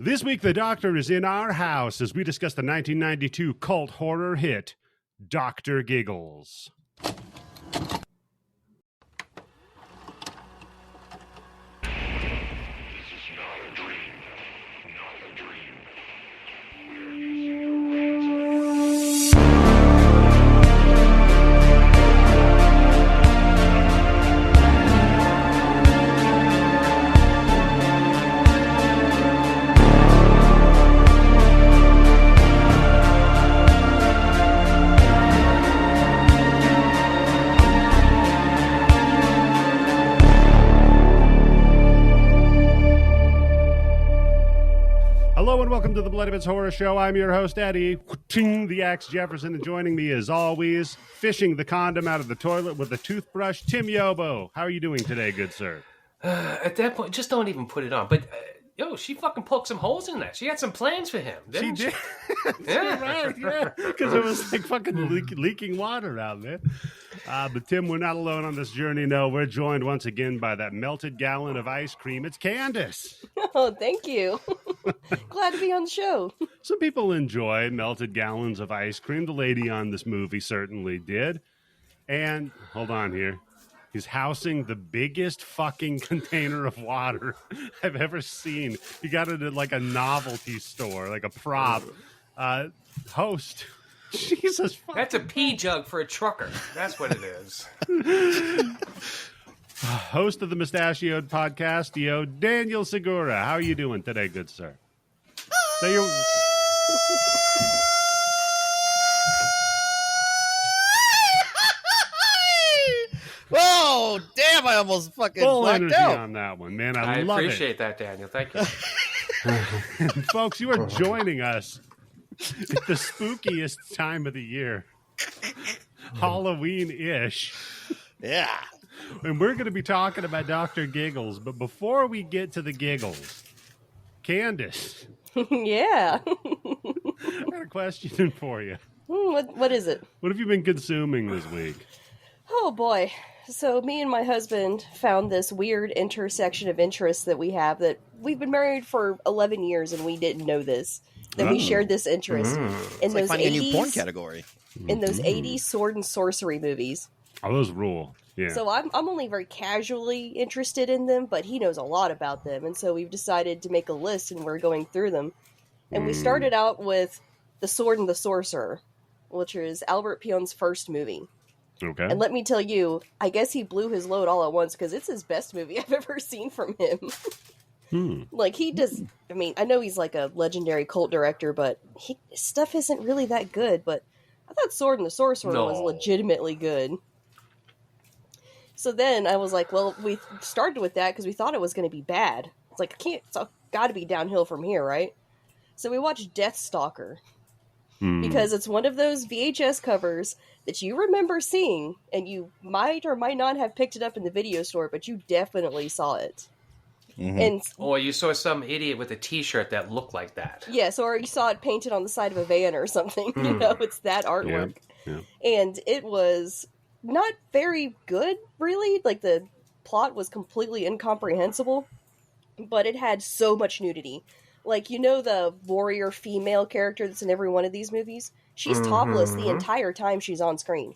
This week, the doctor is in our house as we discuss the 1992 cult horror hit, Dr. Giggles. Hello and welcome to the Blood of It's Horror Show. I'm your host, Eddie, the Axe Jefferson, and joining me as always, fishing the condom out of the toilet with a toothbrush, Tim Yobo. How are you doing today, good sir? At that point, just don't even put it on. But, she fucking poked some holes in that. She had some plans for him, didn't she? Did. Yeah. Right, yeah. Because it was like fucking leaking water out there. But Tim, we're not alone on this journey. No, we're joined once again by that melted gallon of ice cream. It's Candice. Oh, thank you. Glad to be on the show. Some people enjoy melted gallons of ice cream. The lady on this movie certainly did. And, hold on here. He's housing the biggest fucking container of water I've ever seen. You got it at like a novelty store, like a prop. Host. Jesus fuck. That's a pee jug for a trucker. That's what it is. Host of the Moustachioed Podcastio Daniel Segura. How are you doing today, good sir? Whoa, damn, I almost fucking full blacked energy out. on that one, man. I I love appreciate that, Daniel. Thank you. it. Folks, you are joining us at the spookiest time of the year. Halloween-ish. Yeah. And we're going to be talking about Dr. Giggles. But before we get to the giggles, Candice. Yeah. I got a question for you. What is it? What have you been consuming this week? Oh, boy. So me and my husband found this weird intersection of interests that we have that we've been married for 11 years and we didn't know this. That we shared this interest in It's like those finding 80s, a new porn category. in those 80s sword and sorcery movies. Oh, those rule. Yeah. So I'm only very casually interested in them, but he knows a lot about them. And so we've decided to make a list and we're going through them. And we started out with The Sword and the Sorcerer, which is Albert Pion's first movie. Okay. And let me tell you, I guess he blew his load all at once because it's his best movie I've ever seen from him. Like, he does, I mean, I know he's like a legendary cult director, but his stuff isn't really that good. But I thought Sword and the Sorcerer was legitimately good. So then I was like, well, we started with that because we thought it was going to be bad. It's like, it's got to be downhill from here, right? So we watched Deathstalker because it's one of those VHS covers that you remember seeing, and you might or might not have picked it up in the video store, but you definitely saw it. And Or you saw some idiot with a T-shirt that looked like that. yes, or you saw it painted on the side of a van or something. You know, it's that artwork. Yeah. And it was not very good, really. Like, the plot was completely incomprehensible, but it had so much nudity. Like, you know the warrior female character that's in every one of these movies? She's topless the entire time she's on screen.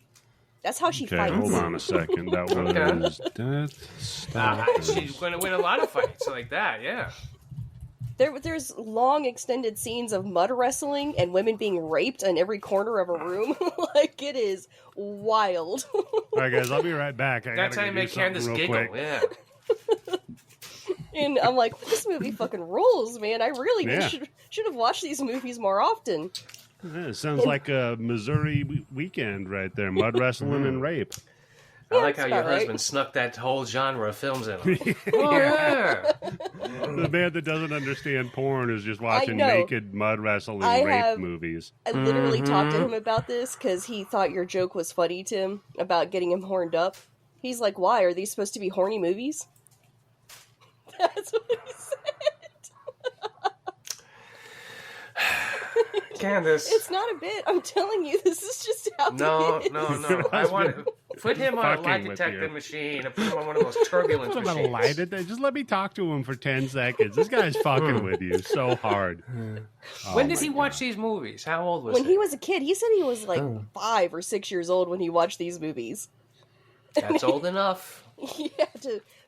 That's how she fights. Hold on a second. That was Deathstalker. She's going to win a lot of fights like that, yeah. There's long extended scenes of mud wrestling and women being raped in every corner of a room. Like, it is wild. All right, guys, I'll be right back. That's how you make Candice giggle, yeah. And I'm like, this movie fucking rules, man. I really should have watched these movies more often. Yeah, it sounds like a Missouri weekend right there. Mud wrestling and rape. I like how your about right. husband snuck that whole genre of films in them. Oh, yeah. The man that doesn't understand porn is just watching know. naked mud wrestling rape movies. I literally talked to him about this because he thought your joke was funny, Tim, about getting him horned up. He's like, why? Are these supposed to be horny movies? That's what he said. Candice. It's not a bit. I'm telling you, this is just how No. it is. I want Put him on a lie Fucking with detector you. machine and put him on one of those turbulence What about a machines. lie detector? Just let me talk to him for 10 seconds. This guy's fucking with you so hard. When did he watch these movies? How old was When he? he was a kid, he said he was like 5 or 6 years old when he watched these movies. That's old enough.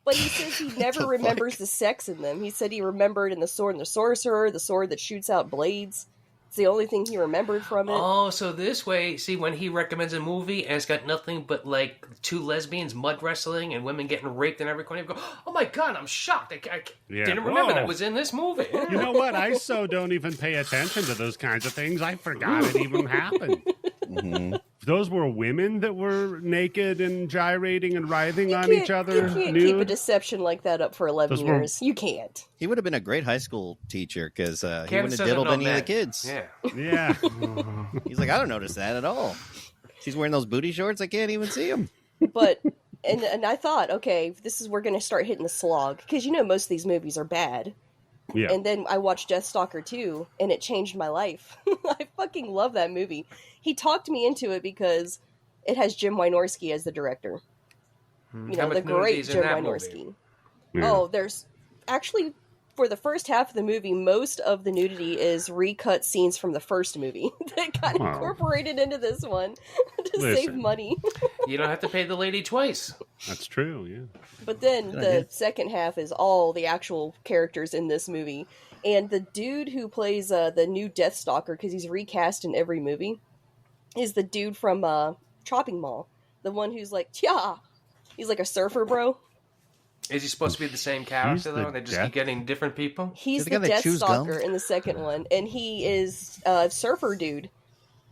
But he says he never remembers the sex in them. He said he remembered in The Sword and the Sorcerer, the sword that shoots out blades. It's the only thing he remembered from it. Oh, so this way, see, when he recommends a movie and it's got nothing but like 2 lesbians mud wrestling and women getting raped in every corner, you go, "Oh my god, I'm shocked! I didn't remember that was in this movie." You know what? I so don't even pay attention to those kinds of things. I forgot it even happened. Those were women that were naked and gyrating and writhing on each other. You can't keep a deception like that up for 11 Those were- years. You can't. He would have been a great high school teacher because he Candice wouldn't have doesn't diddled know any of the men. kids. Yeah. Yeah. He's like, I don't notice that at all. She's wearing those booty shorts. I can't even see them. But, and I thought, okay, we're going to start hitting the slog. Because you know most of these movies are bad. Yeah. And then I watched Deathstalker 2, and it changed my life. I fucking love that movie. He talked me into it because it has Jim Wynorski as the director. You How know, the much great nudity is in Jim that Wynorski. movie? Yeah. Oh, there's actually, for the first half of the movie, most of the nudity is recut scenes from the first movie that got Wow. incorporated into this one to Listen. save money. You don't have to pay the lady twice. That's true, yeah. But then Good the idea. second half is all the actual characters in this movie. And the dude who plays the new Deathstalker, because he's recast in every movie, is the dude from Chopping Mall. The one who's like, yeah. He's like a surfer bro. Is he supposed to be the same He's character, the though? They just death- keep getting different people? He's The the guy that chews gum? Deathstalker in the second one. And he is a surfer dude.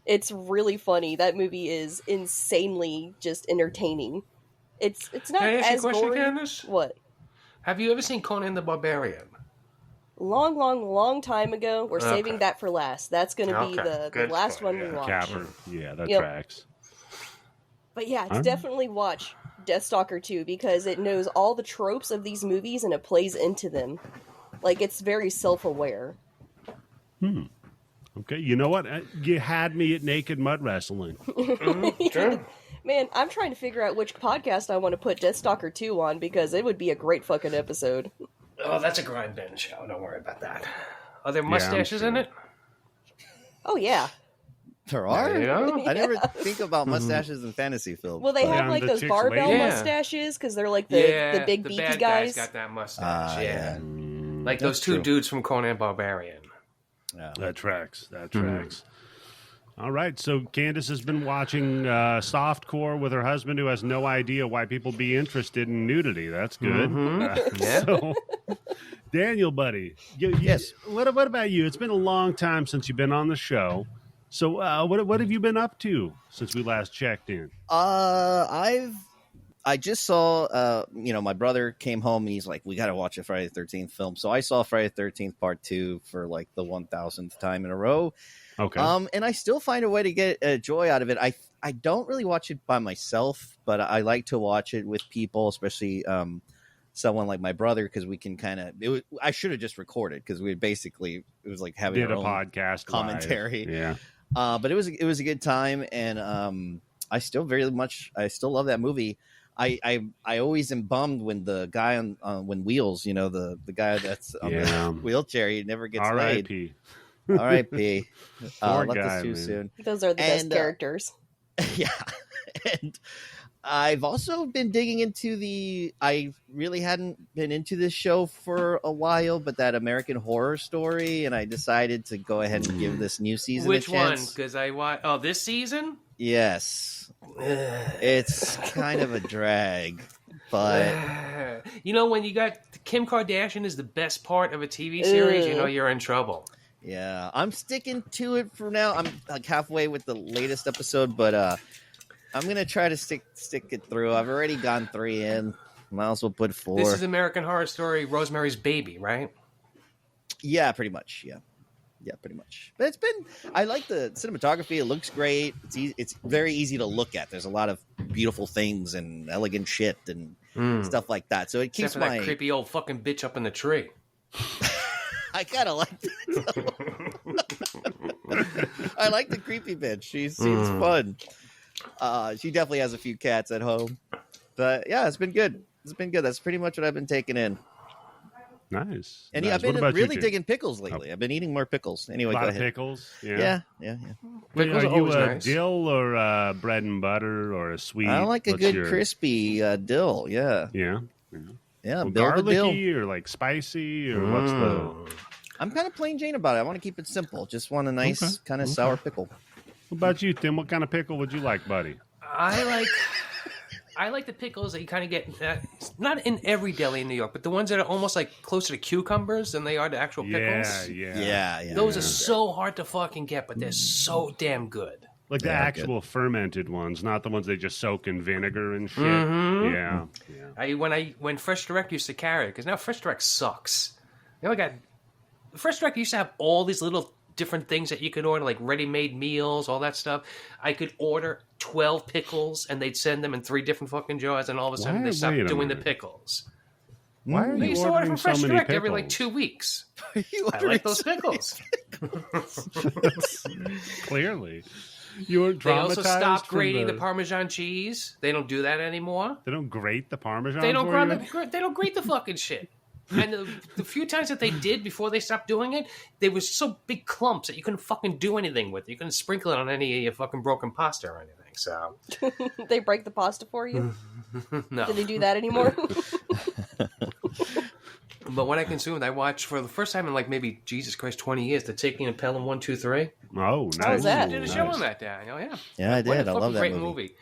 It's really funny. That movie is insanely just entertaining. It's not Can I ask you a as question, gory. Candice? What? Have you ever seen Conan the Barbarian? Long time ago. We're saving that for last. That's going to be Okay. the Good last point, one we yeah. watch. Capper. Yeah, that Yep. tracks. But yeah, it's I'm- definitely watch Deathstalker 2 because it knows all the tropes of these movies and it plays into them. Like, it's very self-aware. Okay, you know what? You had me at naked mud wrestling. Sure. Man, I'm trying to figure out which podcast I want to put Deathstalker 2 on because it would be a great fucking episode. Oh, that's a grind binge show. Don't worry about that. Are there mustaches in sure. it? Oh, yeah. There are? Yeah. I never think about mustaches in fantasy films. Well, they Yeah, have, like, the those chicks barbell lady. Yeah. mustaches because they're, like, the big the beefy bad guys. got that mustache. Ah, yeah. Like That's those 2 true. dudes from Conan Barbarian. Yeah. That tracks. That tracks. All right, so Candice has been watching softcore with her husband, who has no idea why people be interested in nudity. That's good. Yeah. So, Daniel, buddy, Yes. What about you? It's been a long time since you've been on the show. So, what have you been up to since we last checked in? I just saw, my brother came home and he's like, we got to watch a Friday the 13th film. So I saw Friday the 13th Part 2 for like the 1000th time in a row. Okay. And I still find a way to get joy out of it. I don't really watch it by myself, but I like to watch it with people, especially someone like my brother, because we can kind of. I should have just recorded because it was like having Did our a own podcast commentary. live. Yeah. But it was a good time, and I still love that movie. I always am bummed when the guy on when Wheels, the guy that's on Yeah. the wheelchair, he never gets laid. R.I.P. R.I.P. Poor Left guy, us too man. soon. Those are the best And, characters. Yeah, and I've also been digging into I really hadn't been into this show for a while, but that American Horror Story, and I decided to go ahead and give this new season Which a one? chance. Because I watched. Oh, this season? Yes, it's kind of a drag, but When you got Kim Kardashian is the best part of a TV series, you're in trouble. yeah, I'm sticking to it for now. I'm like halfway with the latest episode, but I'm gonna try to stick it through. I've already gone 3 in. Might as well put 4. This is American Horror Story, Rosemary's Baby, right? Yeah, pretty much. Yeah, pretty much. But I like the cinematography. It looks great. It's very easy to look at. There's a lot of beautiful things and elegant shit and stuff like that. So it keeps Except for that creepy old fucking bitch up in the tree. I kind of like that. I like the creepy bitch. She's fun. She definitely has a few cats at home. But yeah, it's been good. That's pretty much what I've been taking in. Nice. And nice. I've been really digging pickles lately. I've been eating more pickles. Anyway, a lot go of ahead. pickles. Yeah. Pickles are are you always a nice. dill or a bread and butter or a sweet? I like a What's good your... crispy dill. Yeah. Yeah. Well, garlicky or like spicy or what's the? I'm kind of plain Jane about it. I want to keep it simple. Just want a nice kind of sour pickle. What about you, Tim? What kind of pickle would you like, buddy? I like the pickles that you kind of get, not in every deli in New York, but the ones that are almost like closer to cucumbers than they are to actual pickles. Yeah. Those are so hard to fucking get, but they're so damn good. Like the actual fermented ones, not the ones they just soak in vinegar and shit. Yeah. When Fresh Direct used to carry it, because now Fresh Direct sucks. Fresh Direct used to have all these little different things that you could order, like ready-made meals, all that stuff. I could order 12 pickles, and they'd send them in 3 different fucking jars, and all of a sudden they stopped doing the pickles. Why are They you used to order ordering from Fresh so many Direct pickles? every like 2 weeks. I like those pickles. Clearly. You were traumatized. They also stopped from grating the Parmesan cheese. They don't do that anymore. They don't grate the Parmesan. They don't for you? They don't grate the fucking shit. And the few times that they did before they stopped doing it, they were so big clumps that you couldn't fucking do anything with it. You couldn't sprinkle it on any of your fucking broken pasta or anything. So They break the pasta for you? no. Do they do that anymore? But when I consumed, I watched for the first time in like maybe, Jesus Christ, 20 years, The Taking of Pelham 1, 2, 3. Oh, nice. How's that? I did a show on that, Daniel. Yeah. Yeah, I did. I love that great movie.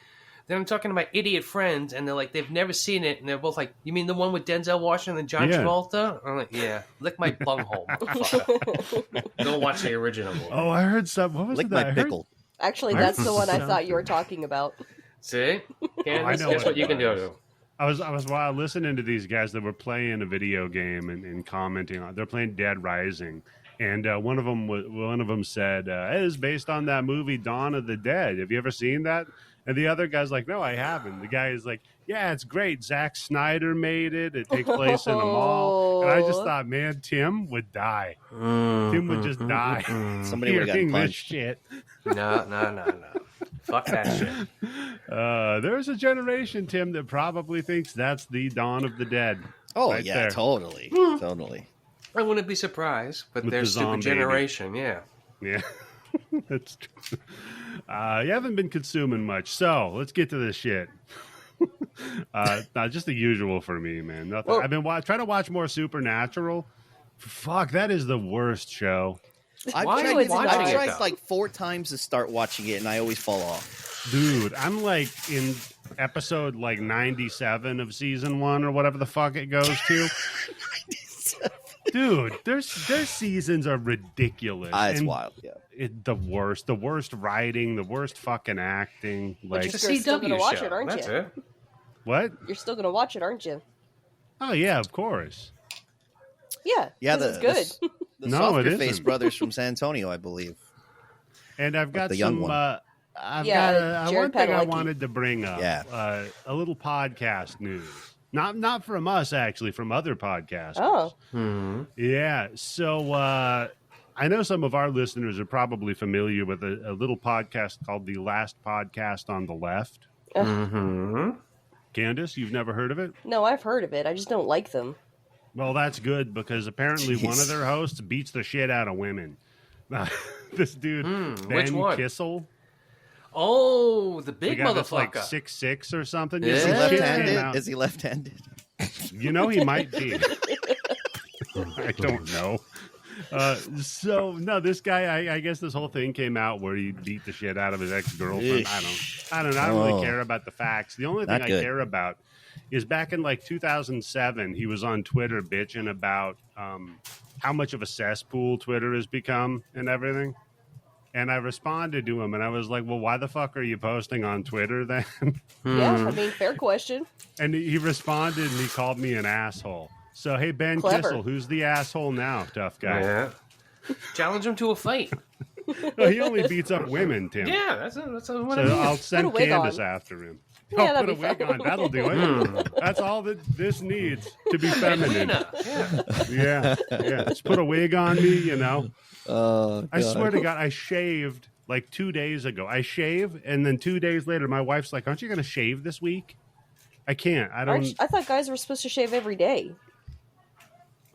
Then I'm talking to my idiot friends, and they're like, they've never seen it, and they're both like, "You mean the one with Denzel Washington and John Travolta?" I'm like, "Yeah, lick my bunghole, motherfucker. Go watch the original movie." Oh, I heard some. What was Lick that? my pickle. Actually, that's the one I thought you were talking about. See, Candice, I know guess what you can do. I was while listening to these guys that were playing a video game and commenting on. They're playing Dead Rising, and one of them said, "It is based on that movie Dawn of the Dead. Have you ever seen that?" And the other guy's like, "No, I haven't." The guy is like, "Yeah, it's great. Zack Snyder made it. It takes place in a mall." And I just thought, man, Tim would die. Tim would just die. Somebody would have gotten hearing this punched. shit. No. Fuck that shit. There's a generation, Tim, that probably thinks that's the Dawn of the Dead. Oh, right yeah, there. totally. Totally. I wouldn't be surprised, but With their the stupid zombie. generation, yeah. Yeah, that's true. You haven't been consuming much, so let's get to this shit. Not just the usual for me, man. Nothing. Well, I've been trying to watch more Supernatural. Fuck, that is the worst show, I've Why are tried, you watching I've it, tried though? like 4 times to start watching it, and I always fall off. dude. I'm like in episode like 97 of season 1 or whatever the fuck it goes to. Dude, their seasons are ridiculous. It's And wild. Yeah. the worst writing, the worst fucking acting. Like It's a You're still CW gonna watch show. it, aren't That's you? it. what? You're still going to watch it, aren't you? Oh yeah, of course. Yeah. Yeah, this is good. The No, softer it face isn't. brothers from San Antonio, I believe. And I've got the young some. one. I've Yeah, got Jared one thing I Padalecki. wanted to bring up. Yeah. A little podcast news. Not from us, actually, from other podcasts. Oh. Yeah. So I know some of our listeners are probably familiar with a little podcast called The Last Podcast on the Left. Mm-hmm. Candice, you've never heard of it? No, I've heard of it. I just don't like them. Well, that's good because apparently one of Jeez. their hosts beats the shit out of women. This dude, which Ben one? Kissel. Oh, the The big guy that's like motherfucker. 6'6" or something. Yeah. Is he Some shit came left-handed? out. Is he left-handed? You know, he might be. I don't know. So no, this guy. I guess this whole thing came out where he beat the shit out of his ex-girlfriend. I don't know. I don't really care about the facts. The only thing Not I good. care about is back in like 2007, he was on Twitter bitching about how much of a cesspool Twitter has become and everything. And I responded to him, and I was like, "Well, why the fuck are you posting on Twitter then?" Yeah, I mean, fair question. And he responded, and he called me an asshole. So, hey, Ben Clever. Kissel, who's the asshole now, tough guy? Yeah. Challenge him to a fight. No, he only beats up women, Tim. Yeah, that's what So I mean. I'll send Put a wig Candice on. after him. Yeah, I'll that'd put a be wig fun. on. That'll do it. That's all that this needs to be feminine. Yeah. Yeah. Just put a wig on me, you know. Oh, I God. swear to God, I shaved like 2 days ago. I shave, and then 2 days later, my wife's like, "Aren't you going to shave this week?" I can't. I don't. I thought guys were supposed to shave every day.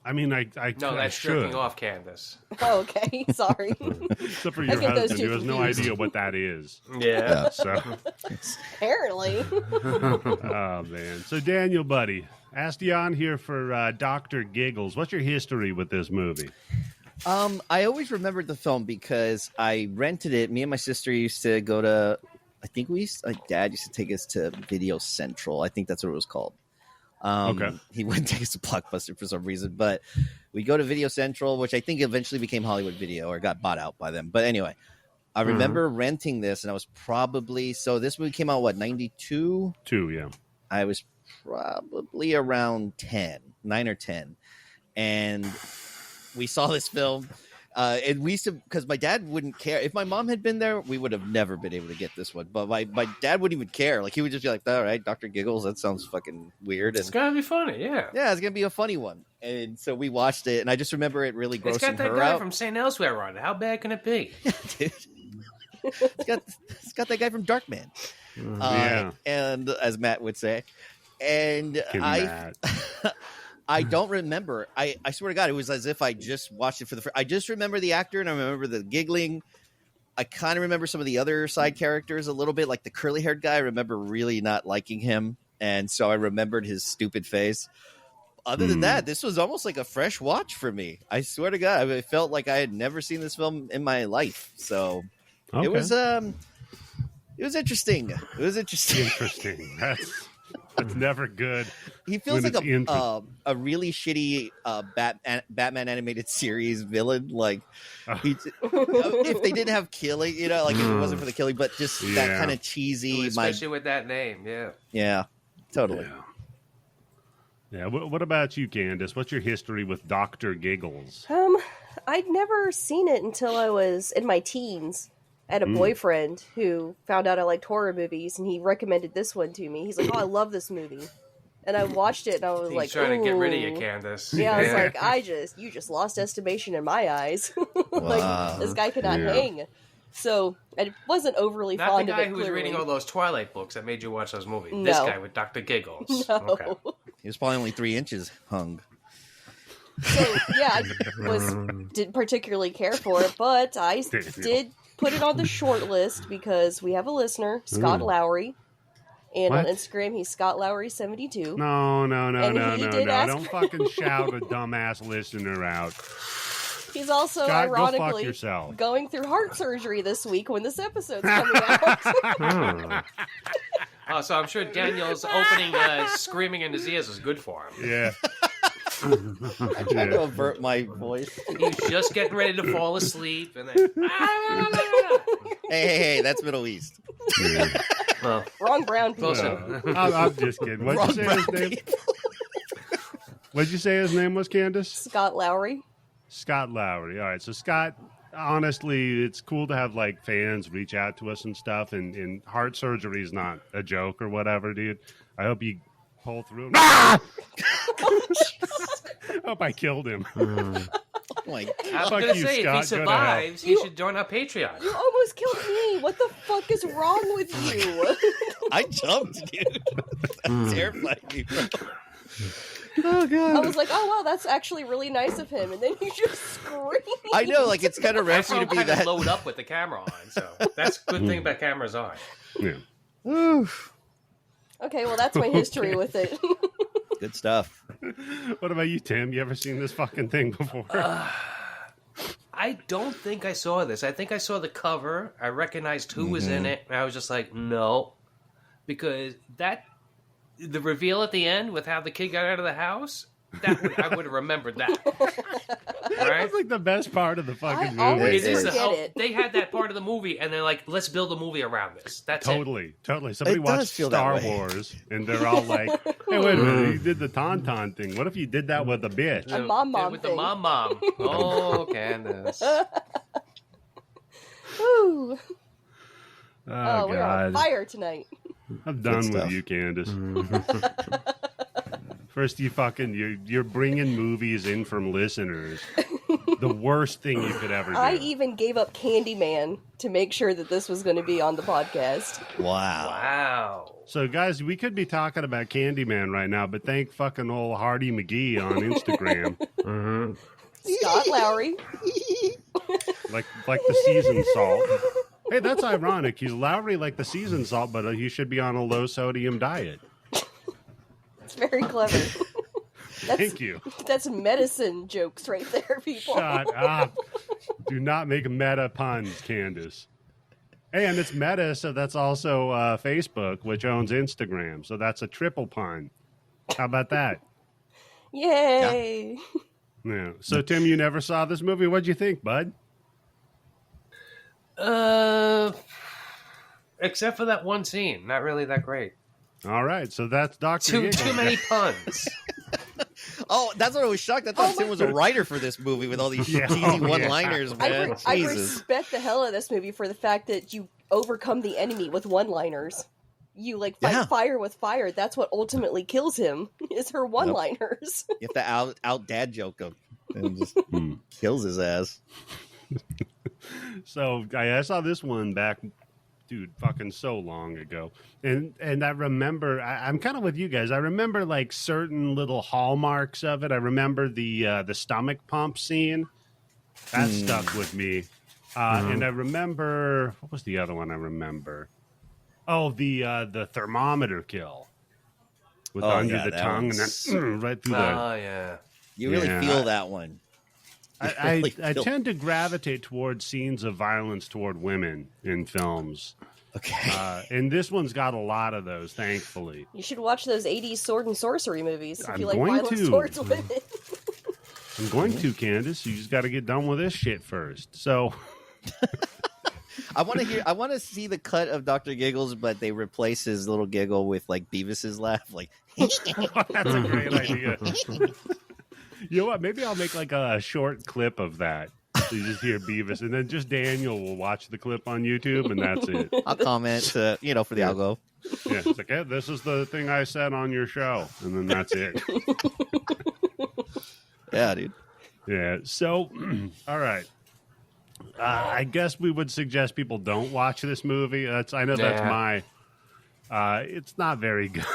I mean, I No, that's should. jerking off, Candice. Oh, okay. Sorry. Except for I your get those husband, two who has no confused. idea what that is. Yeah. So, Apparently. oh man. So Daniel, buddy, asked you on here for Dr. Giggles. What's your history with this movie? I always remembered the film because I rented it. Me and my sister used to go to, my dad used to take us to Video Central. I think that's what it was called. Okay. He wouldn't take us to Blockbuster for some reason, but we go to Video Central, which I think eventually became Hollywood Video or got bought out by them. But anyway, I remember renting this, and I was probably, so this movie came out, 92? 2, yeah. I was probably around 9 or 10. And we saw this film. And we used to, because my dad wouldn't care. If my mom had been there, we would have never been able to get this one. But my dad wouldn't even care. Like, he would just be like, all right, Dr. Giggles, that sounds fucking weird. It's And gonna be funny, yeah. yeah, it's going to be a funny one. And so we watched it, and I just remember it really grossing It's got that her guy out. from St. Elsewhere on it. How bad can it be? Dude. It's got that guy from Darkman. Yeah. And as Matt would say. And Matt. I don't remember. I swear to God, it was as if I just watched it for the first. I just remember the actor, and I remember the giggling. I kind of remember some of the other side characters a little bit, like the curly-haired guy. I remember really not liking him, and so I remembered his stupid face. Other than that, this was almost like a fresh watch for me. I swear to God, I felt like I had never seen this film in my life. So Okay. it was interesting. It was interesting. Interesting. That's never good. He feels when like it's a really shitty Batman animated series villain. Like, if they didn't have killing, like if it wasn't for the killing, but just that Yeah. kind of cheesy. Especially with that name, yeah. Yeah, totally. Yeah. What about you, Candice? What's your history with Dr. Giggles? I'd never seen it until I was in my teens. I had a boyfriend who found out I liked horror movies, and he recommended this one to me. He's like, "Oh, I love this movie," and I watched it, and I was He's like, trying to get rid of you, "Ooh." Candice. Yeah, I was like, you just lost estimation in my eyes. Wow. This guy could not Yeah. hang. So I wasn't overly Not fond the of guy it. who was Clearly. reading all those Twilight books that made you watch those movies. No. This guy with Dr. Giggles. No. Okay. He was probably only 3 inches hung. So yeah, didn't particularly care for it, but I did put it on the short list because we have a listener, Scott Lowry, and on What? Instagram he's Scott Lowry72. No. And he did ask- Don't fucking shout a dumbass listener out. He's also Scott, go fuck ironically yourself. going through heart surgery this week when this episode's coming out. Oh, so I'm sure Daniel's opening screaming in his ears is good for him. Yeah. I tried to avert my voice. He's just getting ready to fall asleep, and then Hey, that's Middle East. well, Wrong brown people. close enough. I'm just kidding. What'd you say his name? What'd you say his name was, Candice? Scott Lowry. Scott Lowry. All right. So Scott, honestly, it's cool to have like fans reach out to us and stuff. And heart surgery is not a joke or whatever, dude. I hope you pull through. Ah! Hope I killed him. Oh my God. I was Fuck going to you, say, Scott. if he survives, he should join our Patreon. You almost killed me. What the fuck is wrong with you? I jumped, dude. That terrified me, bro. Oh, God. I was like, oh wow, that's actually really nice of him, and then you just screamed. I know, like, it's kind of I rare for saw you him to be kind of that. load up with the camera on, so that's a good thing about cameras on. Yeah. Oof. Okay, well that's my history with it. Good stuff. What about you, Tim? You ever seen this fucking thing before? I don't think I saw this. I think I saw the cover. I recognized who was in it, and I was just like, no. Because the reveal at the end with how the kid got out of the house, I would have remembered that. Right? That's like the best part of the fucking I movie. always It is forget it. they had that part of the movie, and they're like, let's build a movie around this. That's it. Totally. Somebody It does watched feel that Star way. Wars, and they're all like, "Hey, wait a minute! You did the tauntaun thing. What if you did that with a bitch?" A mom with thing. the mom. Oh, Candice. Woo. Oh, We're on God! fire tonight. I'm done with stuff. you, Candice. First, you're bringing movies in from listeners, The worst thing you could ever do. I even gave up Candyman to make sure that this was going to be on the podcast. Wow. So, guys, we could be talking about Candyman right now, but thank fucking old Hardy McGee on Instagram. Scott Lowry. like the seasoned salt. Hey, that's ironic. He's Lowry like the seasoned salt, but he should be on a low-sodium diet. It's very clever. Thank you. That's medicine jokes right there, people. Shut up. Do not make meta puns, Candice. And it's meta, so that's also Facebook, which owns Instagram. So that's a triple pun. How about that? Yay. Yeah. So, Tim, you never saw this movie. What'd you think, bud? Except for that one scene. Not really that great. All right. So that's Dr. Giggles. Too many puns. Oh, that's what I was shocked. I thought Tim was a writer for this movie with all these cheesy one-liners, man. I respect the hell out of this movie for the fact that you overcome the enemy with one-liners. You fight fire with fire. That's what ultimately kills him. Is her one-liners. You have to out dad joke him and just kills his ass. So I saw this one back, dude, fucking so long ago, and I remember I'm kind of with you guys. I remember like certain little hallmarks of it. I remember the stomach pump scene that stuck with me, and I remember what was the other one? I remember. Oh, the thermometer kill with under the tongue and then right through the. Oh yeah, you really feel that one. I tend to gravitate towards scenes of violence toward women in films. Okay. And this one's got a lot of those, thankfully. You should watch those 80s sword and sorcery movies if you like going violence to. towards women. I'm going to, Candice. You just got to get done with this shit first. So I want to see the cut of Dr. Giggles, but they replace his little giggle with like Beavis's laugh. Like, that's a great idea. You know what? Maybe I'll make like a short clip of that. So you just hear Beavis, and then just Daniel will watch the clip on YouTube, and that's it. I'll comment, for the algo. Yeah, it's like, hey, this is the thing I said on your show, and then that's it. Yeah, dude. Yeah. So, all right. I guess we would suggest people don't watch this movie. That's my. It's not very good.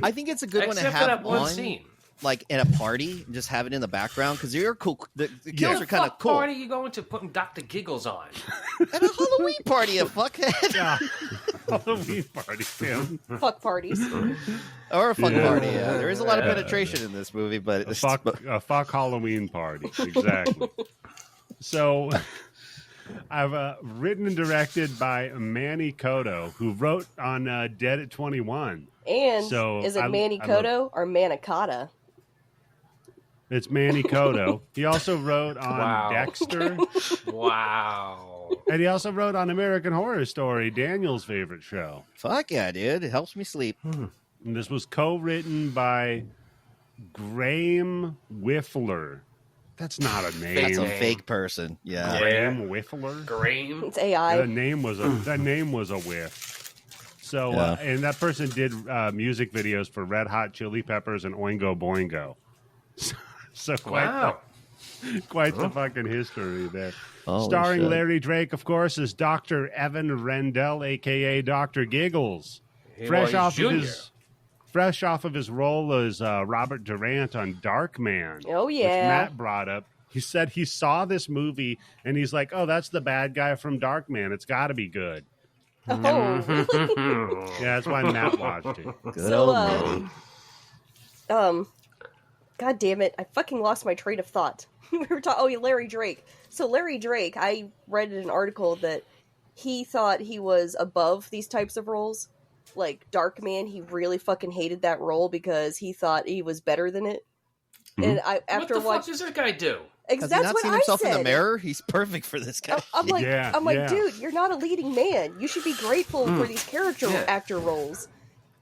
I think it's a good one to Except have for that one on, scene. like in a party, just have it in the background because you're cool. The kills are kind of What cool. party are you going to putting Dr. Giggles on? At a Halloween party, you fuckhead. Yeah. Halloween party, Tim. Fuck parties. Or a fun party. Yeah, there is a lot of penetration in this movie, but A fuck Halloween party. Exactly. So, I've written and directed by Manny Cotto, who wrote on Dead at 21. And So is it Manny Cotto or Manicotta? It's Manny Cotto. He also wrote on Dexter. Wow. And he also wrote on American Horror Story, Daniel's favorite show. fuck yeah, dude. It helps me sleep. And this was co-written by Graham Whiffler. That's not a name. That's a fake person. Yeah. Graham Whiffler. Graham. It's AI. That name was a whiff. So, and that person did music videos for Red Hot Chili Peppers and Oingo Boingo. So quite the fucking history there. Holy Starring shit. Larry Drake, of course, is Dr. Evan Rendell, a.k.a. Dr. Giggles. Fresh off of his role as Robert Durant on Darkman. Oh, yeah. Which Matt brought up. He said he saw this movie, and he's like, oh, that's the bad guy from Darkman. It's got to be good. Oh, really? Yeah, that's why Matt watched it. Good old movie. God damn it. I fucking lost my train of thought. We were talking, oh yeah, Larry Drake. So Larry Drake, I read in an article that he thought he was above these types of roles. Like Darkman, he really fucking hated that role because he thought he was better than it. And after what the fuck does this guy do? Has that's he not what seen I himself said. in the mirror? He's perfect for this guy. I'm like, dude, you're not a leading man. You should be grateful for these character actor roles.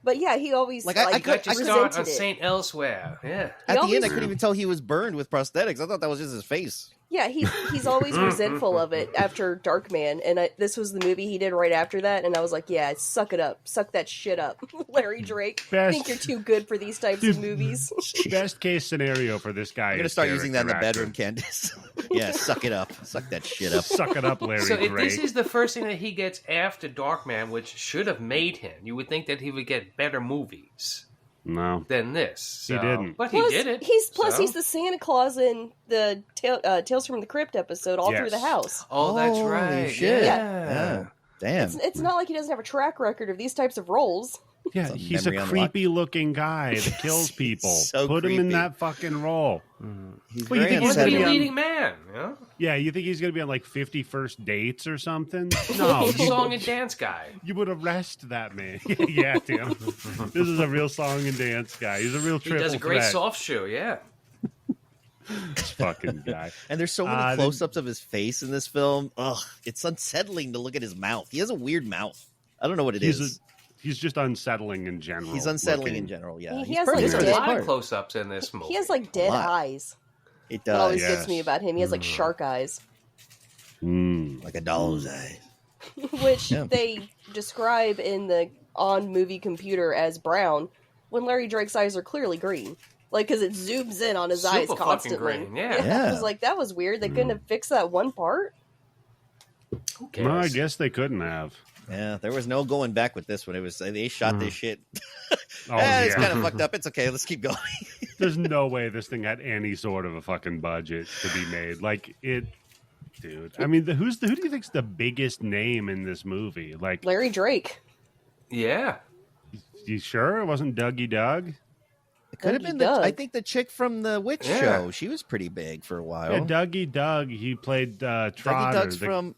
But yeah, he always I Got your resented start on it. St. Elsewhere. Yeah. At the end, I always- couldn't even tell he was burned with prosthetics. I thought that was just his face. Yeah, he's always resentful of it after Darkman, and this was the movie he did right after that, and I was like, yeah, suck it up. Suck that shit up, Larry Drake. I think you're too good for these types of movies. Best case scenario for this guy. I'm going to start using that in the bedroom, Candice. Yeah, suck it up. Suck that shit up. Suck it up, Larry So Drake. if this is the first thing that he gets after Darkman, which should have made him, you would think that he would get better movies. No. Than this. So. He didn't. But Plus, he did it. He's the Santa Claus in the Tales from the Crypt episode all through the house. Oh, that's Holy right. shit. Yeah. Damn. It's not like he doesn't have a track record of these types of roles. Yeah, he's a creepy looking guy that kills people. So Put him in creepy. that fucking role. He's Well, you very think He's gonna going to be a on- leading man. Yeah? Yeah, you think he's going to be on like 50 First Dates or something? No, He's a song and dance guy. you would arrest that man. Yeah, Tim. This is a real song and dance guy. He's a real He triple does a great threat. soft shoe, yeah. This fucking guy. And there's so many close-ups of his face in this film. Ugh, it's unsettling to look at his mouth. He has a weird mouth. I don't know what it is. He's just unsettling in general. He's unsettling looking. in general, yeah. He He's has, perfect like, for There's this a lot part. of close-ups in this movie. He has like dead lot. eyes. It That always does. gets me about him. He has like shark eyes, Like a doll's eye. which Yeah. they describe in the on-movie computer as brown, when Larry Drake's eyes are clearly green. Like, because it zooms in on his eyes Super fucking constantly. green, yeah. I Yeah. was like, that was weird. They couldn't have fixed that one part. Who cares? No, I guess they couldn't have. Yeah, there was no going back with this one. It was they shot this shit. Oh, It's yeah. kind of fucked up. It's okay. Let's keep going. There's no way this thing had any sort of a fucking budget to be made. Like it, dude. I mean, who do you think's the biggest name in this movie? Like, Larry Drake. Yeah. you sure it wasn't Dougie Doug? It could have been Doug. I think the chick from the Witch Yeah. Show. She was pretty big for a while. Yeah, Dougie Doug. He played Trotter Dougie Doug's from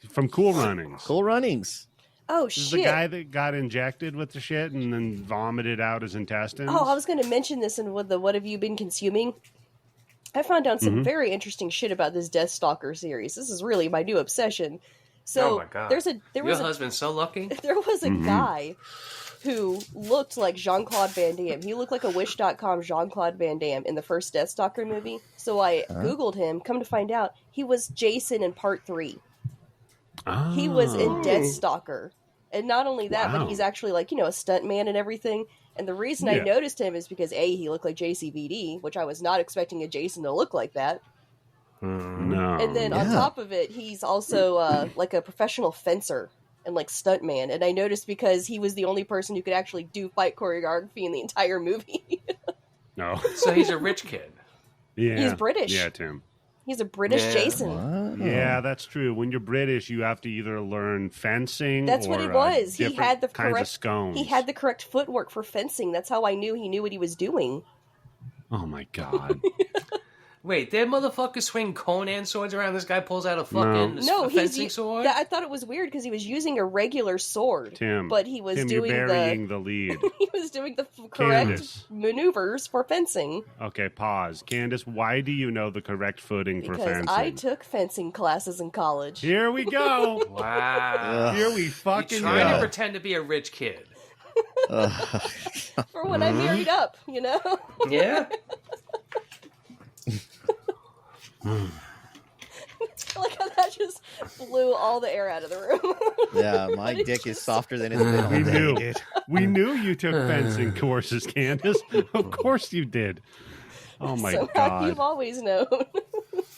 from Cool Runnings. Cool Runnings. Oh, This is shit. the guy that got injected with the shit and then vomited out his intestines. Oh, I was going to mention this in What Have You Been Consuming? I found out some very interesting shit about this Deathstalker series. This is really my new obsession. So Oh my God. there Your was husband's so lucky. a guy who looked like Jean-Claude Van Damme. He looked like a Wish.com Jean-Claude Van Damme in the first Deathstalker movie. So I Googled him. Come to find out, he was Jason in Part 3. He was in Deathstalker. And not only that, Wow. but he's actually like, a stuntman and everything. And the reason I Yeah. noticed him is because A, he looked like JCVD, which I was not expecting a Jason to look like that. No. And then on yeah. top of it, he's also like a professional fencer and like stuntman. And I noticed because he was the only person who could actually do fight choreography in the entire movie. No. So he's a rich kid. Yeah. He's British. Yeah, Tim. He's a British Yeah. Jason. Wow. Yeah, that's true. When you're British, you have to either learn fencing. That's or, what he was. He different had the kinds of correct. scones. He had the correct footwork for fencing. That's how I knew he knew what he was doing. Oh my god. Wait, that motherfucker swing Conan swords around. This guy pulls out a fucking No, fencing sword. Yeah, I thought it was weird because he was using a regular sword, Tim. but he was Tim, doing you're burying the lead. he was doing the correct Candice. maneuvers for fencing. Okay, pause. Candice, why do you know the correct footing for Because fencing? I took fencing classes in college. Here we go. Wow. Here we You're fucking trying to go. pretend to be a rich kid. For when I married up, Yeah. like how that just blew all the air out of the room. Yeah, my dick is softer than it's been all We day, knew. dude. We knew you took fencing courses, Candice. Of course you did. Oh my Somehow you've god. always known.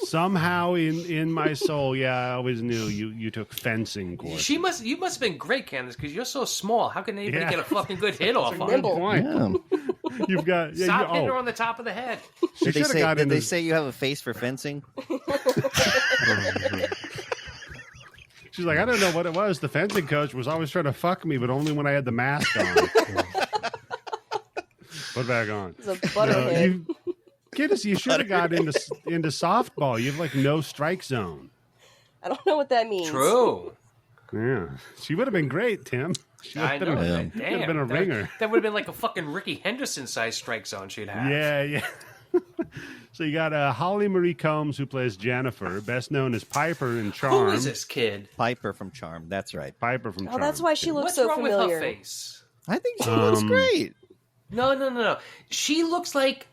Somehow in my soul, yeah, I always knew you took fencing courses. You must have been great, Candice, because you're so small. How can anybody Yeah. get a fucking good hit off on you? nimble. Point. Yeah. You've got Stop hitting her on the top of the head. She Did they should have got say, in did they this. say you have a face for fencing? She's like, I don't know what it was. The fencing coach was always trying to fuck me, but only when I had the mask on. Put it back on. It's a butterhead. Candice, you should have got into softball. You have like no strike zone. I don't know what that means. True. Yeah, she would have been great, Tim. She would I have know. been, Damn. could have been a ringer. That would have been like a fucking Ricky Henderson sized strike zone she'd have. Yeah. So you got Holly Marie Combs, who plays Jennifer, best known as Piper in Charm. Who is this kid? Piper from Charm. That's right. Piper from Oh, Charm. that's why she looks What's so wrong familiar. with her face? I think she looks great. No. She looks like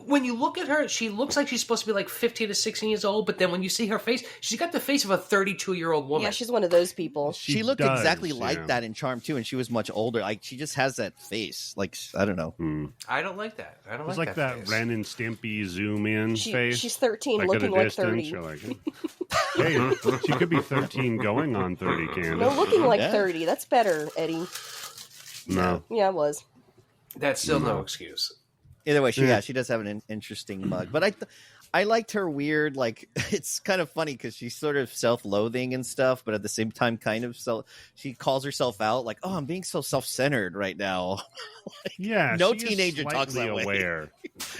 when you look at her, she looks like she's supposed to be like 15 to 16 years old, but then when you see her face, she's got the face of a 32-year-old woman. Yeah, she's one of those people. She looked exactly like that in Charm too, and she was much older. Like she just has that face. Like I don't know. I don't like that. I don't It's like that face. Ren and Stimpy zoom in face. She's 13, like looking at a like distance, 30. you're like, hey, she could be 13 going on 30, Candice. No, looking like 30. That's better, Eddie. No. Yeah, it was. That's still no excuse. Either way, she does have an interesting mug. But I liked her weird, like, it's kind of funny because she's sort of self-loathing and stuff, but at the same time kind of she calls herself out like, oh, I'm being so self-centered right now. Yeah, no she teenager is talks that aware. way.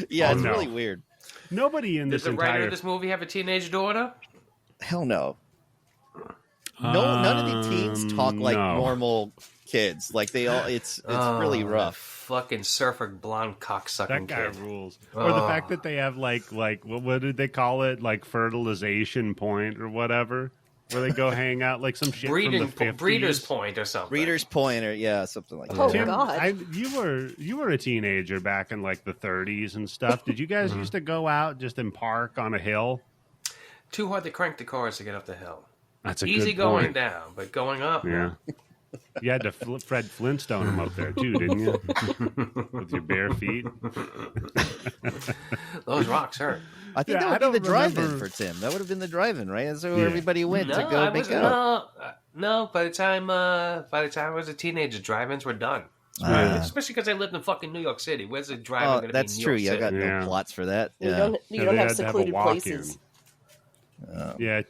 Yeah, it's really weird. Nobody in Did this the writer entire of this movie have a teenage daughter? Hell no. No, none of the teens talk like normal kids. Like they all, it's really rough. Fucking surfer blonde cocksucking That guy kid. rules. Or the fact that they have like what did they call it? Like fertilization point or whatever, where they go hang out, like some shit from the 50s. Breeder's Point or something. Breeder's Point, or something like that. Oh Tim, God! you were a teenager back in like the 30s and stuff. Did you guys used to go out just and park on a hill? Too hard to crank the cars to get up the hill. That's a Easy good going point. down, but going up. Yeah. You had to Fred Flintstone him up there too, didn't you? With your bare feet. Those rocks hurt. I think that would be the drive-in for Tim. That would have been the drive-in, right? That's where everybody went to go make out. No, by the time I was a teenager, drive-ins were done. Especially because I lived in fucking New York City. Where's the drive-in going to be? That's New true. York You City? got no plots for that. Yeah. You don't have they had to have a secluded walk-in. places. Yeah,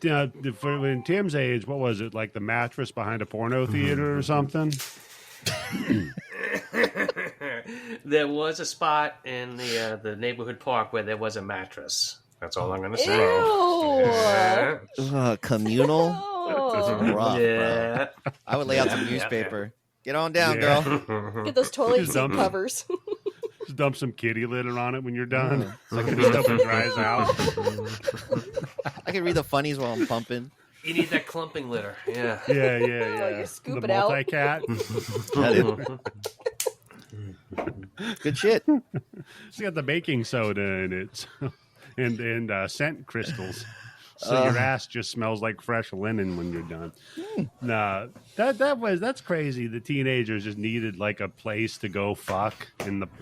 for in Tim's age, what was it, like the mattress behind a porno theater or something? There was a spot in the neighborhood park where there was a mattress. That's all I'm going to say. Ew. Communal. Oh. Rough, Yeah. bro. I would lay out some newspaper. Get on down, girl. Get those toilet Just seat dump it. covers. Just dump some kitty litter on it when you're done. So the stuff it dries out. I can read the funnies while I'm pumping. You need that clumping litter. Yeah. Yeah. you scoop The it out. multi-cat. Good shit. It's got the baking soda in it. And scent crystals. So your ass just smells like fresh linen when you're done. Nah, that's crazy. The teenagers just needed like a place to go fuck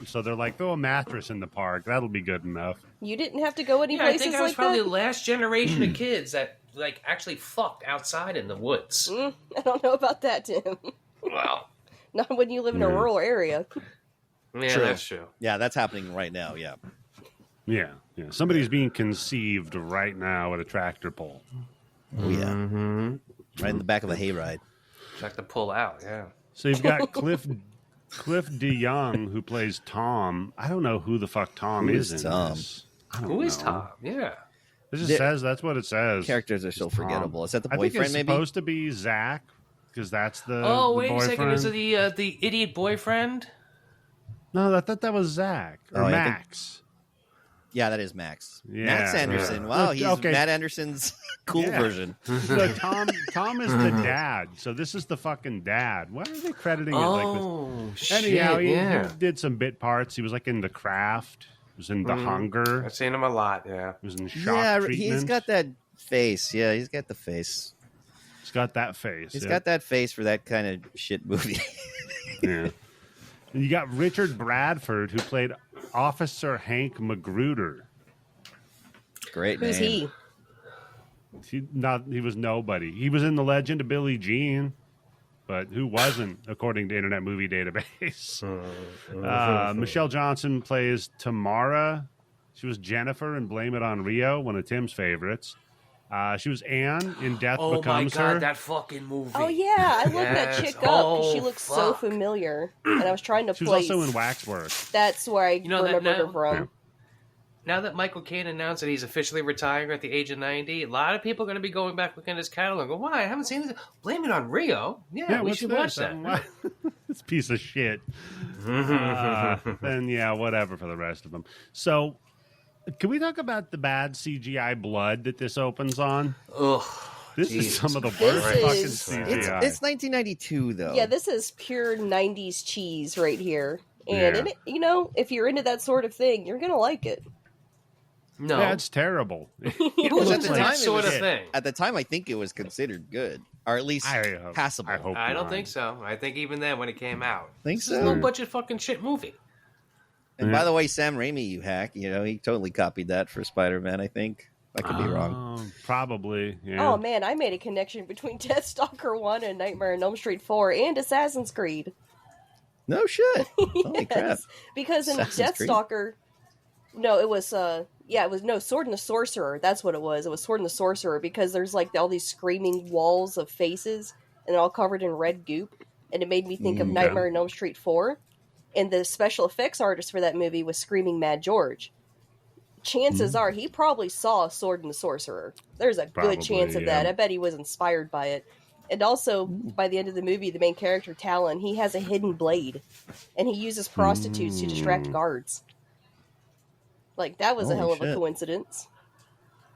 so they're like, throw a mattress in the park. That'll be good enough. You didn't have to go any Yeah, I places think I was like probably that? the last generation of kids that like actually fucked outside in the woods. I don't know about that, Tim. Well, Not when you live in a rural area. yeah, True. that's true. Yeah, that's happening right now. Yeah. Yeah. Somebody's being conceived right now at a tractor pull. Oh, yeah. Right in the back of a hayride. Like to pull out, yeah. So you've got Cliff DeYoung, who plays Tom. I don't know who the fuck Tom is in Tom? this. I don't Who is know. Tom? Yeah. It just says that's what it says. Characters are so It's Tom. forgettable. Is that the I think boyfriend, it's maybe? supposed to be Zach, because that's the Oh, the wait a boyfriend. second. Is it the idiot boyfriend? No, I thought that was Zach or Oh, I think- Max. Yeah, that is Max. Yeah, Max Anderson. yeah. Wow, he's Okay. Matt Anderson's cool Yeah. version. So Tom is the dad. So this is the fucking dad. Why are they crediting it like this? Oh, shit, Anyhow, he yeah. did some bit parts. He was like in The Craft. He was in The Hunger. I've seen him a lot, yeah. He was in Shock Yeah, Treatment. he's got that face. Yeah, he's got the face. He's got that face. He's yeah. got that face for that kind of shit movie. Yeah. And you got Richard Bradford, who played Officer Hank Magruder. Great Who's name. he? He was nobody. He was in The Legend of Billie Jean, but who wasn't, according to Internet Movie Database. Michelle Johnson plays Tamara. She was Jennifer in Blame It on Rio, one of Tim's favorites. She was Anne in Death Oh my Becomes god, Her. that fucking movie. Oh, yeah. I looked that Yes. chick up because she Oh, looks so fuck. familiar. And I was trying to She was place. also in Waxwork. That's where I know that remembered her now? from. Yeah. Now that Michael Caine announced that he's officially retiring at the age of 90, a lot of people are going to be going back looking at his catalog and go, why? I haven't seen this. Blame it on Rio. Yeah, we what's should this? watch that. This piece of shit. Then, yeah, whatever for the rest of them. So, can we talk about the bad CGI blood that this opens on? Ugh. This Jesus is some of the This worst fucking is- CGI. It's 1992 though. Yeah, this is pure 90s cheese right here. And Yeah. you know, if you're into that sort of thing, you're gonna like it. No, That's terrible. It Who's looks into like that sort of shit. thing? At the time, I think it was considered good, or at least passable. I hope I don't not. think so. I think even then, when it came out, Think this is so? a low budget fucking shit movie. And by the way, Sam Raimi, you hack, you know, he totally copied that for Spider-Man, I think. I could be wrong. Probably. Yeah. Oh man, I made a connection between Deathstalker 1 and Nightmare on Elm Street 4 and Assassin's Creed. No shit. Holy crap. Yes, because in Assassin's Creed? Deathstalker, no, it was Sword and the Sorcerer. That's what it was. It was Sword and the Sorcerer because there's like all these screaming walls of faces and they're all covered in red goop, and it made me think of Nightmare on Elm Street 4. And the special effects artist for that movie was Screaming Mad George. Chances are he probably saw Sword and the Sorcerer. There's a good chance of that. I bet he was inspired by it. And also, by the end of the movie, the main character, Talon, he has a hidden blade. And he uses prostitutes to distract guards. Like, that was a hell of a coincidence.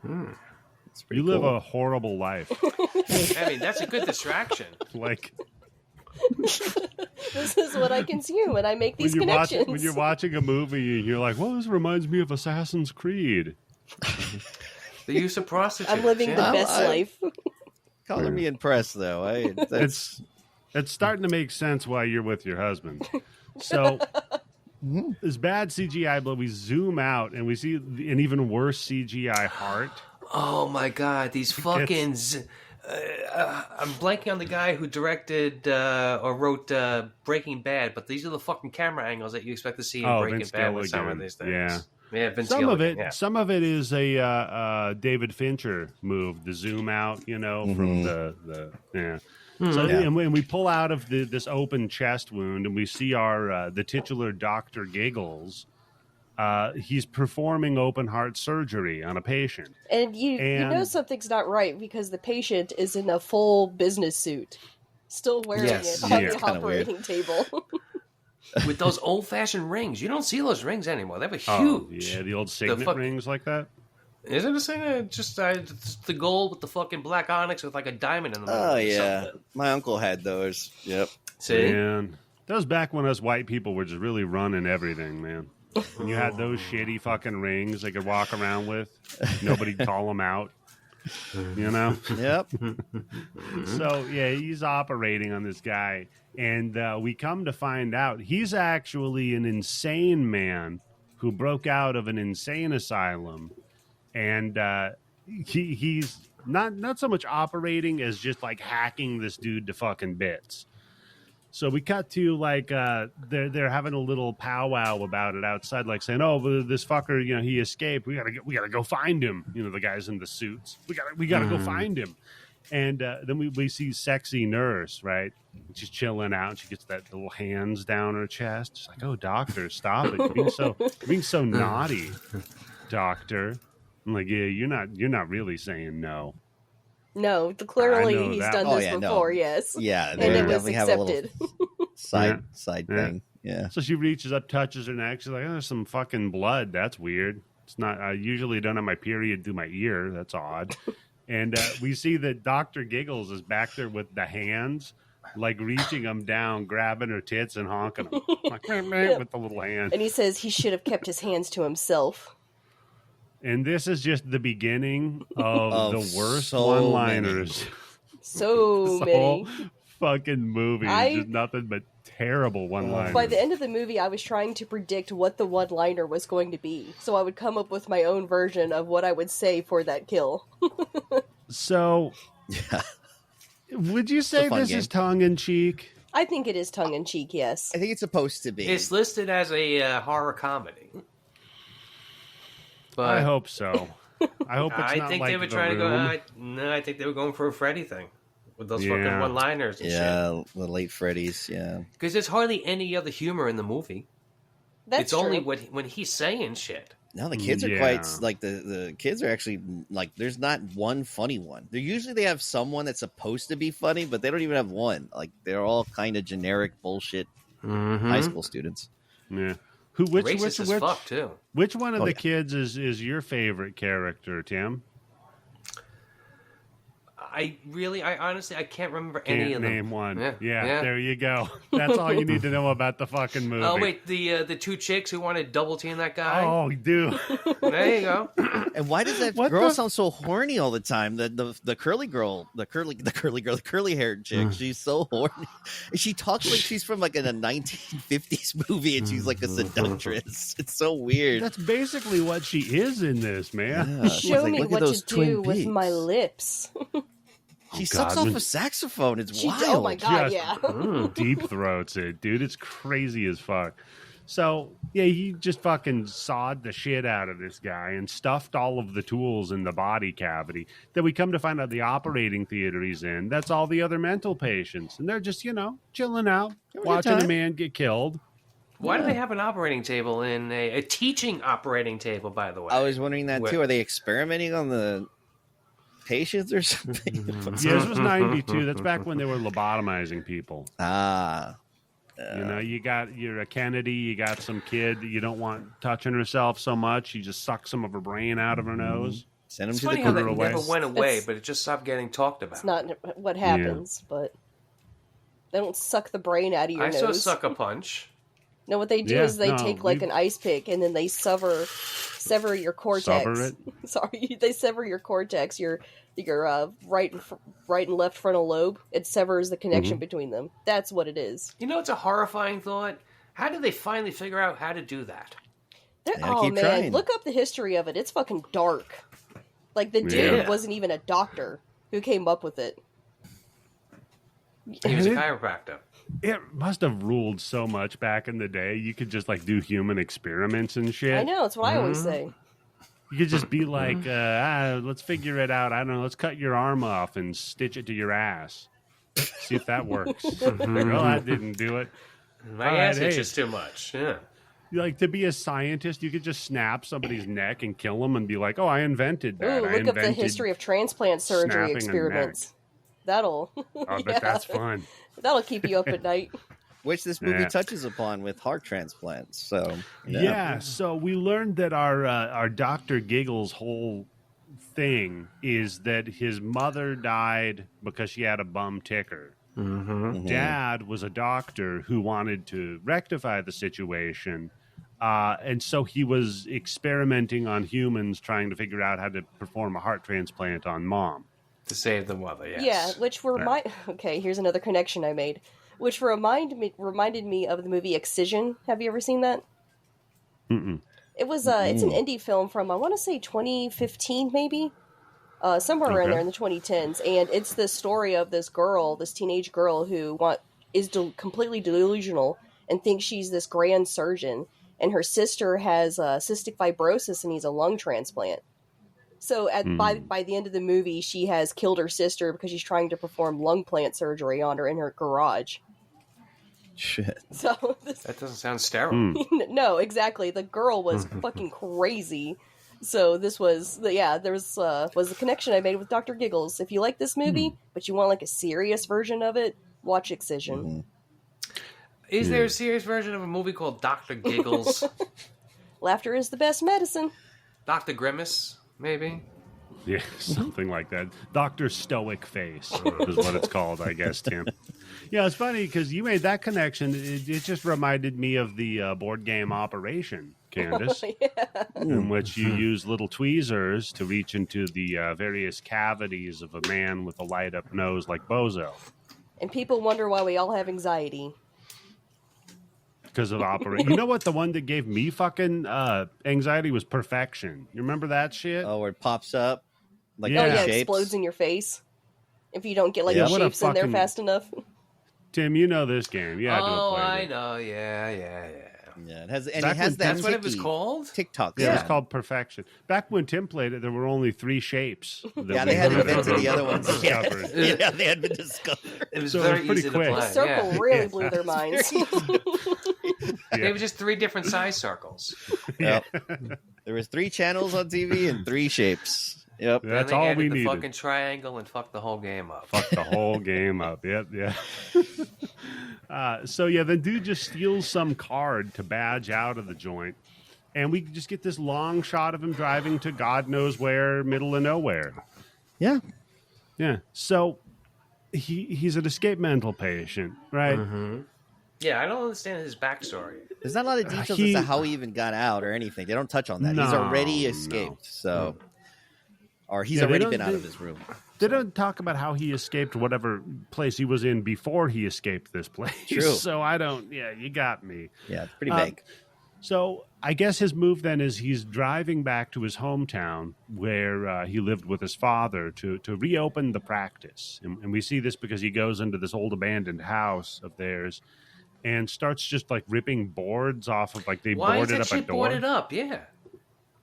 You live a horrible life. I mean, that's a good distraction. Like, This is what I consume when I make these connections. when you're watching a movie and you're like, well, this reminds me of Assassin's Creed. The use of prostitutes. I'm living the best life. Color me impressed, though. It's starting to make sense why you're with your husband. So this bad CGI, but we zoom out and we see an even worse CGI heart. Oh my god, these fucking... I'm blanking on the guy who directed or wrote Breaking Bad, but these are the fucking camera angles that you expect to see in Breaking Vince Bad with some Gilligan. of these things. Yeah. Vince Some Gilligan, of it is a David Fincher move, the zoom out, you know, from the So and we pull out of this open chest wound, and we see the titular Dr. Giggles. He's performing open heart surgery on a patient. And you know something's not right because the patient is in a full business suit, still wearing it on the operating table. With those old-fashioned rings. You don't see those rings anymore. They were huge. Yeah, the old signet rings like that. Is it a signet? Just the gold with the fucking black onyx with like a diamond in the middle. Oh, yeah. My uncle had those. Yep. See? Man, that was back when us white people were just really running everything, man. And you had those shitty fucking rings they could walk around with. Nobody'd call them out. You know? Yep. So, yeah, he's operating on this guy. And we come to find out he's actually an insane man who broke out of an insane asylum. And he's not so much operating as just like hacking this dude to fucking bits. So we cut to like they're having a little powwow about it outside, like saying, "Oh, but this fucker, you know, he escaped. We gotta go find him." You know, the guys in the suits. We gotta go find him. And then we see sexy nurse, right? She's chilling out. And she gets that little hands down her chest. She's like, "Oh, doctor, stop it! You're being so naughty, doctor." I'm like, "Yeah, you're not really saying no." No, clearly he's done this before. No. Yes. Yeah, and it was accepted. Side thing. Yeah. So she reaches up, touches her neck. She's like, "Oh, there's some fucking blood. That's weird. It's not. I usually don't have my period through my ear. That's odd." And we see that Dr. Giggles is back there with the hands, like reaching them down, grabbing her tits and honking them, like with the little hand. And he says he should have kept his hands to himself. And this is just the beginning of the worst so one-liners. So This many. whole fucking movie is just nothing but terrible one-liners. By the end of the movie, I was trying to predict what the one-liner was going to be. So I would come up with my own version of what I would say for that kill. So, would you say this is tongue-in-cheek? I think it is tongue-in-cheek, yes. I think it's supposed to be. It's listed as a horror comedy. But I hope so. I hope it's I not think like they were The trying Room. to go. No, I think they were going for a Freddy thing with those fucking one-liners and shit. Yeah, the late Freddy's. Yeah, Because there's hardly any other humor in the movie. That's It's true. only when he's saying shit. no, the kids are quite like the kids are actually like. There's not one funny one. They have someone that's supposed to be funny, but they don't even have one. Like they're all kind of generic bullshit high school students. Yeah. Racist as fuck too. Which one of the kids is your favorite character, Tim? I honestly, I can't remember any of them. Name one. Yeah. There you go. That's all you need to know about the fucking movie. Oh wait, the two chicks who wanted to double team that guy. Oh, you do. There you go. And why does that girl sound so horny all the time? The curly girl, the curly haired chick. She's so horny. She talks like she's from like in a 1950s movie, and she's like a seductress. It's so weird. That's basically what she is in this, man. Yeah. Show Like, me look at what those to do Twin with Peaks. my lips. She sucks off a saxophone. It's wild. Oh my god, Just yeah. deep throats it, dude. It's crazy as fuck. So, yeah, he just fucking sawed the shit out of this guy and stuffed all of the tools in the body cavity. Then we come to find out the operating theater he's in, that's all the other mental patients. And they're just, chilling out, watching a man get killed. Why do they have an operating table in a teaching operating table, by the way? I was wondering that too. Are they experimenting on the patients or something? Yeah, this was 92. That's back when they were lobotomizing people. You're a Kennedy, you got some kid that you don't want touching herself so much, you just suck some of her brain out of her nose. Send them It's to funny the how that criminal never went away, That's- but it just stopped getting talked about. It's not what happens, but they don't suck the brain out of your I nose. saw Sucker Punch. No, what they do is they take like an ice pick and then they sever your cortex. Sever it? Sorry, they sever your cortex, your right and left frontal lobe. It severs the connection between them. That's what it is. You know, it's a horrifying thought. How did they finally figure out how to do that? Oh keep man, trying. look up the history of it. It's fucking dark. Like the dude Yeah. wasn't even a doctor who came up with it. He was a chiropractor. It must have ruled so much back in the day. You could just like do human experiments and shit. I know, it's what I always say. You could just be like, let's figure it out. I don't know. Let's cut your arm off and stitch it to your ass. See if that works. Well, that didn't do it. My All ass right, itches too much. Yeah. Like to be a scientist, you could just snap somebody's neck and kill them and be like, "Oh, I invented that." Ooh, I look up the invented history of transplant surgery snapping a experiments. That'll I bet that's fun. that'll keep you up at night. Which this movie Yeah. touches upon with heart transplants. So Yeah. So we learned that our Dr. Giggles' whole thing is that his mother died because she had a bum ticker. Dad was a doctor who wanted to rectify the situation. And so he was experimenting on humans, trying to figure out how to perform a heart transplant on mom. To save the mother, yes. Yeah, which okay, here's another connection I made. Which reminded me of the movie Excision. Have you ever seen that? It was it's an indie film from I want to say 2015 maybe. Somewhere around there in the 2010s, and it's the story of this teenage girl who is completely delusional and thinks she's this grand surgeon, and her sister has cystic fibrosis and needs a lung transplant. So by the end of the movie, she has killed her sister because she's trying to perform lung plant surgery on her in her garage. Shit. So That doesn't sound sterile. no, exactly. The girl was fucking crazy. So this was the connection I made with Dr. Giggles. If you like this movie, but you want like a serious version of it, watch Excision. Is there a serious version of a movie called Dr. Giggles? Laughter is the best medicine. Dr. Grimace, maybe? Yeah, something like that. Dr. Stoic Face is what it's called, I guess, Tim. Yeah, it's funny because you made that connection. It just reminded me of the board game Operation, Candice, in which you use little tweezers to reach into the various cavities of a man with a light-up nose like Bozo. And people wonder why we all have anxiety. Because of Operation. You know what? The one that gave me fucking anxiety was Perfection. You remember that shit? Oh, where it pops up? Like Yeah. Oh yeah, it shapes? explodes in your face if you don't get like Yeah. the What a shapes in there fucking- fast enough. Tim, you know this game. You had to have Oh, played I it. know. Yeah. Yeah, it has that. That's what it was called? TikTok. Yeah, it was called Perfection. Back when Tim played it, there were only 3 shapes. that Yeah, we they had had invented the other ones. Yeah. discovered. Yeah, they had been discovered. It was So it was very pretty easy quick. to The play. circle Yeah. really blew their minds. They were just 3 different size circles. Yep. There was 3 channels on TV and 3 shapes. Yep. Then That's they all added we the needed. fucking triangle and fucked the whole game up. Fuck the whole game up. Yep, yeah. So yeah, the dude just steals some card to badge out of the joint, and we just get this long shot of him driving to God knows where, middle of nowhere. Yeah. Yeah. So he's an escaped mental patient, right? Mm-hmm. Yeah, I don't understand his backstory. There's not a lot of details as to how he even got out or anything. They don't touch on that. He's already escaped, so or he's already been out of his room. They don't talk about how he escaped whatever place he was in before he escaped this place. True. So I don't. Yeah, you got me. Yeah, it's pretty vague. So I guess his move then is he's driving back to his hometown where he lived with his father to reopen the practice. And we see this because he goes into this old abandoned house of theirs and starts just like ripping boards off of like they boarded up a door. Boarded up? Yeah.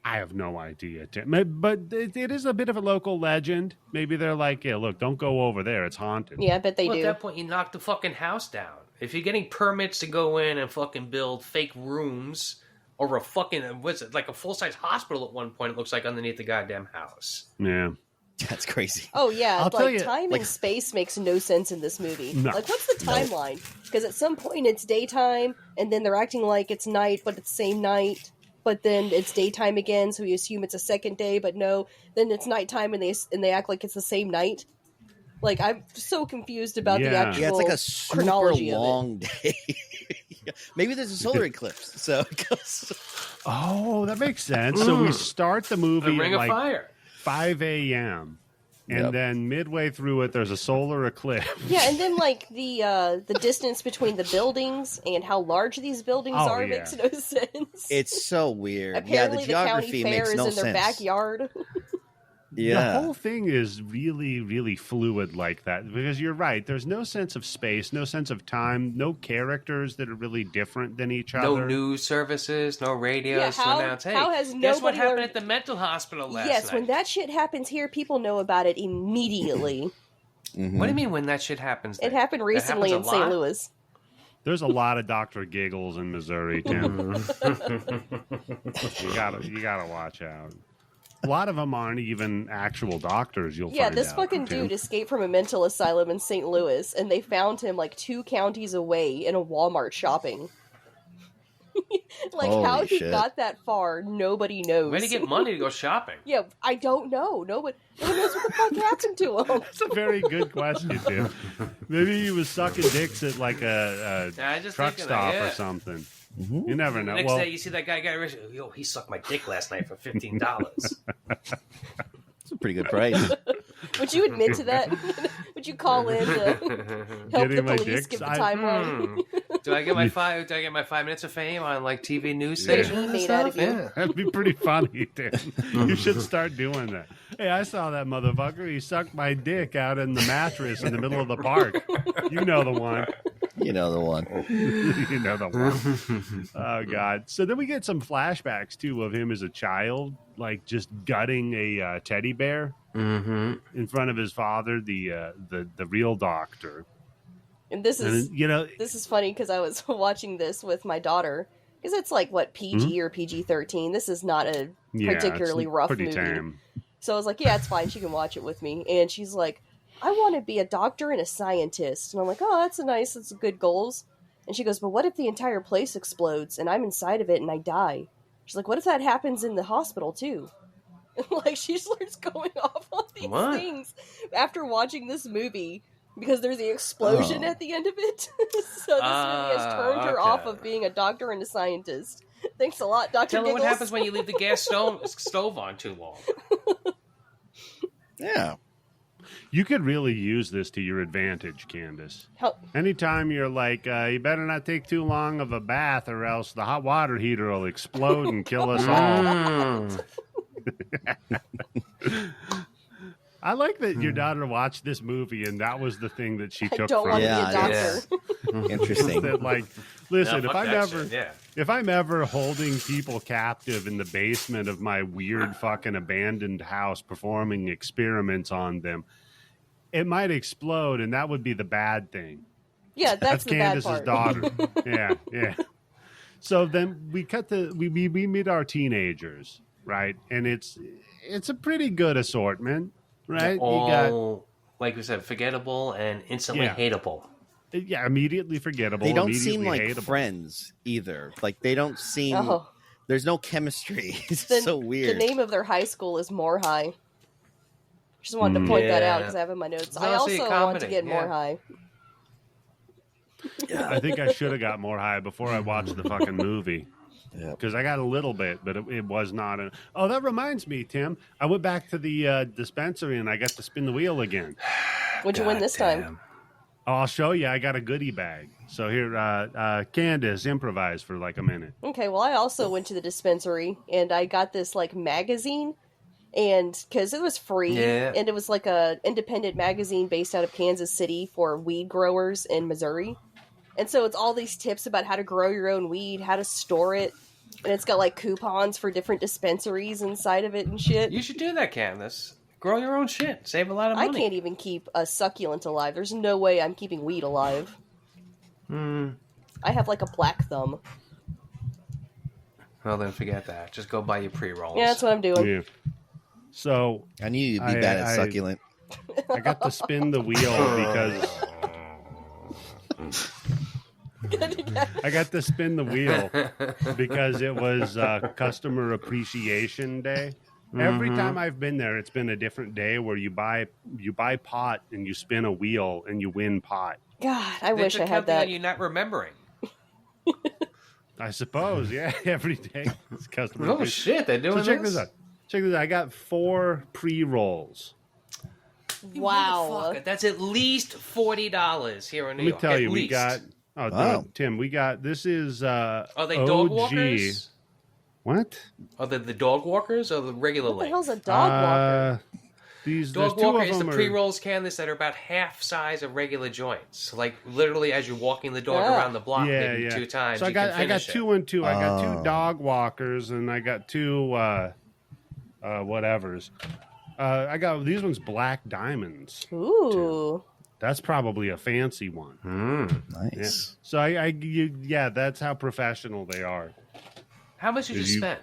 I have no idea, Tim. But it is a bit of a local legend. Maybe they're like, yeah, look, don't go over there. It's haunted. Yeah, I bet they do. At that point, you knock the fucking house down. If you're getting permits to go in and fucking build fake rooms or a fucking, what's it, like a full-size hospital at one point, it looks like underneath the goddamn house. Yeah. That's crazy. Oh, yeah. I'll tell you, time and space makes no sense in this movie. No. Like, what's the timeline? Because at some point it's daytime, and then they're acting like it's night, but it's the same night. But then it's daytime again, so we assume it's a second day, but no. Then it's nighttime, and they act like it's the same night. Like, I'm so confused about the actual it's like a super chronology long day. Maybe there's a solar eclipse, so it goes. Oh, that makes sense. So we start the movie The Ring at of Fire. 5 a.m. And then midway through it, there's a solar eclipse. Yeah, and then like the distance between the buildings and how large these buildings are makes no sense. It's so weird. Apparently, the geography county fair makes no is in their sense. backyard. The whole thing is really, really fluid like that because you're right. There's no sense of space, no sense of time, no characters that are really different than each other. No news services, no radios to announce, hey, how has guess what nobody happened learned- at the mental hospital last Yes, night? when that shit happens here, people know about it immediately. What do you mean when that shit happens there? It happened recently in St. lot? Louis. There's a lot of Dr. Giggles in Missouri, Tim. you gotta watch out. A lot of them aren't even actual doctors. You'll find this out, fucking Tim. dude escaped from a mental asylum in St. Louis, and they found him like 2 counties away in a Walmart shopping. How he got that far, nobody knows. Where'd he get money to go shopping? Yeah, I don't know. No one knows what the fuck happened to him. That's a very good question, Tim. Maybe he was sucking dicks at like a truck stop or something. You never know. The next day, you see that guy got arrested. Yo, he sucked my dick last night for $15. That's a pretty good price. Would you admit to that? Would you call in to help the police give the timeline? Do I get my 5 minutes of fame on like TV news stations? Made out of you. Yeah. That'd be pretty funny, Tim. You should start doing that. Hey, I saw that motherfucker. He sucked my dick out in the mattress in the middle of the park. You know the one. You know the one. You know the one. Oh, God. So then we get some flashbacks, too, of him as a child, like just gutting a teddy bear in front of his father, the real doctor. And this is funny because I was watching this with my daughter because it's like what PG or PG-13. This is not a particularly rough movie. Tame. So I was like, yeah, it's fine. She can watch it with me. And she's like, I want to be a doctor and a scientist. And I'm like, oh, that's good goals. And she goes, but what if the entire place explodes and I'm inside of it and I die? She's like, what if that happens in the hospital too? And like she starts going off on these things after watching this movie because there's the explosion at the end of it. So this movie has turned her off of being a doctor and a scientist. Thanks a lot, Dr. Tell her Giggles. what happens when you leave the gas stove on too long. Yeah. You could really use this to your advantage, Candice. Anytime you're like, you better not take too long of a bath or else the hot water heater will explode and kill us all. I like that your daughter watched this movie and that was the thing that she took I don't from want it. to be a doctor. Interesting. That, like, listen, No, if I'm ever holding people captive in the basement of my weird fucking abandoned house performing experiments on them, it might explode and that would be the bad thing. Yeah, that's the bad Candice's part. daughter. Yeah. So then we we meet our teenagers, right? And it's a pretty good assortment, right? All, like we said, forgettable and instantly hateable. Yeah, immediately forgettable. They don't seem like hateable. friends either. Like they don't seem. There's no chemistry. It's so weird. The name of their high school is More High. Just wanted to point that out because I have in my notes. I honestly also want to get more high. I think I should have got more high before I watched the fucking movie. Because I got a little bit, but it was not. Oh, that reminds me, Tim. I went back to the dispensary and I got to spin the wheel again. What'd you win this time? Oh, I'll show you. I got a goodie bag. So here, Candice, improvise for like a minute. Okay, well, I also went to the dispensary and I got this like magazine, and because it was free, and it was like a independent magazine based out of Kansas City for weed growers in Missouri. And so it's all these tips about how to grow your own weed, how to store it, and it's got like coupons for different dispensaries inside of it and shit. You should do that, Candice. Grow your own shit. Save a lot of money. I can't even keep a succulent alive. There's no way I'm keeping weed alive. I have like a black thumb. Well, then forget that. Just go buy your pre-rolls. Yeah, that's what I'm doing. Yeah. So I knew you'd be bad at succulent. I got to spin the wheel because... I got to spin the wheel because it was Customer Appreciation Day. Every time I've been there, it's been a different day where you buy pot and you spin a wheel and you win pot. God, I wish I had that. You're not remembering. I suppose, yeah. Every day, it's Customer. Oh shit, they're doing check this. this out. Check this out. I got 4 pre-rolls. Wow, that's at least $40 here in New York. Let me tell you, at we least. got. Oh, no, Tim, we got. This is. Are they OG. dog walkers? What? Are they the dog walkers or the regular what the length? hell's a dog walker? These Dog two walker of is the them pre-rolls, Candice, that are about half size of regular joints. Like literally, as you're walking the dog around the block, maybe 2 times. So I got 2 and 2. I got 2 dog walkers and I got 2 whatevers. I got these ones black diamonds. Ooh. That's probably a fancy one. Nice. Yeah. So that's how professional they are. How much did you spend?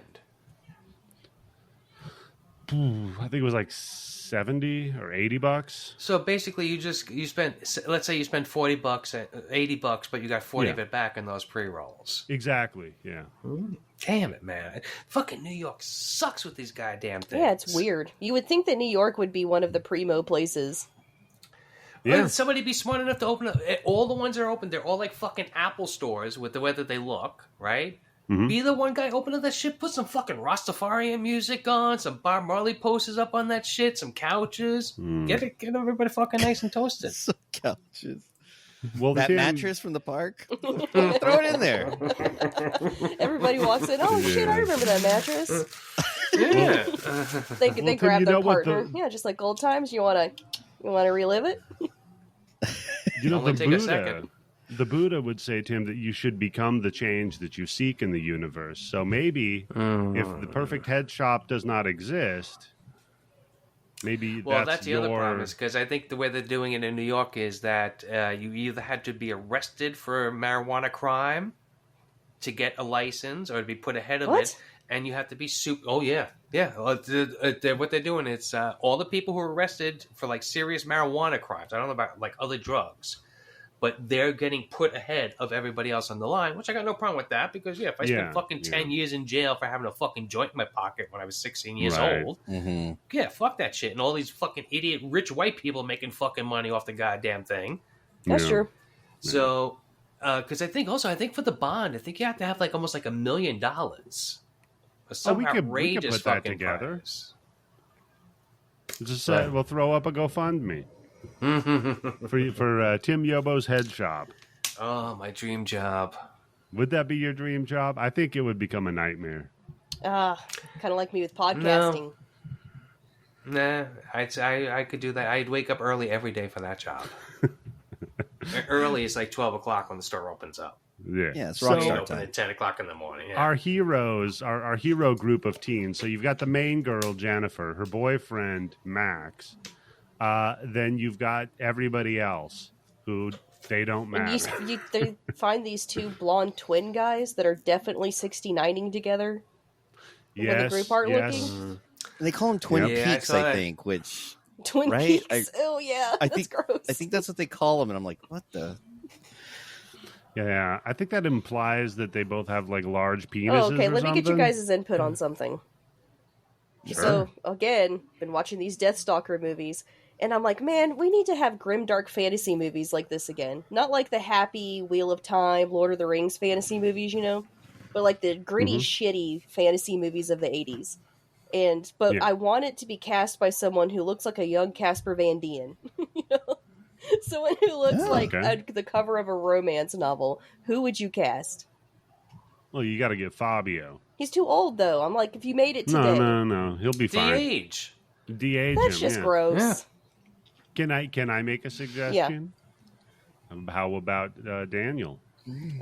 I think it was like $70 or $80. So basically, you spent. Let's say you spent $40, $80, but you got 40 of it back in those pre-rolls. Exactly. Yeah. Damn it, man! Fucking New York sucks with these goddamn things. Yeah, it's weird. You would think that New York would be one of the primo places. Yeah. Well, somebody be smart enough to open up. All the ones that are open, they're all like fucking Apple stores with the way that they look, right? Be the one guy, open up that shit, put some fucking Rastafarian music on, some Bob Marley posters up on that shit, some couches. Get everybody fucking nice and toasted. Some couches. Well, that mattress from the park, throw it in there. Everybody walks in. Oh shit! I remember that mattress. Yeah, they grab their partner. Yeah, just like old times. You wanna relive it? You know, Only take a second. The Buddha would say, Tim, that you should become the change that you seek in the universe. So maybe if the perfect head shop does not exist, maybe that's the other problem, is because I think the way they're doing it in New York is that you either had to be arrested for a marijuana crime to get a license or to be put ahead of it, and you have to be super. Oh yeah. What they're doing is all the people who are arrested for like serious marijuana crimes. I don't know about like other drugs. But they're getting put ahead of everybody else on the line, which I got no problem with that because, if I spent fucking 10 years in jail for having a fucking joint in my pocket when I was 16 years old, fuck that shit. And all these fucking idiot rich white people making fucking money off the goddamn thing. That's true. So, because I think for the bond, I think you have to have like almost like $1 million. Or some outrageous we could put fucking that together. price. Just we'll throw up a GoFundMe. for Tim Yobo's head shop. Oh, my dream job. Would that be your dream job? I think it would become a nightmare. Kind of like me with podcasting. No. Nah, I could do that. I'd wake up early every day for that job. Early is like 12 o'clock when the store opens up. Yeah, it's rock star open time. at 10 o'clock in the morning. Yeah. Our heroes, our hero group of teens. So you've got the main girl, Jennifer, her boyfriend, Max. Then you've got everybody else who they don't matter. They find these 2 blonde twin guys that are definitely 69ing together. Yes, with the group art looking. And they call them Twin Peaks, I think, which Twin Peaks. Oh yeah, that's gross. I think that's what they call them, and I'm like, what the? Yeah, I think that implies that they both have like large penises. Oh, okay, let me get you something. guys' input on something. So, again, been watching these Deathstalker movies, and I'm like, man, we need to have grimdark fantasy movies like this again. Not like the happy Wheel of Time, Lord of the Rings fantasy movies, you know? But like the gritty, shitty fantasy movies of the 80s. But I want it to be cast by someone who looks like a young Casper Van Dien. You know? Someone who looks like the cover of a romance novel. Who would you cast? Well, you got to get Fabio. He's too old, though. I'm like, if you made it today... No. He'll be fine. De-age. De-age That's him, just gross. Yeah. Can I make a suggestion? Yeah. How about Daniel?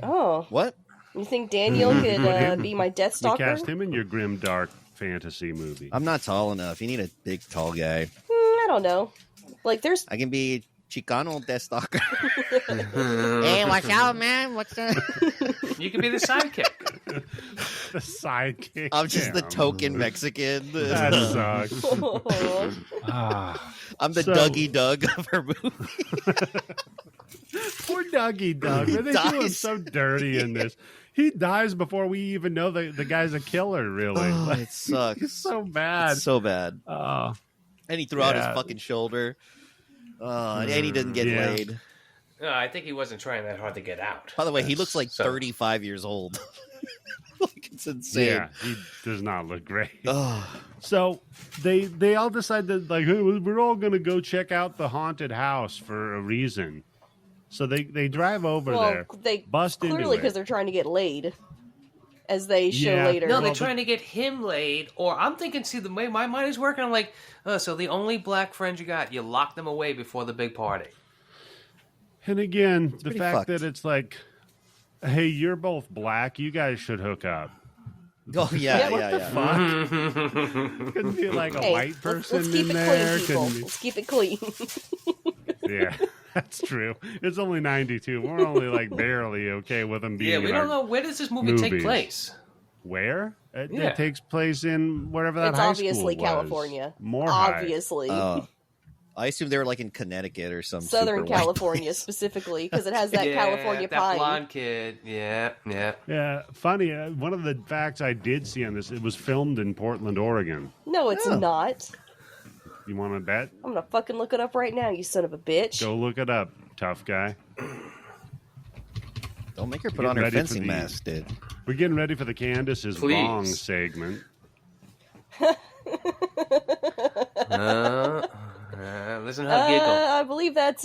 Oh. What? You think Daniel could be my Deathstalker? Cast him in your grim dark fantasy movie. I'm not tall enough. You need a big, tall guy. I don't know. Like, there's... I can be Chicano Deathstalker. Hey, watch out, man. What's that? You could be the sidekick. The sidekick. I'm just the token Mexican. That sucks. I'm the Dougie Doug of her movie. Poor Dougie Doug. They do him so dirty in this. He dies before we even know the guy's a killer, really. Oh, it sucks. It's so bad. It's so bad. And he threw out his fucking shoulder. And he didn't get laid. No, I think he wasn't trying that hard to get out. By the way, he looks like 35 years old. Like, it's insane. Yeah, he does not look great. So they all decide that, like, hey, we're all going to go check out the haunted house for a reason. So they drive over there. They bust clearly into it. because they're trying to get laid, as they show later. No, they're trying to get him laid. Or I'm thinking, see, the way my mind is working, I'm like, so the only black friends you got, you lock them away before the big party. And again, the fact fucked. that it's like, hey, you're both black, you guys should hook up. Oh, yeah. Fuck. Couldn't be like a white person let's keep in it there. clean, people. Let's keep it clean. Yeah, that's true. It's only 92. We're only like barely okay with them being. Yeah, we don't know, where does this movie take place? Where? It takes place in wherever that It's high obviously school was. California. More obviously. I assume they were like in Connecticut or some Southern super white California place. specifically, because it has that California that pine. blonde kid. Yeah. Yeah, funny. One of the facts I did see on this, it was filmed in Portland, Oregon. No, it's not. You want to bet? I'm gonna fucking look it up right now, you son of a bitch. Go look it up, tough guy. Don't make her put on her fencing mask, dude. We're getting ready for the Candice is Please. wrong segment. Listen how giggle. I believe that's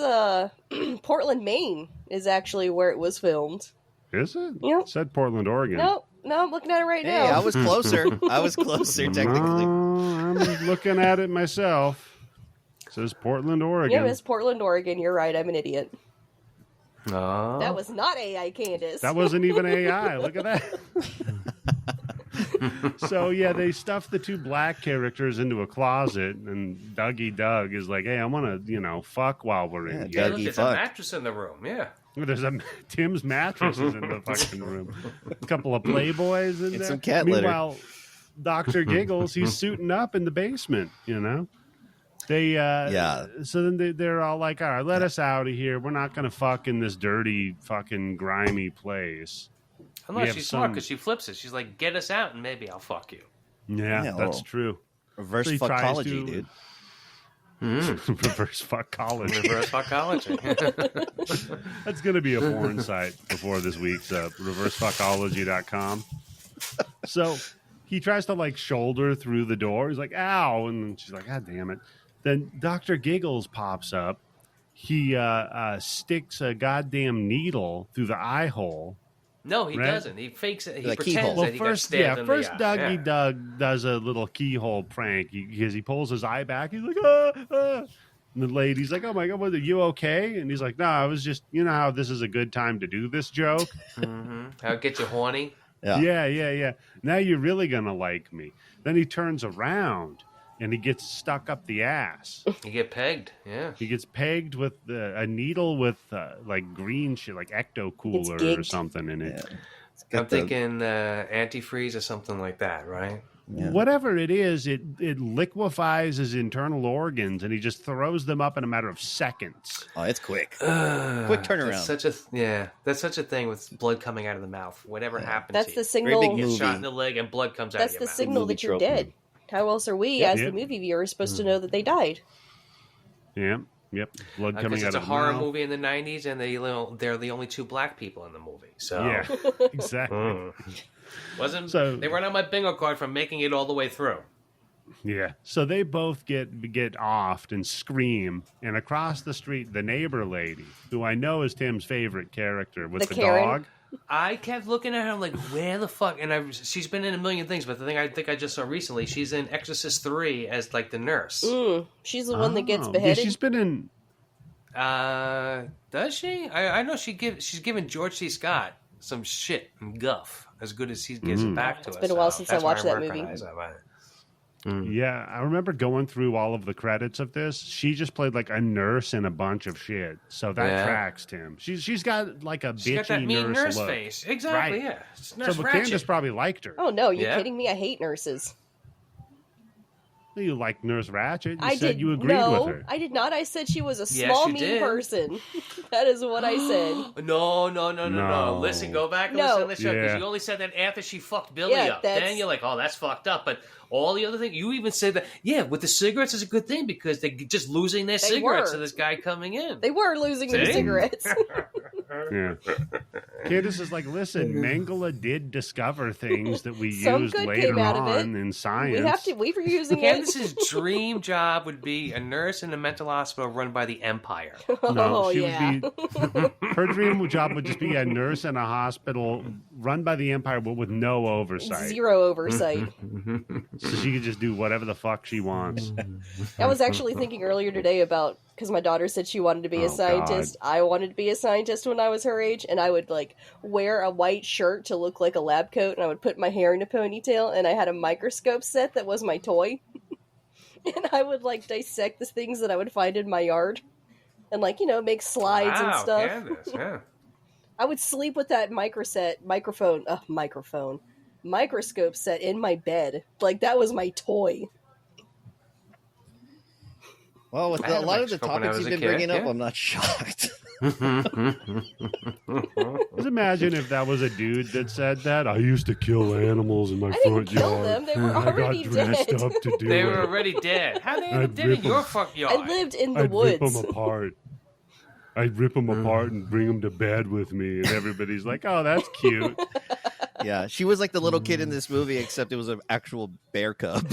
Portland, Maine is actually where it was filmed. Is it? Yep. It said Portland, Oregon. No, I'm looking at it right Hey, now. I was closer. Technically. No, I'm looking at it myself. It says Portland, Oregon. Yeah, it's Portland, Oregon. You're right. I'm an idiot. Oh. That was not AI, Candice. That wasn't even AI. Look at that. So, yeah, they stuffed the two black characters into a closet, and Dougie Doug is like, hey, I want to, fuck while we're in Yeah, here. look, there's a mattress in the room. Yeah. There's Tim's mattresses in the fucking room. A couple of Playboys in Get there. some cat litter. Meanwhile, Dr. Giggles, he's suiting up in the basement, They So then they're all like, all right, let us out of here. We're not going to fuck in this dirty, fucking grimy place. Unless she's smart because she flips it. She's like, get us out and maybe I'll fuck you. Yeah, that's true. Reverse So he tries fuckology, to- dude. Reverse fuckology. Reverse fuckology. That's going to be a porn site before this week's reversefuckology.com. So he tries to shoulder through the door. He's like, ow. And she's like, God damn it. Then Dr. Giggles pops up. He sticks a goddamn needle through the eye hole. No, he Right? doesn't. He fakes it. He The pretends keyhole. that he got stabbed in First the eye. Dougie Doug does a little keyhole prank because he pulls his eye back. He's like, ah. And the lady's like, oh my God, are you okay? And he's like, no, I was just, how this is a good time to do this joke. How it gets you horny. Yeah. Now you're really going to like me. Then he turns around and he gets stuck up the ass. You get pegged. Yeah. He gets pegged with a needle with green shit, like Ecto Cooler or something in it. I'm thinking antifreeze or something like that, right? Yeah. Whatever it is, it liquefies his internal organs, and he just throws them up in a matter of seconds. Oh, it's quick. Quick turnaround. That's such a thing with blood coming out of the mouth. Whatever happens, That's to the you. signal. Very big You get movie. shot in the leg and blood comes out of That's your the mouth. signal that you're dead. How else are we, as the movie viewers, supposed to know that they died? Yep. Blood coming out of the it's a horror mouth. movie in the 90s, and they're the only two black people in the movie. So Yeah, exactly. They run out my bingo card from making it all the way through. Yeah. So they both get offed and scream, and across the street, the neighbor lady, who I know is Tim's favorite character with the Karen. dog. I kept looking at her like, where the fuck? And she's been in a million things, but the thing I think I just saw recently, she's in Exorcist 3 as like the nurse. She's the one that gets Yeah, beheaded. she's been in. Does she? I know she's given George C. Scott some shit and guff as good as he gives it back to us. It's been a while since I watched that movie. Yeah, I remember going through all of the credits of this. She just played like a nurse in a bunch of shit, so that tracks, Tim. She's got like a She's bitchy got that mean nurse look. face. Exactly, Right. yeah. It's Nurse So Ratched. Candice probably liked her. Oh no, you're Yeah. kidding me? I hate nurses. You like Nurse Ratched? You I said did you agreed no, with her. I did not. I said she was a Yes, small, you mean did. person. That is what I said. No. No. Listen, go back and No. listen to the show because Yeah. you only said that after she fucked Billy Yeah, up. that's- Then you're like, oh, that's fucked up. But all the other things, you even said that, with the cigarettes is a good thing because they're just losing their cigarettes were. to this guy coming in. They were losing their See? cigarettes. Yeah. Candice is like, listen, Mengele did discover things that we Some used good later came out of it. on in science. we were using it. Candice's dream job would be a nurse in a mental hospital run by the Empire. Oh, she yeah. would be. Her dream job would just be a nurse in a hospital run by the Empire, but with no oversight. Zero oversight. So she could just do whatever the fuck she wants. I was actually thinking earlier today about, because my daughter said she wanted to be a Oh, scientist. God. I wanted to be a scientist when I was her age, and I would like wear a white shirt to look like a lab coat, and I would put my hair in a ponytail, and I had a microscope set that was my toy. And I would like dissect the things that I would find in my yard, and like, make slides and stuff. Candice, yeah. I would sleep with that microscope set in my bed. Like, that was my toy. Well, with I had a a lot of the microscope when I topics was you've a been kid, bringing up, yeah. I'm not shocked. Just imagine if that was a dude that said that. I used to kill animals in my I didn't front kill yard. them. They were I already got dressed dead. up to do They it. were already dead. How they end up I'd dead in rip your 'em. front yard? I lived in the I'd rip woods. them apart. I'd rip them apart and bring them to bed with me, and everybody's like, "Oh, that's cute." Yeah, she was like the little kid in this movie, except it was an actual bear cub.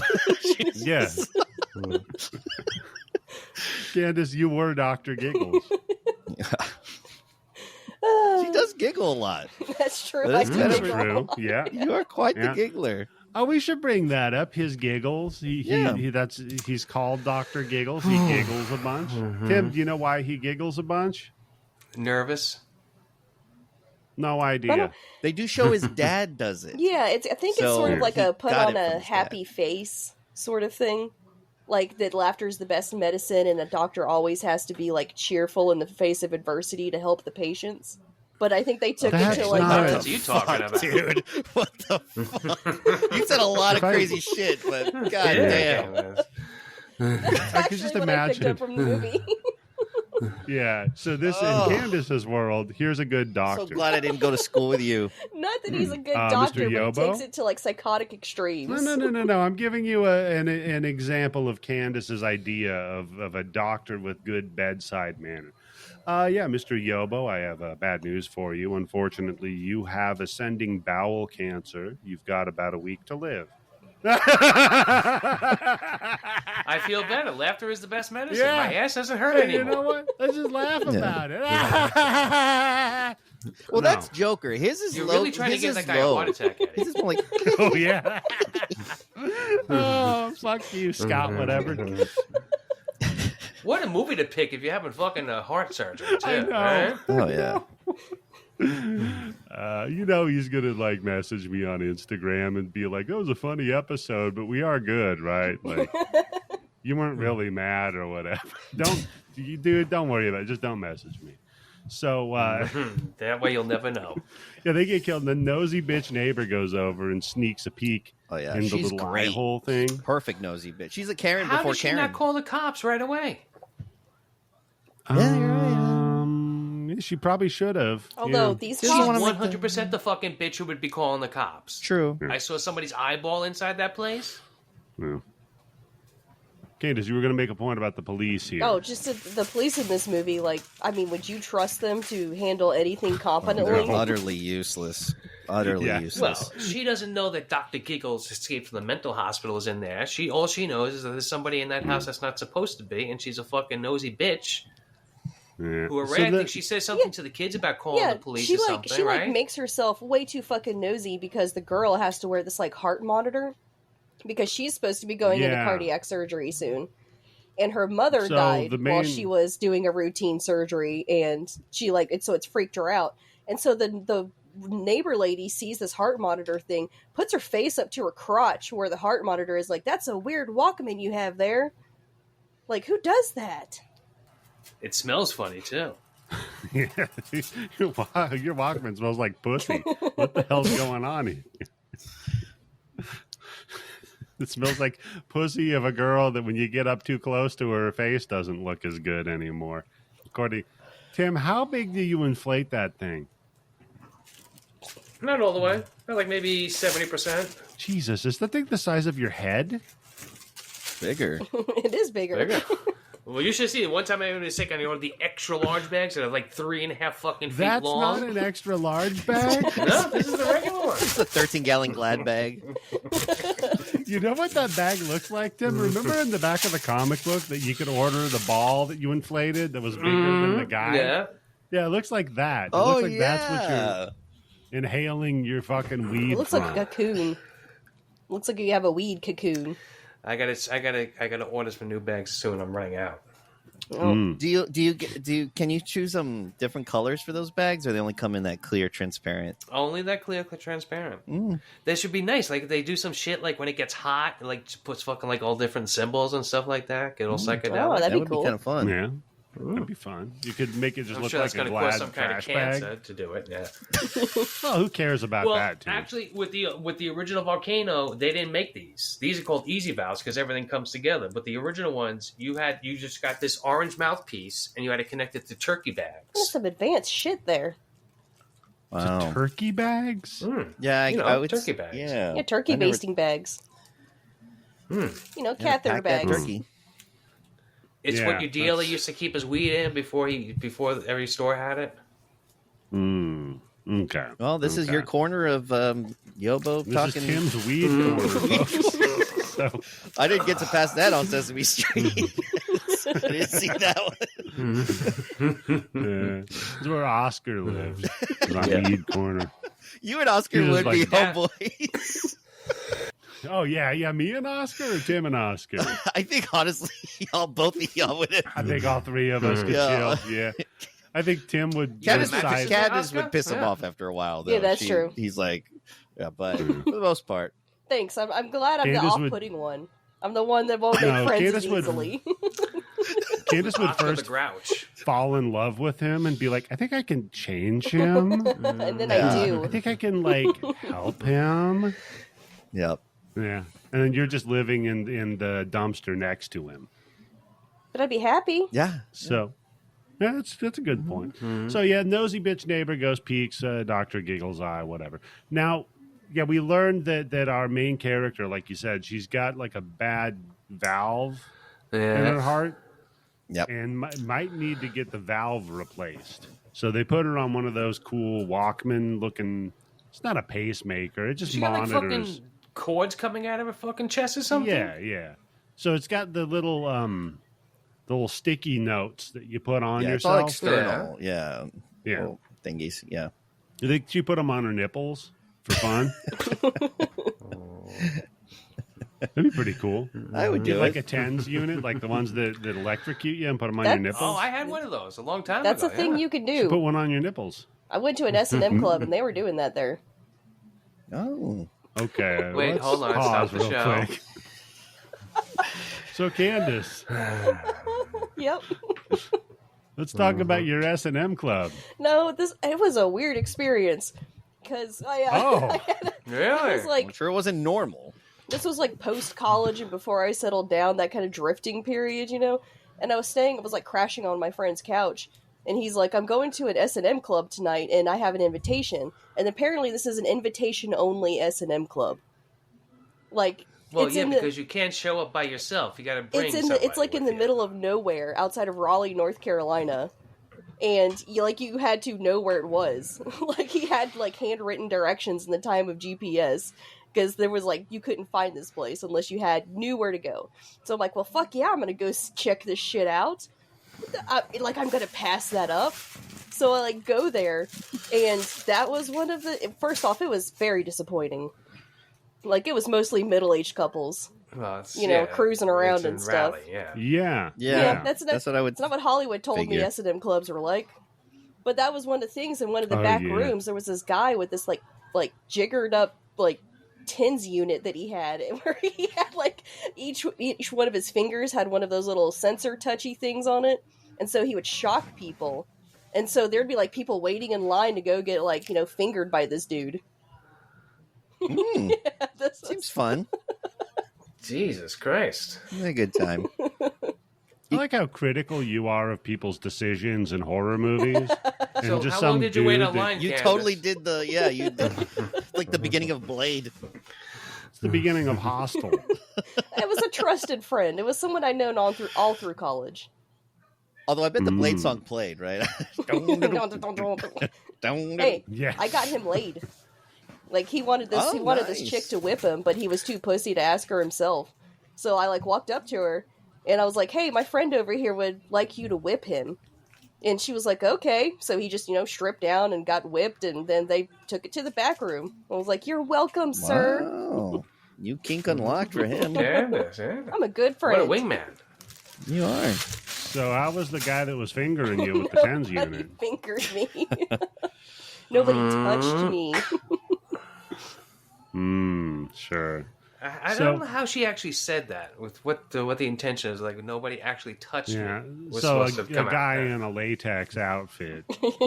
Yeah. Candice, you were Dr. Giggles. She does giggle a lot. That's true. That's I kind did of giggle. True. Yeah. You are quite Yeah. the giggler. Oh, we should bring that up. His giggles. He's called Dr. Giggles. He giggles a bunch. Tim, do you know why he giggles a bunch? Nervous. No idea. They do show his dad does it. Yeah, I think it's So, sort of like he a put got on it from a his happy dad. face sort of thing. Like that laughter's the best medicine, and a doctor always has to be like cheerful in the face of adversity to help the patients. But I think they took it That's to like not- What are you talking about? Dude, what the fuck? You said a lot of crazy shit, but goddamn. Candice. that's I actually could just what I picked imagine. up from the movie. Yeah. So this Oh. in Candice's world, here's a good So doctor. glad I didn't go to school with you. Not that he's a good Mr. doctor, but he Yobo? takes it to like psychotic extremes. No. I'm giving you an example of Candice's idea of a doctor with good bedside manner. Yeah, Mr. Yobo, I have bad news for you. Unfortunately, you have ascending bowel cancer. You've got about a week to live. I feel better. Laughter is the best medicine. Yeah. My ass doesn't hurt You anymore. know what? Let's just laugh about it. Well, No. that's Joker. His is You're low. really trying to his give is that guy low. a heart attack. Eddie. His is more like, Oh, yeah. Oh, fuck you, Scott, whatever. What a movie to pick if you're having fucking heart surgery, too. I know. Right? oh yeah. He's gonna like message me on Instagram and be like, "That was a funny episode, but we are good, right?" Like, you weren't really mad or whatever. Don't worry about it. Just don't message me. So That way you'll never know. yeah, they get killed. And the nosy bitch neighbor goes over and sneaks a peek Oh yeah. in the She's little eye great. hole thing. Perfect nosy bitch. She's a Karen How before did she Karen. not call the cops right away? Yeah, you're right. She probably should have. Although Yeah. these She's cops, one of my- 100% the fucking bitch who would be calling the cops. True. I saw somebody's eyeball inside that place. Yeah. Candice, you were going to make a point about the police here. Oh, just the police in this movie, like, I mean, would you trust them to handle anything competently? They're utterly useless. Utterly useless. Well, she doesn't know that Dr. Giggles escaped from the mental hospital is in there. All she knows is that there's somebody in that house that's not supposed to be, and she's a fucking nosy bitch. Yeah. Who I think she says something to the kids about calling the police or something, she right? makes herself way too fucking nosy because the girl has to wear this like heart monitor because she's supposed to be going into cardiac surgery soon. And her mother died while she was doing a routine surgery, and she so it's freaked her out. And so the neighbor lady sees this heart monitor thing, puts her face up to her crotch where the heart monitor is, like, that's a weird Walkman you have there. Like, who does that? It smells funny too. Yeah, your Walkman smells like pussy. What the hell's going on here? It smells like pussy of a girl that when you get up too close to her face doesn't look as good anymore. Tim, how big do you inflate that thing? Not all the way. Like maybe 70%. Jesus, is that thing the size of your head? Bigger. It is bigger. Well, you should see it. One time I went to I ordered the extra large bags that are like 3.5 fucking feet That's long. That's not an extra large bag? No, this is the regular one. It's a 13-gallon Glad bag. You know what that bag looks like, Tim? Remember in the back of the comic book that you could order the ball that you inflated that was bigger than the guy? Yeah. Yeah, it looks like that. It looks like that's what you're inhaling your fucking weed It looks from. like a cocoon. Looks like you have a weed cocoon. I gotta order some new bags soon. I'm running out. Mm. Can you choose different colors for those bags, or they only come in that clear, transparent? Only that clear, transparent. They should be nice. Like they do some shit. Like when it gets hot, it, like puts fucking like all different symbols and stuff like that. Get all psychedelic. Oh, That be would cool. be kind of fun. Yeah. That'd be fun. You could make it just I'm look sure like that's a going to cause Glad some kind of trash cancer bag. to do it. Yeah. Well, who cares about that, too? Actually, with the original Volcano, they didn't make these. These are called Easy Valves because everything comes together. But the original ones, you just got this orange mouthpiece and you had to connect it to turkey bags. There's some advanced shit there. Wow. To turkey bags? Yeah, I would turkey bags. Yeah, turkey basting bags. You know, catheter bags. Turkey. It's what your dealer used to keep his weed in before every store had it. Okay. Well, this is your corner of Yobo this talking. Is Tim's weed corner, folks. So, I didn't get to pass that on Sesame Street. I didn't see that one. this is where Oscar lives. He's on weed corner. You and Oscar He was would be like, homeboys. Oh, yeah, me and Oscar or Tim and Oscar? I think, honestly, both of y'all would. I think all three of us could chill. Yeah. I think Tim would Candice would piss him off after a while, though. Yeah, that's true. He's like, but for the most part. Thanks. I'm glad I'm Candice the off-putting one. I'm the one that won't make friends as easily. Candice would Oscar the first Grouch. fall in love with him and be like, I think I can change him. And then I do. I think I can, help him. Yep. Yeah. And then you're just living in the dumpster next to him. But I'd be happy. Yeah. So, yeah, that's a good point. So, yeah, nosy bitch neighbor goes peeks, Dr. Giggles eye, whatever. Now, yeah, we learned that our main character, like you said, she's got a bad valve in her heart. Yep. And might need to get the valve replaced. So they put her on one of those cool Walkman looking. It's not a pacemaker. It just She monitors. got fucking cords coming out of her fucking chest or something. Yeah. So it's got the little sticky notes that you put on It's yourself. all external. Yeah. Little thingies. Yeah. You think she put them on her nipples for fun? That'd be pretty cool. I would do like it. a TENS unit, like the ones that electrocute you and put them on your nipples. Oh, I had one of those a long time That's ago. a thing you can do. Put one on your nipples. I went to an S&M club and they were doing that there. Oh. Okay. Wait, let's hold on, pause stop the real show. quick. So, Candice, Yep. let's talk about your S&M club. No, it was a weird experience because I Really? was like, I'm sure it wasn't normal. this was like post college and before I settled down, that kind of drifting period, you know. And I was like crashing on my friend's couch, and he's like, "I'm going to an S&M club tonight, and I have an invitation." And apparently, this is an invitation only S&M club. Like, Well, It's yeah, in the- because you can't show up by yourself. You got to bring somebody. It's like in the with you. middle of nowhere, outside of Raleigh, North Carolina, and you had to know where it was. Like he had like handwritten directions in the time of GPS, because there was like you couldn't find this place unless you knew where to go. So I'm like, well, fuck yeah, I'm gonna go check this shit out. I'm gonna pass that up. So I like go there, and that was one of the. First off, it was very disappointing. Like it was mostly middle-aged couples, Well, it's, cruising around it's in and stuff. Raleigh, yeah. Yeah. Yeah. That's what I would. It's not what Hollywood told me figure. S&M clubs were like. But that was one of the things in one of the Oh, back yeah. rooms. There was this guy with this like jiggered up like tins unit that he had, where he had like each one of his fingers had one of those little sensor touchy things on it, and so he would shock people. And so there'd be like people waiting in line to go get fingered by this dude. Mm, Yeah, this was- seems fun. Jesus Christ. A good time. I like how critical you are of people's decisions in horror movies. And So just how some long did you wait dude online, You Candice? totally did you did like the beginning of Blade. It's the beginning of Hostel. It was a trusted friend. It was someone I'd known all through college. Although I bet the Blade song played, right? Hey, Yeah. I got him laid. Like he wanted this, Oh, he wanted nice. this chick to whip him, but he was too pussy to ask her himself. So I walked up to her, and I was like, "Hey, my friend over here would like you to whip him." And she was like, "Okay." So he just stripped down and got whipped, and then they took it to the back room. I was like, "You're welcome, sir. Wow. You kink unlocked for him. Candice, yeah. I'm a good What friend." a wingman. You are. So how was the guy that was fingering you with the tens Nobody unit? fingered me. Nobody touched me. Sure. I So- don't know how she actually said that. With what the intention is, like nobody actually touched Yeah. me. Was So supposed to a come out guy there. in a latex outfit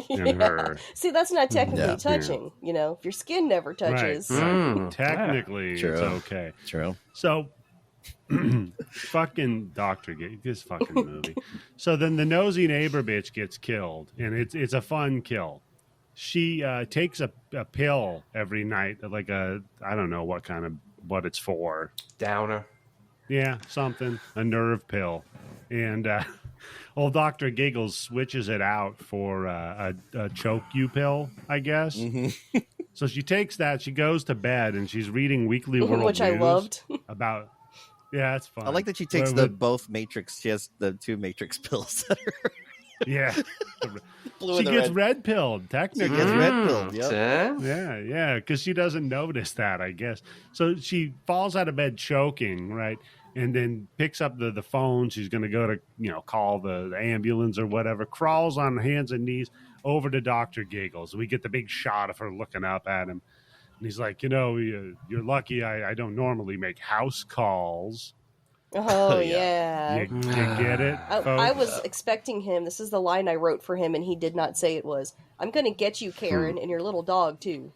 and her. See, that's not technically Yeah. touching. If your skin never touches. Right. Mm, Technically, True. it's okay. True. So, fucking Dr. Giggles, this fucking movie. So then the nosy neighbor bitch gets killed, and it's a fun kill. She takes a pill every night, like I don't know what it's for. Downer. Yeah, something, a nerve pill. And old Dr. Giggles switches it out for a choke you pill, I guess. Mm-hmm. So she takes that, she goes to bed, and she's reading Weekly World Which I News loved. about. Yeah, it's fun. I like that she takes both Matrix. She has the two Matrix pills. Yeah. Blue She and the gets red. red pilled, She technically. gets red pilled. Yep. Yeah. Yeah, because she doesn't notice that, I guess. So she falls out of bed choking, right? And then picks up the phone. She's going to go to, call the ambulance or whatever. Crawls on hands and knees over to Dr. Giggles. We get the big shot of her looking up at him. And he's like, you're lucky I don't normally make house calls. Oh, yeah. yeah. You get it, I folks? was expecting him. This is the line I wrote for him, and he did not say it was. I'm going to get you, Karen, and your little dog, too.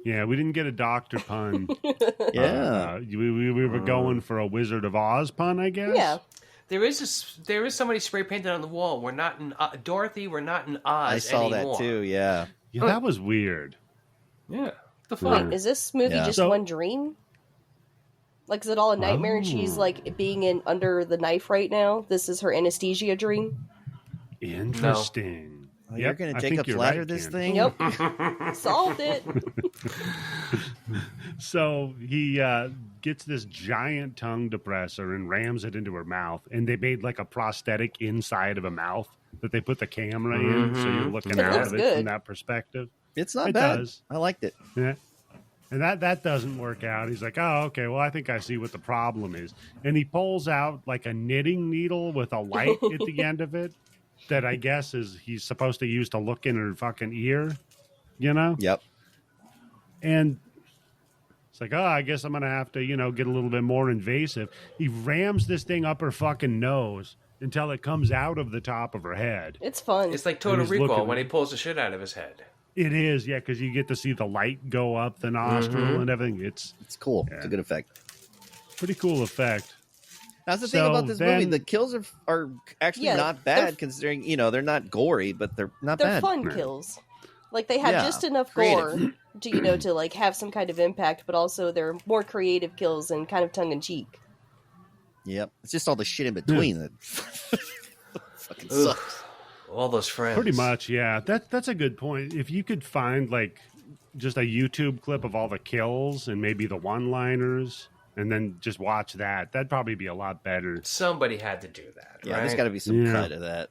Yeah, we didn't get a doctor pun. Yeah. We were going for a Wizard of Oz pun, I guess. Yeah. There is somebody spray painted on the wall. We're not in Dorothy. We're not in Oz I saw anymore. that too. Yeah. Yeah, that was weird. Yeah. The fuck. Wait, is this movie Yeah. just So- one dream? Like, is it all a nightmare, and she's, like, being under the knife right now? This is her anesthesia dream? Interesting. Oh, you're Yep, going I to take think a you're flatter right, this Candice. thing? Yep. Solved it. So he gets this giant tongue depressor and rams it into her mouth. And they made like a prosthetic inside of a mouth that they put the camera in. So you're looking It out looks of it good. from that perspective. It's not It bad. does. I liked it. Yeah. And that doesn't work out. He's like, oh, okay, well, I think I see what the problem is. And he pulls out like a knitting needle with a light at the end of it that I guess he's supposed to use to look in her fucking ear, Yep. And it's like, oh, I guess I'm going to have to, get a little bit more invasive. He rams this thing up her fucking nose until it comes out of the top of her head. It's fun. It's like Total he's Recall looking- when he pulls the shit out of his head. It is, yeah, because you get to see the light go up the nostril and everything. It's It's cool. It's a good effect. pretty cool effect. That's the thing So about this then- movie. The kills are actually Yeah, not they're- bad considering, they're not gory, but they're not They're bad. fun kills. Like, they had Yeah, just enough creative. gore to to like have some kind of impact, but also they're more creative kills and kind of tongue in cheek. Yep. It's just all the shit in between that fucking sucks. All those friends. Pretty much, yeah. That's a good point. If you could find like just a YouTube clip of all the kills and maybe the one-liners, and then just watch that, that'd probably be a lot better. Somebody had to do that. Yeah, right? there's got to be some cut of that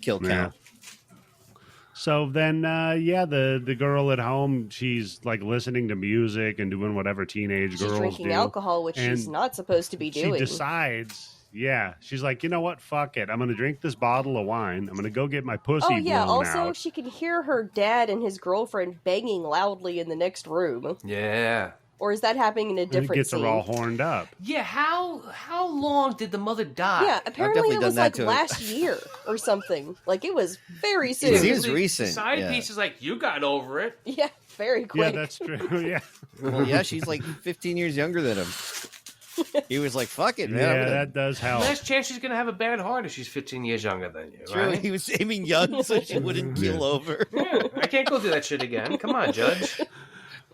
kill count. So then, the girl at home, she's like listening to music and doing whatever teenage She's girls drinking do. alcohol, which she's And not supposed to be doing. She decides, she's like, you know what? Fuck it. I'm going to drink this bottle of wine. I'm going to go get my pussy blown Also, out. she can hear her dad and his girlfriend banging loudly in the next room. Yeah. Or is that happening in a And different it gets scene? her all horned up. Yeah, how long did the mother die? Yeah, apparently definitely it done was that like to her. last year or something. Like, it was very soon. It seems recent. The side yeah. piece is like, you got over it. Yeah, very quick. Yeah, that's true. Yeah. Well, yeah, she's like 15 years younger than him. He was like, fuck it, man. I'm Yeah, gonna- that does help. Last chance she's going to have a bad heart if she's 15 years younger than you, True, right? he was aiming young so she wouldn't keel over. Yeah, I can't go do that shit again. Come on, Judge.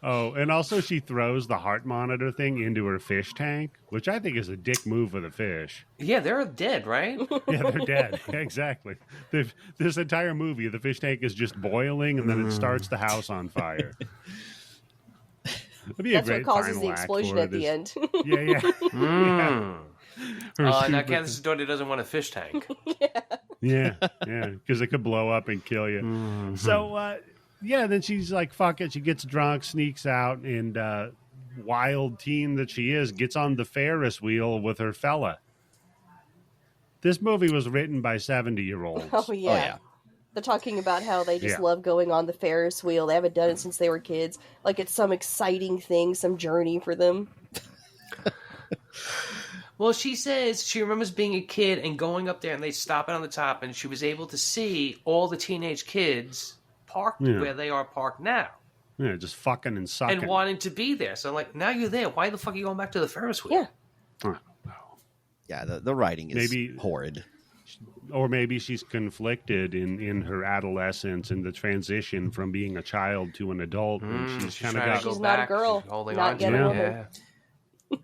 Oh, and also she throws the heart monitor thing into her fish tank, which I think is a dick move of the fish. Yeah, they're dead, right? Yeah, they're dead. Exactly. This entire movie, the fish tank is just boiling, and then it starts the house on fire. That'd be That's a what great causes final the act explosion for at the this. end. Yeah, yeah. Her Now stupid- Candice's daughter doesn't want a fish tank. Yeah, because it could blow up and kill you. So, then she's like, fuck it. She gets drunk, sneaks out, and wild teen that she is, gets on the Ferris wheel with her fella. This movie was written by 70-year-olds. Oh, yeah. Oh, yeah. They're talking about how they just Yeah. love going on the Ferris wheel. They haven't done it since they were kids. Like, it's some exciting thing, some journey for them. Well, she says she remembers being a kid and going up there, and they stop it on the top, and she was able to see all the teenage kids parked where they are parked now, Yeah, just fucking and sucking. and wanting to be there. So, like, now you're there. Why the fuck are you going back to the Ferris wheel? Yeah. Yeah, the writing is Maybe- horrid. Or maybe she's conflicted in her adolescence and the transition from being a child to an adult. And she's kind of trying got... to go She's not a back, girl, she's holding not on yet to a it. woman. Yeah.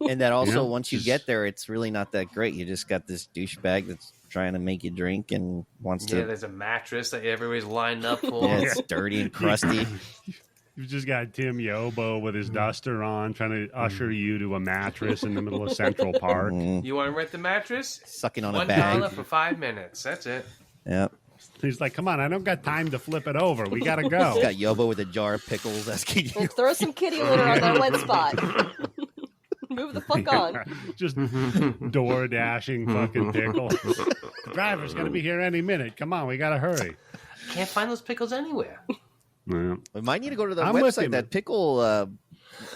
And that also, Yeah, once you just- get there, it's really not that great. You just got this douchebag that's trying to make you drink and wants Yeah, to. there's a mattress that everybody's lined up for. Yeah, it's dirty and crusty. You've just got Tim Yobo with his duster on, trying to usher you to a mattress in the middle of Central Park. You want to rent the mattress? Sucking on a $1 bag. for 5 minutes. That's it. Yep. He's like, come on, I don't got time to flip it over. We got to go. He's got Yobo with a jar of pickles asking you. And throw some kitty litter on that wet spot. Move the fuck on. Just door dashing fucking pickles. The driver's going to be here any minute. Come on, we got to hurry. Can't find those pickles anywhere. Yeah. We might need to go to the I'm with website, you, that pickle,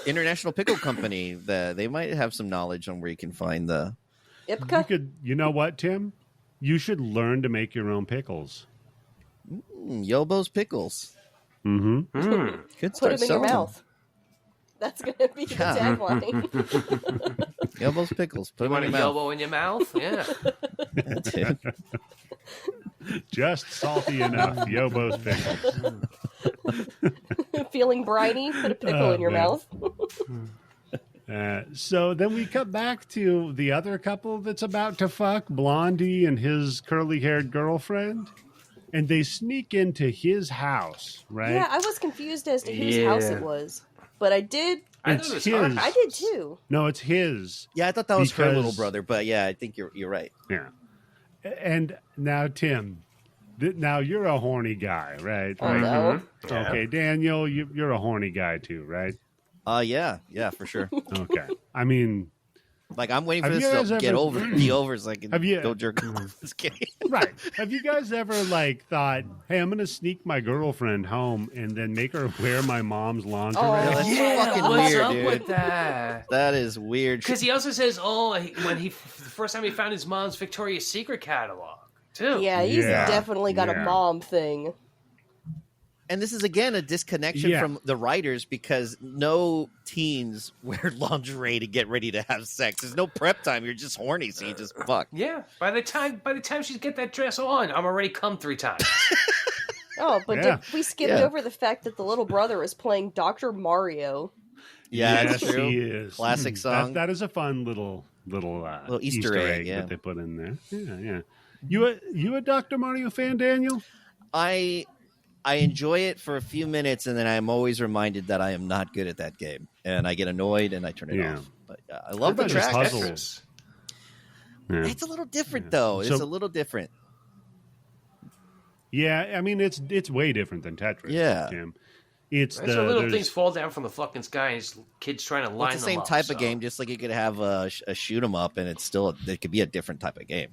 International Pickle Company. They might have some knowledge on where you can find the. Ipka? You know what, Tim? You should learn to make your own pickles. Yobo's Pickles. Mm-hmm. Could Put start them in your selling them. mouth. That's going to be the Yeah. tagline. Yobo's Pickles. Put You them want in a your mouth. elbow in your mouth? Yeah. That's it. Just salty enough. Yobo's pickles. Feeling briny? Put a pickle Oh, in your man. mouth. So then we cut back to the other couple that's about to fuck, Blondie and his curly-haired girlfriend. And they sneak into his house, right? Yeah, I was confused as to whose house Yeah. it was. But I did. I It's thought it was his. hard. I did too. No, it's his. Yeah, I thought that was her Because- little brother, but yeah, I think you're right. Yeah. And now, Tim, now you're a horny guy, right? Oh, no. Okay, Daniel, you're a horny guy too, right? Yeah, for sure. Okay. I mean, Like I'm waiting for Have this you guys to get ever- be over so I can Have you- go jerk off. Just kidding. right. Have you guys ever like thought, hey, I'm going to sneak my girlfriend home and then make her wear my mom's lingerie? Oh, Yeah, that's Yeah, fucking what's weird, up dude. with that? That is weird. Because he also says, the first time he found his mom's Victoria's Secret catalog, too. Yeah, he's Yeah. definitely got Yeah. a mom thing. And this is again a disconnection Yeah. from the writers because no teens wear lingerie to get ready to have sex. There's no prep time. You're just horny, so you just fuck. Yeah. By the time she get that dress on, I'm already come 3 times. Oh, but Yeah. we skipped over the fact that the little brother is playing Dr. Mario. Yeah, yes, that's true. he is. Classic song. That is a fun little Easter egg that they put in there. Yeah. You a Dr. Mario fan, Daniel? I enjoy it for a few minutes, and then I'm always reminded that I am not good at that game, and I get annoyed and I turn it off. But I love the track. Puzzles. Yeah. It's a little different, though. It's a little different. Yeah, I mean it's way different than Tetris. Yeah. Tim. It's That's where little things fall down from the fucking sky. And kids trying to line them up. It's the same type of game, just like you could have a shoot 'em up, and it could be a different type of game.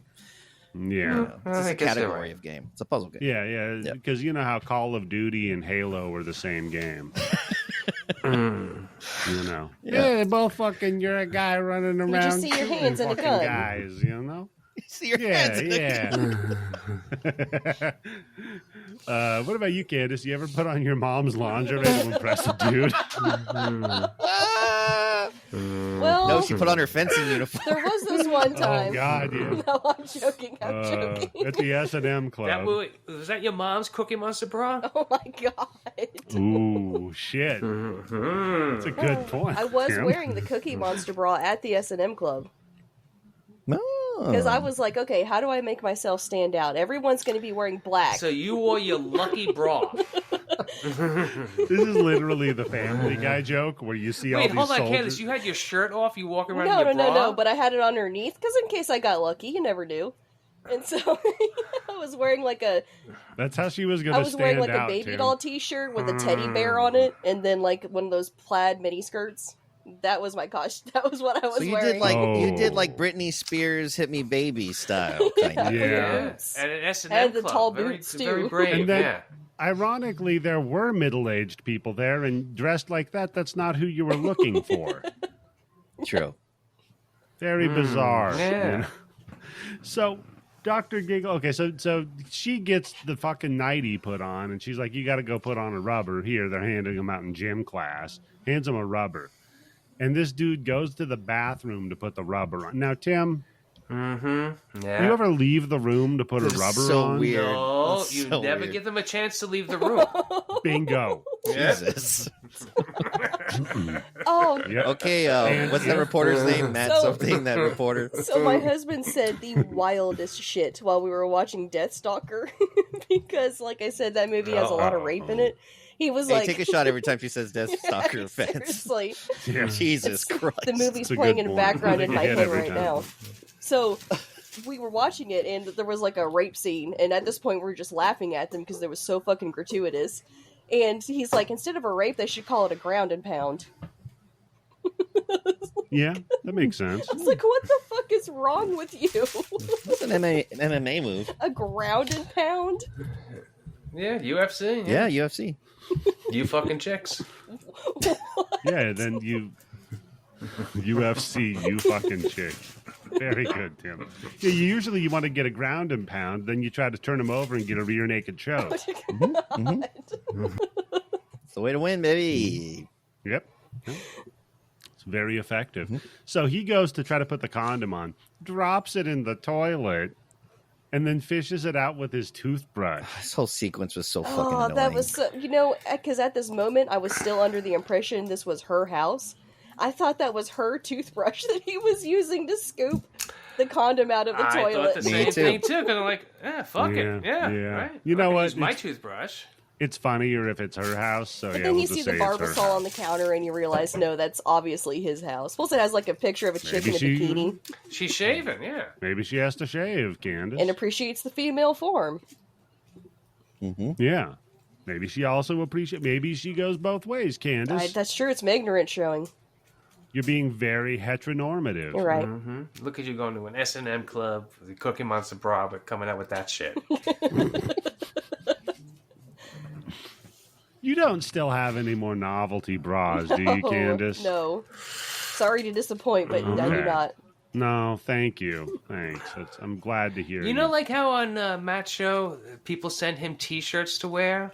Yeah, it's a category of game. It's a puzzle game. Yeah, because you know how Call of Duty and Halo are the same game. You know, they both fucking. You're a guy running around. You just see your hands in a gun. Guys, you know. See your hands in a gun. What about you, Candice? You ever put on your mom's lingerie to impress a dude? Well, no, she put on her fencing uniform. There was this one time. Oh God, yeah. No, I'm joking. I'm joking. At the S&M Club. Was that your mom's Cookie Monster bra? Oh my God. Ooh, shit. That's a good point. I was Tim. wearing the Cookie Monster bra at the S&M Club. No. Because I was like, okay, how do I make myself stand out? Everyone's going to be wearing black. So you wore your lucky bra. This is literally the Family Guy joke where you see all Wait, these hold on, soldiers. Candice. You had your shirt off. You walk around in your bra. No. But I had it underneath because in case I got lucky, you never do. And so I was wearing like That's how she was going to stand out. I was wearing like a baby doll T-shirt with a teddy bear on it, and then like one of those plaid mini skirts. That was my costume. That was what I was wearing. You did like Britney Spears "Hit Me Baby" style. Kind of. Yeah. And an S&M And the club. tall very, boots, too. very brave. And then, yeah. ironically, there were middle-aged people there, and dressed like that. That's not who you were looking for. True. Very bizarre. Yeah. You know? So, Dr. Giggle. Okay, so she gets the fucking nightie put on, and she's like, "You got to go put on a rubber." Here, they're handing them out in gym class. Hands him a rubber. And this dude goes to the bathroom to put the rubber on. Now, Tim, Yeah. you ever leave the room to put a rubber so on? weird. No, That's you so never weird. give them a chance to leave the room. Bingo. Jesus. Oh, Yep. Okay, what's that reporter's name? Matt So- something, that reporter. so my husband said the wildest shit while we were watching Deathstalker because, like I said, that movie has a lot of rape in it. He was Hey, like, take a shot every time she says Deathstalker offense. seriously. Yeah. Jesus Christ. The movie's It's a playing good in the point. background in my Yeah, head every right time. now. So we were watching it, and there was like a rape scene, and at this point, we were just laughing at them because it was so fucking gratuitous. And he's like, instead of a rape, they should call it a ground and pound. Yeah, that makes sense. I was like, what the fuck is wrong with you? That's an MMA move. A ground and pound? Yeah, UFC. Yeah, UFC. You fucking chicks. Yeah, then you UFC, you fucking chick. Very good, Tim. Yeah, you want to get a ground and pound, then you try to turn them over and get a rear naked choke. It's the way to win, baby. Yep. It's very effective. So he goes to try to put the condom on, drops it in the toilet, and then fishes it out with his toothbrush. This whole sequence was so fucking Oh, annoying. that was so, because at this moment, I was still under the impression this was her house. I thought that was her toothbrush that he was using to scoop the condom out of the I toilet. thought the Me same too. thing too, because I'm like, fuck it, Yeah. right. You know I can what? use my It's- toothbrush. It's funnier if it's her house, so But yeah, then we'll you just see say the it's her Barbasol on the counter, and you realize, no, that's obviously his house. Plus, it has like a picture of a chick in a she- bikini She's shaving, yeah. Maybe she has to shave, Candice. and appreciates the female form. Yeah. Maybe she also appreciates. Maybe she goes both ways, Candice. That's true. It's my ignorance showing. You're being very heteronormative. You're right. Look at you going to an S&M club, the Cookie Monster bra, but coming out with that shit. You don't still have any more novelty bras, do you, Candice? No. Sorry to disappoint, but I do Okay. not. No, thank you. Thanks. I'm glad to hear You know, like how on Matt's show, people send him T-shirts to wear?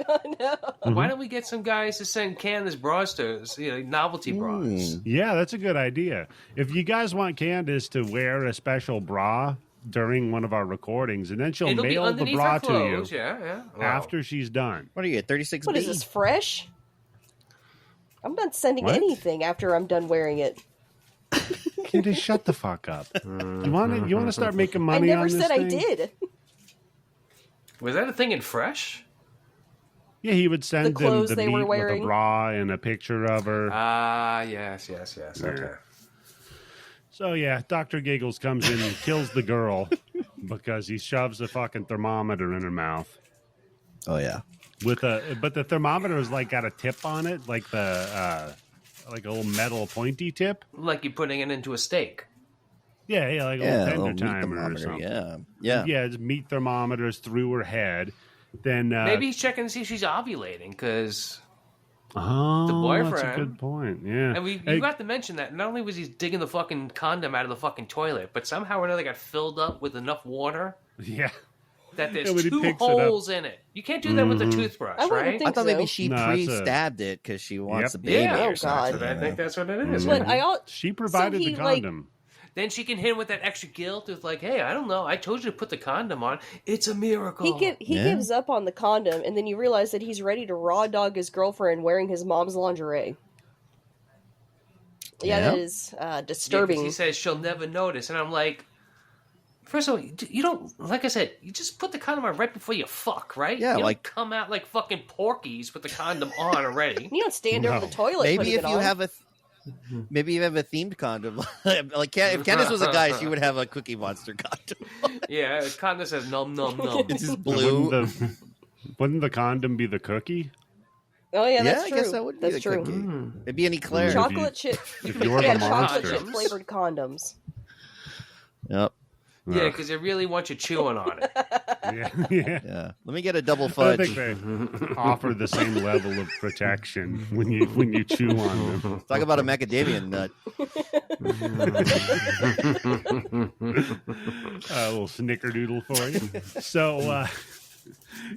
Why don't we get some guys to send Candace bras to us, novelty bras? Yeah, that's a good idea. If you guys want Candice to wear a special bra during one of our recordings, and then she'll It'll be mail the underneath bra her to you clothes. Yeah. Wow. after she's done. What are you at 36B? What is this, fresh? I'm not sending What? anything after I'm done wearing it. Candice, shut the fuck up. You want to start making I money never on this said I thing? did. Was that a thing in Fresh? Yeah, he would send The them clothes the they meat were with wearing. a bra and a picture of her. Yes. Okay. So yeah, Dr. Giggles comes in and kills the girl because he shoves a fucking thermometer in her mouth. Oh yeah. But the thermometer is like got a tip on it, like the like a little metal pointy tip. Like you're putting it into a steak. Yeah, like a Yeah, little a little tender meat timer or thermometer. something. Yeah. Yeah, it's meat thermometers through her head. Then Maybe he's checking to see if she's ovulating, because oh, the boyfriend. that's a good point. Yeah, and you got to mention that not only was he digging the fucking condom out of the fucking toilet, but somehow or another got filled up with enough water yeah. that there's Yeah, when he two picks it up. holes in it. You can't do that with a toothbrush, I wouldn't right? think I thought maybe so. she No, it's a- pre-stabbed it because she wants Yep. the baby. Yeah, or something. God. I think that's what it is. But She provided he, the like- condom. Then she can hit him with that extra guilt. It's like, hey, I don't know. I told you to put the condom on. It's a miracle. He Yeah. gives up on the condom, and then you realize that he's ready to raw dog his girlfriend wearing his mom's lingerie. Yeah, Yeah. that is Yeah, 'cause disturbing. he says she'll never notice, and I'm like, first of all, you don't. Like I said, you just put the condom on right before you fuck, right? Yeah, you don't like- come out like fucking porkies with the condom on already. You don't stand over No. the toilet. Maybe putting if it you on. have maybe you have a themed condom. Like if Candice was a guy, she would have a Cookie Monster condom. Yeah, the condom says num num num. It's just blue. Wouldn't the condom be the cookie? Oh yeah, that's I true. guess that would be That's the true. cookie. It'd be an eclair. Choc- Chocolate chip. If you're Yeah, the chocolate monster. chip flavored condoms. Yep. Yeah, because they really want you chewing on it. Yeah, yeah. Yeah. Let me get a double I fudge. think they offer the same level of protection when you chew on them. Talk about a macadamia nut. A little snickerdoodle for you. So,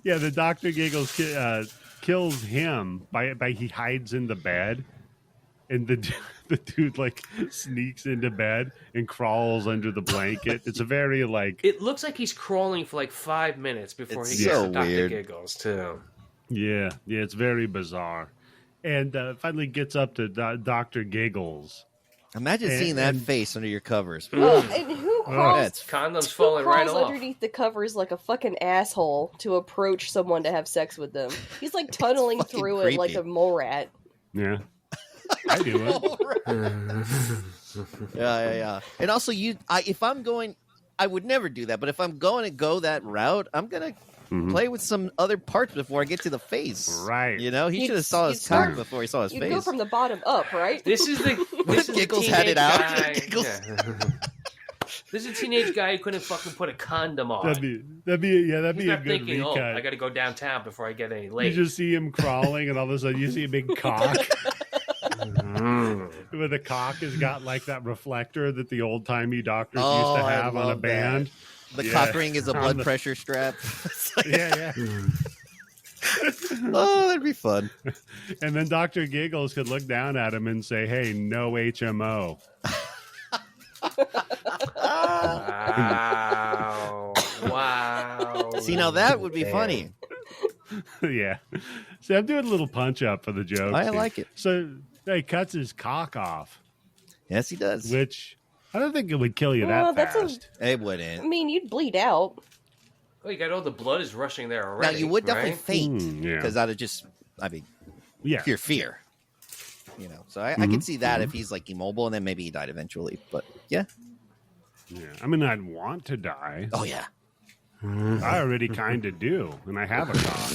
yeah, the Dr. Giggles kills him by he hides in the bed, and the dude like sneaks into bed and crawls under the blanket. It's a very like It looks like he's crawling for like 5 minutes before It's he gets so to Dr. weird. Giggles, too. yeah, it's very bizarre, and finally gets up to Dr. Giggles. Imagine And- seeing that and- face under your covers. Oh, and who crawls? That's Condom's Who falling right crawls off. underneath the covers like a fucking asshole to approach someone to have sex with them? He's like tunneling fucking through it like creepy. a mole rat. Yeah, I do it. Yeah. And also, if I'm going, I would never do that. But if I'm going to go that route, I'm gonna play with some other parts before I get to the face. Right. You know, he You'd- should have saw you'd his start- cock before he saw his You face. go from the bottom up, right? This is the Giggles had it teenage out. guy- Giggles- yeah. This is a teenage guy who couldn't fucking put a condom on. That'd be He's a not good thinking, recut. I got to go downtown before I get any You late. just see him crawling, and all of a sudden you see a big cock. Where the cock has got like that reflector that the old timey doctors used Oh, to I have on a love that. band. The Yeah. cock ring is a On blood the- pressure strap. It's like, Yeah. oh, that'd be fun. And then Dr. Giggles could look down at him and say, "Hey, no HMO." Wow. See, now that would be Damn. funny. Yeah. See, I'm doing a little punch up for the joke. I like it. So he cuts his cock off, Yes, he does. which I don't think it would kill you Well, that that's a- fast. It I wouldn't. mean, you'd bleed out. Oh, you got all the blood is rushing there Now, already. you would definitely right? faint Yeah. because out of just, Yeah. pure fear. You know, so I can see that if he's like immobile and then maybe he died eventually. But yeah. Yeah. I mean, I'd want to die. Oh, yeah. I already kind of do, and I have a cock.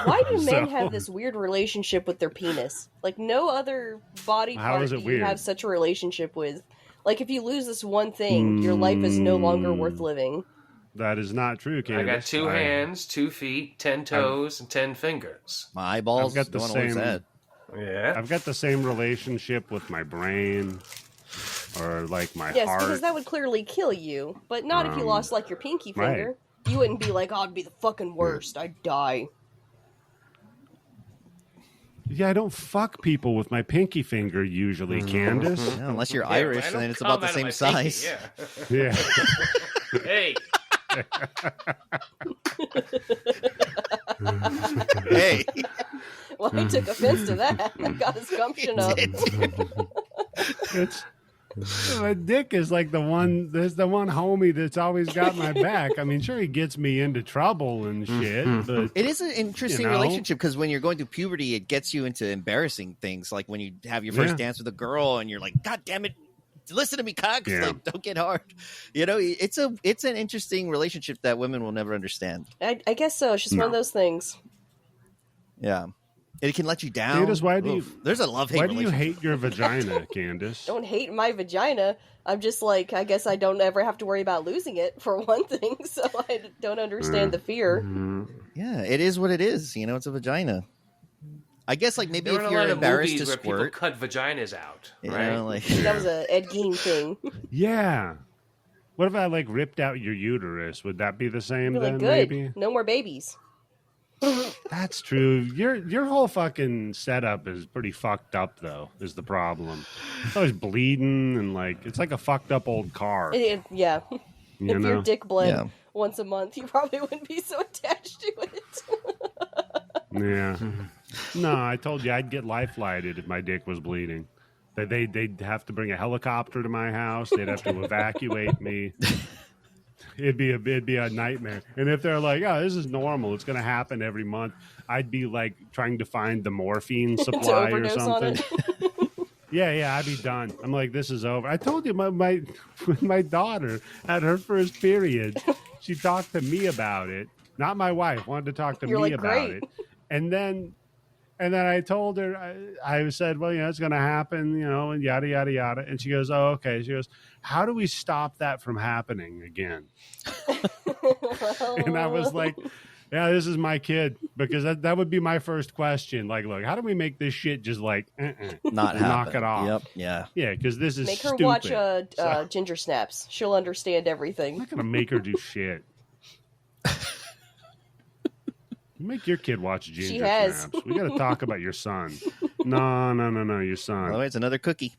Why do men So- have this weird relationship with their penis? Like no other body How part is it do you weird? have such a relationship with. Like if you lose this one thing, your life is no longer worth living. That is not true, Candice. I got 2 hands, 2 feet, 10 toes, and 10 fingers. My eyeballs I've got the going over his same- head. Yeah. I've got the same relationship with my brain, or like my Yes, heart. because that would clearly kill you, but not if you lost like your pinky right. finger. You wouldn't be like, "Oh, it'd be the fucking worst. I'd die." Yeah, I don't fuck people with my pinky finger usually, Candice. Yeah, unless you're Irish, and then it's about the same size. Pinky, Yeah. Hey. Hey, Well, he took offense to that. I got his gumption up. It's my dick is like the one. There's the one homie that's always got my back. I mean, sure, he gets me into trouble and shit, but it is an interesting You know? relationship because when you're going through puberty, it gets you into embarrassing things, like when you have your first Yeah. dance with a girl, and you're like, "God damn it, listen to me, cock! Yeah. Like, don't get hard." You know, it's an interesting relationship that women will never understand. I guess so. It's just one of those things. Yeah, it can let you down. Candice, why do you? Oof. There's a love-hate Why do you relationship. hate your vagina, Candice? Don't hate my vagina. I'm just like, I guess I don't ever have to worry about losing it, for one thing, so I don't understand the fear. Yeah, it is what it is. You know, it's a vagina. I guess, like, maybe There if were a you're lot of embarrassed movies to where people squirt, cut vaginas out, you right? know, like, That was a Ed Gein thing. Yeah. What if I like ripped out your uterus? Would that be the same Really then? good. Maybe No more babies. that's true. Your whole fucking setup is pretty fucked up, though. Is the problem? It's always bleeding and like it's like a fucked up old car. Yeah. You If know? your dick bled Yeah. once a month, you probably wouldn't be so attached to it. Yeah. No, I told you I'd get life flighted if my dick was bleeding. They'd have to bring a helicopter to my house. They'd have to evacuate me. It'd be a nightmare. And if they're like, "Oh, this is normal. It's going to happen every month," I'd be like trying to find the morphine To supply or overdose on something. it. Yeah, I'd be done. I'm like, this is over. I told you when my daughter had her first period, she talked to me about it. Not my wife wanted to talk to You're me like, about great. it. And then I told her, I said, well, it's going to happen, and yada, yada, yada. And she goes, oh, okay. She goes, how do we stop that from happening again? And I was like, yeah, this is my kid, because that would be my first question. Like, look, how do we make this shit just like not knock happen. it off? Yep. Yeah. Yeah, because this is Make her stupid. watch So- Ginger Snaps. She'll understand I'm everything. not going to make her do shit. You make your kid watch Ginger She has. Snaps. We got to talk about your son. No, your son. Oh, it's another cookie.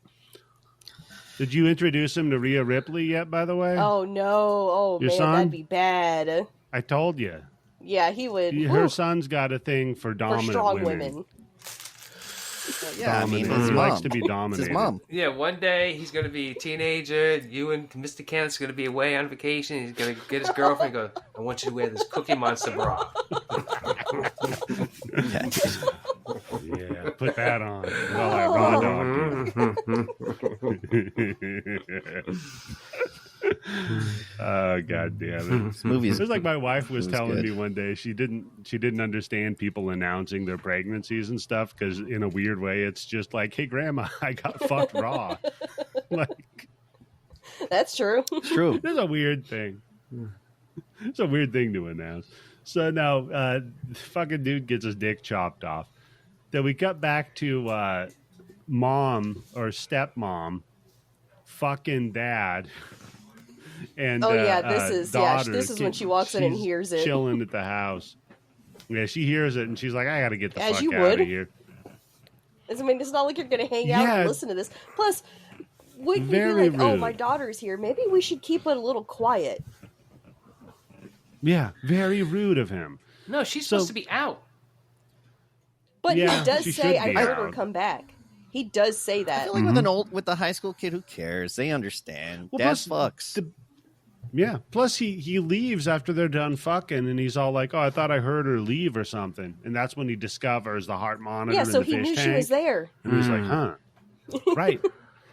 Did you introduce him to Rhea Ripley yet, by the way? Oh, no. Oh, Your man, son? that'd be bad. I told you. Yeah, he would. Her Woo, son's got a thing for for dominant strong women. women. Yeah, I mean, Dominant. his He mom. likes to be It's dominated. his mom. Yeah, one day he's going to be a teenager. You and Mr. Kent's going to be away on vacation. He's going to get his girlfriend and go, I want you to wear this Cookie Monster bra. Yeah. Yeah, put that on. Well, I raw dog. Oh, God damn it. This movie is It was like my wife was It was telling good. me one day she didn't understand people announcing their pregnancies and stuff, because in a weird way it's just like, hey grandma, I got fucked raw. Like, That's true. It's true. it's a weird thing. It's a weird thing to announce. So now fucking dude gets his dick chopped off. Then we cut back to mom or stepmom fucking dad. And Oh, yeah, this is- yeah, daughter, this is when she walks in and she's hears it. chilling at the house. Yeah, she hears it and she's like, I gotta get the As fuck you out would. of here. I mean, it's not like you're going to hang out Yeah. and listen to this. Plus, wouldn't you Very be like, oh, rude. my daughter's here. Maybe we should keep it a little quiet. Yeah, very rude of him. No, she's So- supposed to be out. But Yeah, he does she say, should I be heard her out. come back. He does say I that. feel like with the high school kid, who cares? They understand. Well, Dad plus, fucks. Yeah. Plus, he leaves after they're done fucking, and he's all like, "Oh, I thought I heard her leave or something." And that's when he discovers the heart monitor. Yeah, in so the he fish knew tank. she was there. And he's like, "Huh, right."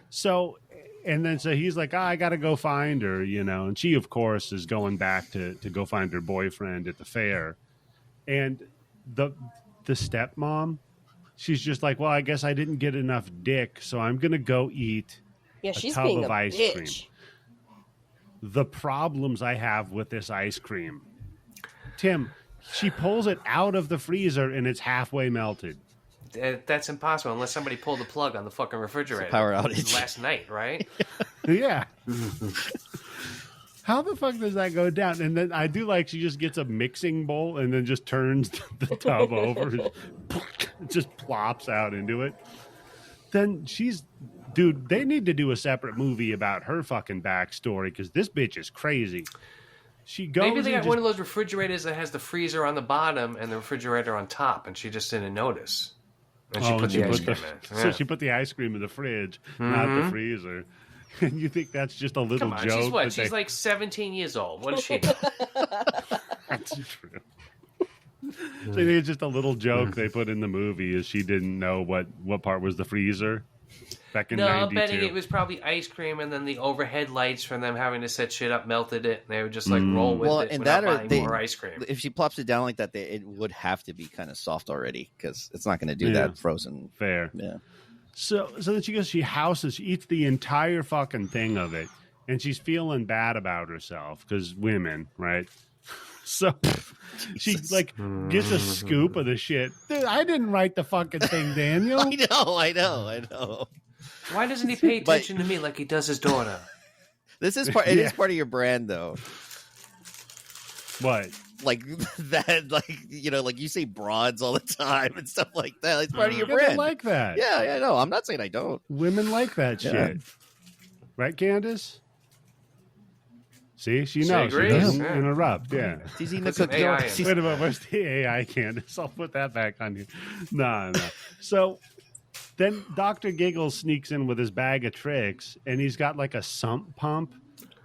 So he's like, I got to go find her, And she, of course, is going back to go find her boyfriend at the fair. And the stepmom, she's just like, well, I guess I didn't get enough dick, so I'm gonna go eat Yeah, a she's tub being of a ice bitch. cream. The problems I have with this ice cream. Tim, she pulls it out of the freezer and it's halfway melted. That's impossible unless somebody pulled the plug on the fucking refrigerator. power outage. Last night, right? Yeah. How the fuck does that go down? And then I do like she just gets a mixing bowl and then just turns the tub over just plops out into it. Then dude, they need to do a separate movie about her fucking backstory because this bitch is crazy. She goes. Maybe they got one of those refrigerators that has the freezer on the bottom and the refrigerator on top, and she just didn't notice. And she put the ice cream in. So she put the ice cream in the fridge, not the freezer. And you think that's just a little Come on, joke? she's what? She's like 17 years old. What does she know? That's true. So I think it's just a little joke they put in the movie is she didn't know what part was the freezer back in 92. I'm betting it was probably ice cream and then the overhead lights from them having to set shit up melted it. And they would just like roll with it and without that buying more ice cream. If she plops it down like that, it would have to be kind of soft already because it's not going to do that frozen. Fair. Yeah. So then she goes, she eats the entire fucking thing of it, and she's feeling bad about herself because women, right? So she like gets a scoop of the shit. Dude, I didn't write the fucking thing, Daniel. I know. Why doesn't he pay attention to me like he does his daughter? This is part. It is part of your brand, though. What? Like that, like like you say broads all the time and stuff like that. It's part of your brand. I like that. Yeah, I know. I'm not saying I don't. Women like that shit, right, Candice? See, she knows. She doesn't interrupt. Yeah. She's eating the cookie. Wait a minute. Where's the AI, Candice? I'll put that back on you. No. So then Dr. Giggles sneaks in with his bag of tricks, and he's got like a sump pump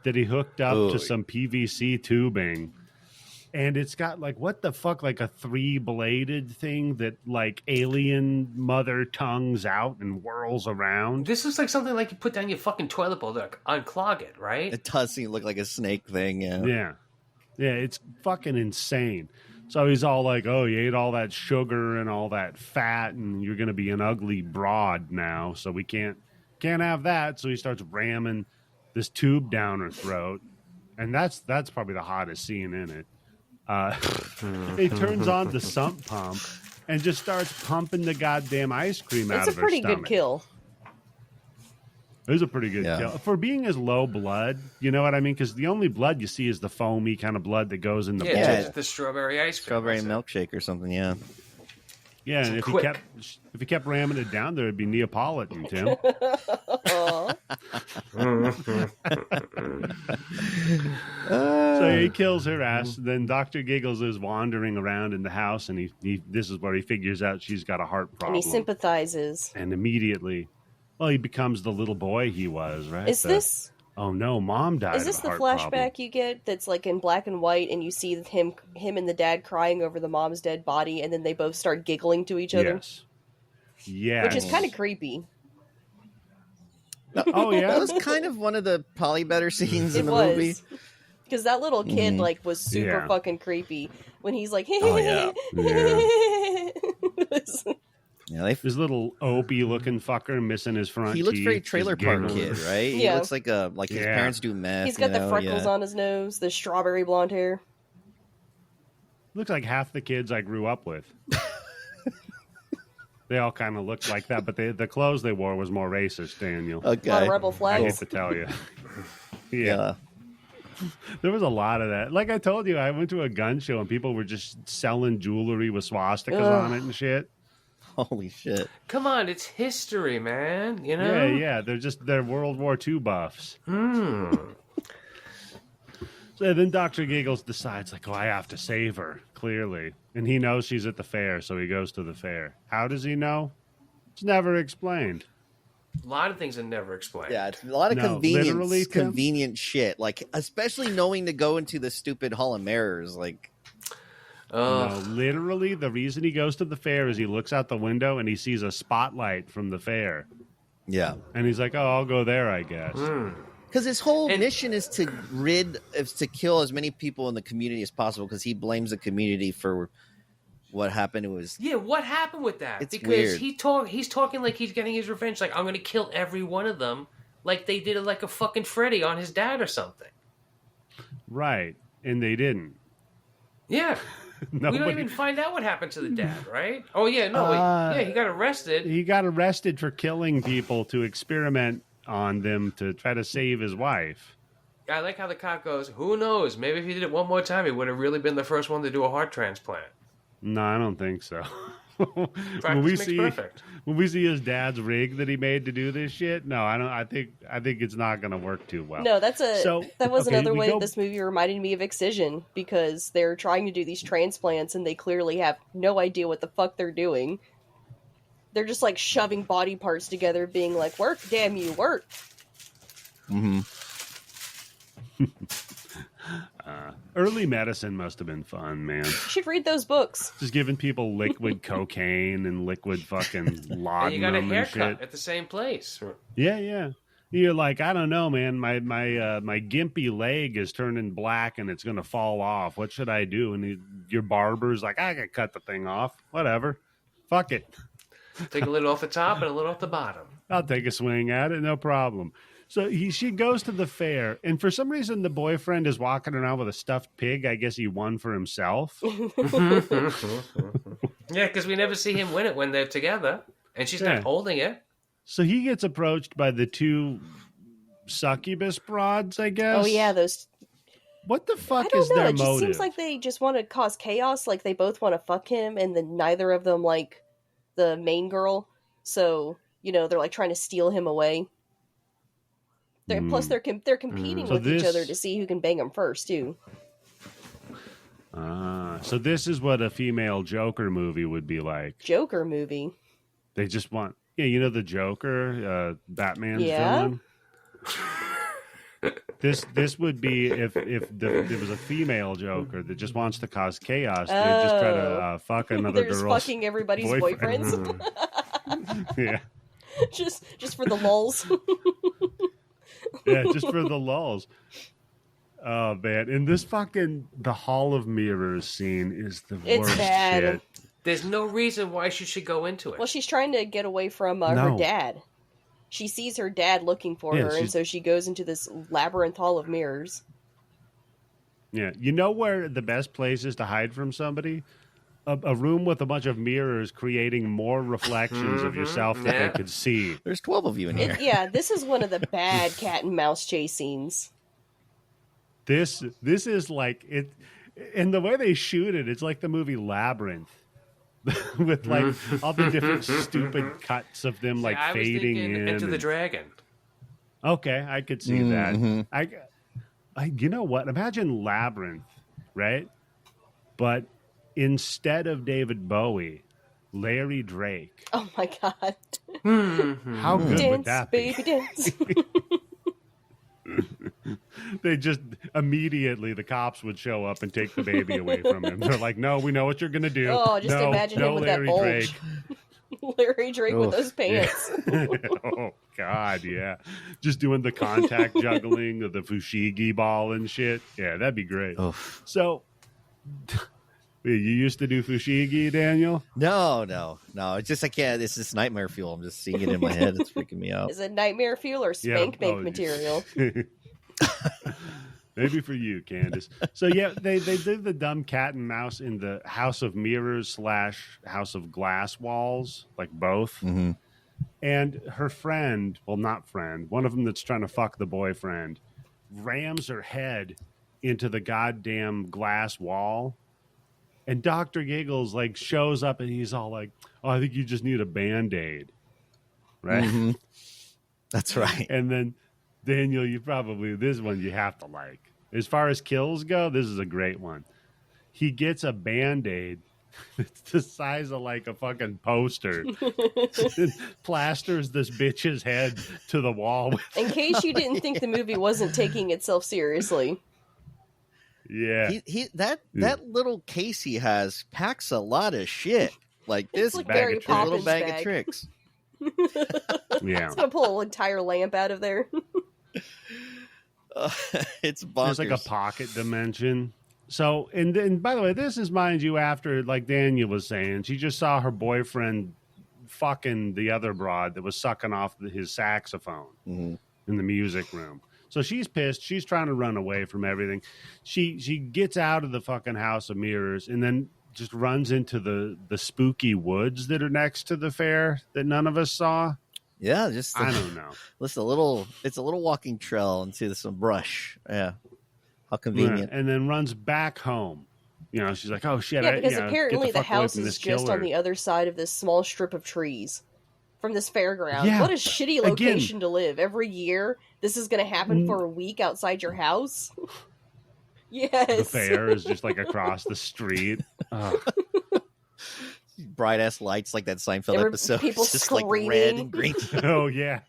that he hooked up to some PVC tubing. And it's got like, what the fuck, like a 3-bladed thing that like alien mother tongues out and whirls around. This looks like something like you put down your fucking toilet bowl to unclog it, right? It does seem look like a snake thing, Yeah, it's fucking insane. So he's all like, oh, you ate all that sugar and all that fat and you're going to be an ugly broad now. So we can't have that. So he starts ramming this tube down her throat. And that's probably the hottest scene in it. He turns on the sump pump and just starts pumping the goddamn ice cream out of her stomach. It's a pretty good kill. It was a pretty good kill. For being as low blood, you know what I mean? Because the only blood you see is the foamy kind of blood that goes in the bowl. Yeah, the strawberry ice cream. Strawberry milkshake or something, yeah. Yeah, and if he kept ramming it down there, it'd be Neapolitan, Tim. So he kills her ass. Then Dr. Giggles is wandering around in the house, and he this is where he figures out she's got a heart problem. And he sympathizes. And immediately, well, he becomes the little boy he was, right? Is this... Oh no, mom died. Is this the flashback you get that's like in black and white, and you see him and the dad crying over the mom's dead body, and then they both start giggling to each other? Yes. Which is kind of creepy. Oh yeah, that was kind of one of the probably better scenes in the movie. Because that little kid like was super fucking creepy when he's like, this little Opie looking fucker missing his front teeth. He looks very trailer park kid, right? He looks like his parents do meth. He's got the freckles on his nose, the strawberry blonde hair. Looks like half the kids I grew up with. They all kind of looked like that, but the clothes they wore was more racist, Daniel. Okay. A lot of rebel flags. I hate to tell you. Yeah. There was a lot of that. Like I told you, I went to a gun show and people were just selling jewelry with swastikas on it and shit. Holy shit. Come on, it's history, man. You know? Yeah. They're World War II buffs. So then Dr. Giggles decides, like, I have to save her, clearly. And he knows she's at the fair, so he goes to the fair. How does he know? It's never explained. A lot of things are never explained. Yeah, it's a lot of convenient shit. Like, especially knowing to go into the stupid Hall of Mirrors, like... No, literally, the reason he goes to the fair is he looks out the window and he sees a spotlight from the fair. Yeah. And he's like, oh, I'll go there, I guess. Because his whole mission is to kill as many people in the community as possible because he blames the community for what happened to his... Yeah, what happened with that? It's because weird. He's talking like he's getting his revenge. Like, I'm going to kill every one of them. Like they did it like a fucking Freddy on his dad or something. Right. And they didn't. Yeah. We don't even find out what happened to the dad, right? Oh, yeah, no. He got arrested. He got arrested for killing people to experiment on them to try to save his wife. I like how the cop goes, who knows? Maybe if he did it one more time, he would have really been the first one to do a heart transplant. No, I don't think so. when we makes see perfect. when we see his dad's rig that he made to do this shit, no, I don't. I think it's not going to work too well. No, that was another way go, this movie reminded me of Excision, because they're trying to do these transplants and they clearly have no idea what the fuck they're doing. They're just like shoving body parts together, being like, "Work, damn you, work." Mm-hmm. Early medicine must have been fun, man. You should read those books. Just giving people liquid cocaine and liquid fucking And laudanum you got a and haircut shit. at the same place. Yeah. You're like, I don't know, man. My gimpy leg is turning black and it's gonna fall off. What should I do? And your barber's like, I can cut the thing off. Whatever. Fuck it. Take a little off the top and a little off the bottom. I'll take a swing at it, no problem. So she goes to the fair, and for some reason the boyfriend is walking around with a stuffed pig. I guess he won for himself. Yeah, because we never see him win it when they're together, and she's not holding it. So he gets approached by the two succubus broads, I guess. Oh yeah, those. What the fuck I don't is know. their It just motive? seems like they just want to cause chaos. Like they both want to fuck him, and then neither of them like the main girl. So they're like trying to steal him away. Plus, they're competing with each other to see who can bang him first, too. So this is what a female Joker movie would be like. Joker movie? They just want... Yeah, the Joker, Batman's villain? This would be if there was a female Joker that just wants to cause chaos. They just try to fuck another They're just girl's fucking everybody's boyfriend. boyfriends? Yeah. just for the lulz. Yeah, just for the lulz. Oh, man. And this the Hall of Mirrors scene is the worst bad. shit. There's no reason why she should go into it. Well, she's trying to get away from her dad. She sees her dad looking for her, and so she goes into this labyrinth hall of mirrors. Yeah. You know where the best place is to hide from somebody? A room with a bunch of mirrors creating more reflections of yourself that they could see. There's 12 of you in here. This is one of the bad cat and mouse chase scenes. This is like it, and the way they shoot it, it's like the movie Labyrinth, with like all the different stupid cuts of them like I was fading thinking in. Into the Dragon. Okay, I could see that. I you know what? Imagine Labyrinth, right? But instead of David Bowie, Larry Drake. Oh my god! How good dance, would that be? Baby, dance. They just immediately the cops would show up and take the baby away from him. They're like, "No, we know what you're gonna do." Oh, just imagine him with Larry that bulge. Drake. Larry Drake with those pants. Oh God, yeah, just doing the contact juggling of the fushigi ball and shit. Yeah, that'd be great. Oof. So, you used to do fushigi, Daniel? No. It's just I can't. It's just nightmare fuel. I'm just seeing it in my head. It's freaking me out. Is it nightmare fuel or spank bank material? Maybe for you, Candice. So yeah, they did the dumb cat and mouse in the House of Mirrors / House of Glass walls, like both. Mm-hmm. And her friend, well, not friend, one of them that's trying to fuck the boyfriend, rams her head into the goddamn glass wall. And Dr. Giggles like shows up and he's all like, "Oh, I think you just need a Band-Aid." Right? Mm-hmm. That's right. And then Daniel, this one you have to like. As far as kills go, this is a great one. He gets a Band-Aid. It's the size of like a fucking poster. And plasters this bitch's head to the wall. In case you didn't think the movie wasn't taking itself seriously. Yeah. That little case he has packs a lot of shit. Like this like Mary a Poppins little bag bag. of tricks. Yeah. It's gonna pull an entire lamp out of there. It's bonkers. There's like a pocket dimension. So, and by the way, this is, mind you, after, like Daniel was saying, she just saw her boyfriend fucking the other broad that was sucking off his saxophone in the music room. So she's pissed. She's trying to run away from everything. She gets out of the fucking House of Mirrors and then just runs into the spooky woods that are next to the fair that none of us saw. Yeah, I don't know. It's a little walking trail into some brush. Yeah. How convenient. Yeah, and then runs back home. You know, she's like, "Oh shit!" Yeah, because get apparently the fuck away house from is this just killer. on the other side of this small strip of trees from this fairground. Yeah. What a shitty location to live. Every year, this is going to happen for a week outside your house. Yes. The fair is just like across the street. Ugh. Bright ass lights like that Seinfeld episode. People It's just screaming. like red and green. Oh yeah,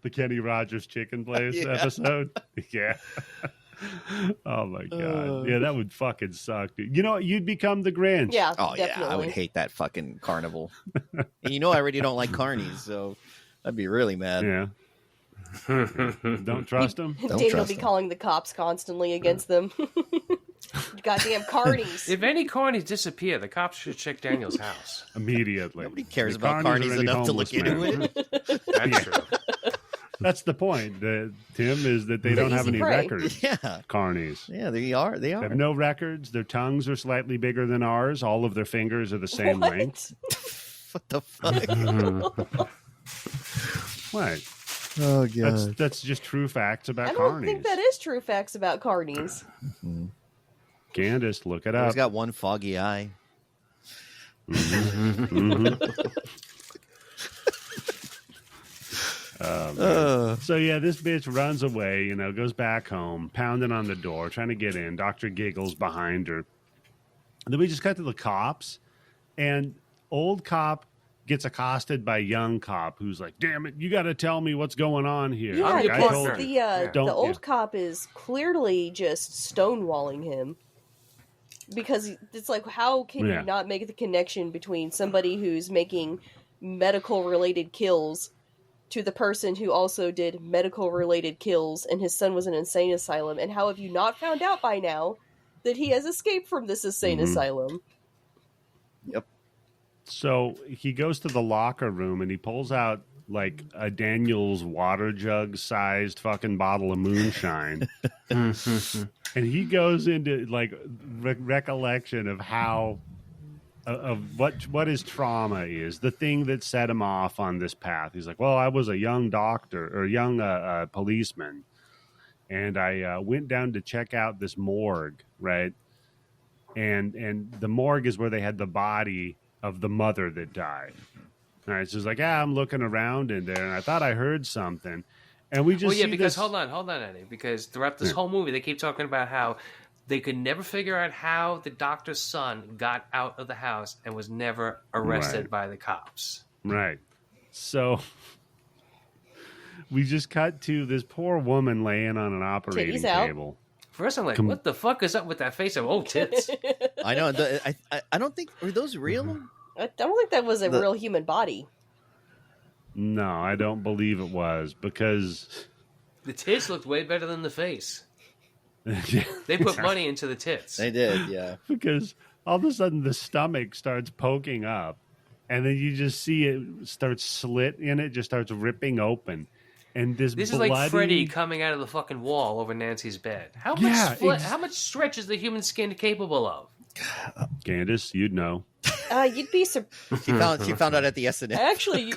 the Kenny Rogers Chicken Place episode. Yeah. Oh my god. Yeah, that would fucking suck, dude. You know, you'd become the Grinch. Yeah, Oh definitely. yeah, I would hate that fucking carnival. And you know I already don't like carnies, so I'd be really mad. Yeah. Don't trust him. Don't Daniel trust be them. calling the cops constantly against them. Goddamn carnies. If any carnies disappear, the cops should check Daniel's house. Immediately. Nobody cares The about carnies are carnies any enough to look homeless into men. it. That's true. That's the point, Tim, is that they don't have easy any prey. records. Yeah, Carnies. yeah, they are. They They are. have no records. Their tongues are slightly bigger than ours. All of their fingers are the same What? length. What the fuck? What? Oh god. That's just true facts about I don't carnies. think that is true facts about carnies. Candice, look it He's up. got one foggy eye. So yeah, this bitch runs away, you know, goes back home, pounding on the door, trying to get in. Dr. Giggles behind her. And then we just cut to the cops, and old cop gets accosted by young cop who's like, "Damn it, you got to tell me what's going on here." Yeah, Like, I because told the you. Don't- the old yeah. cop is clearly just stonewalling him. Because it's like, how can Yeah. you not make the connection between somebody who's making medical related kills to the person who also did medical related kills and his son was in an insane asylum? And how have you not found out by now that he has escaped from this insane asylum? So he goes to the locker room and he pulls out like a Daniel's water jug sized fucking bottle of moonshine. And he goes into like recollection of how of what his trauma is, the thing that set him off on this path. He's like, well, I was a young doctor or young policeman, and I went down to check out this morgue, right? And the morgue is where they had the body of the mother that died. All right, so it's like, I'm looking around in there, and I thought I heard something. And we just Well, yeah, see because this... hold on, Eddie. Because throughout this whole movie, they keep talking about how they could never figure out how the doctor's son got out of the house and was never arrested Right. by the cops. Right. So we just cut to this poor woman laying on an operating Titties out. table. First, I'm like, what the fuck is up with that face of tits? I know. I don't think were those real. I don't think that was a real human body. No, I don't believe it was because The tits looked way better than the face. Yeah, They put money into the tits. They did. Yeah. because all of a sudden the stomach starts poking up, and then you just see it starts slit in it, just starts ripping open, and this This is bloody... like Freddy coming out of the fucking wall over Nancy's bed. How much Yeah, how much stretch is the human skin capable of? Candice, you'd know. You'd be surprised. She found out at the SNL. Actually,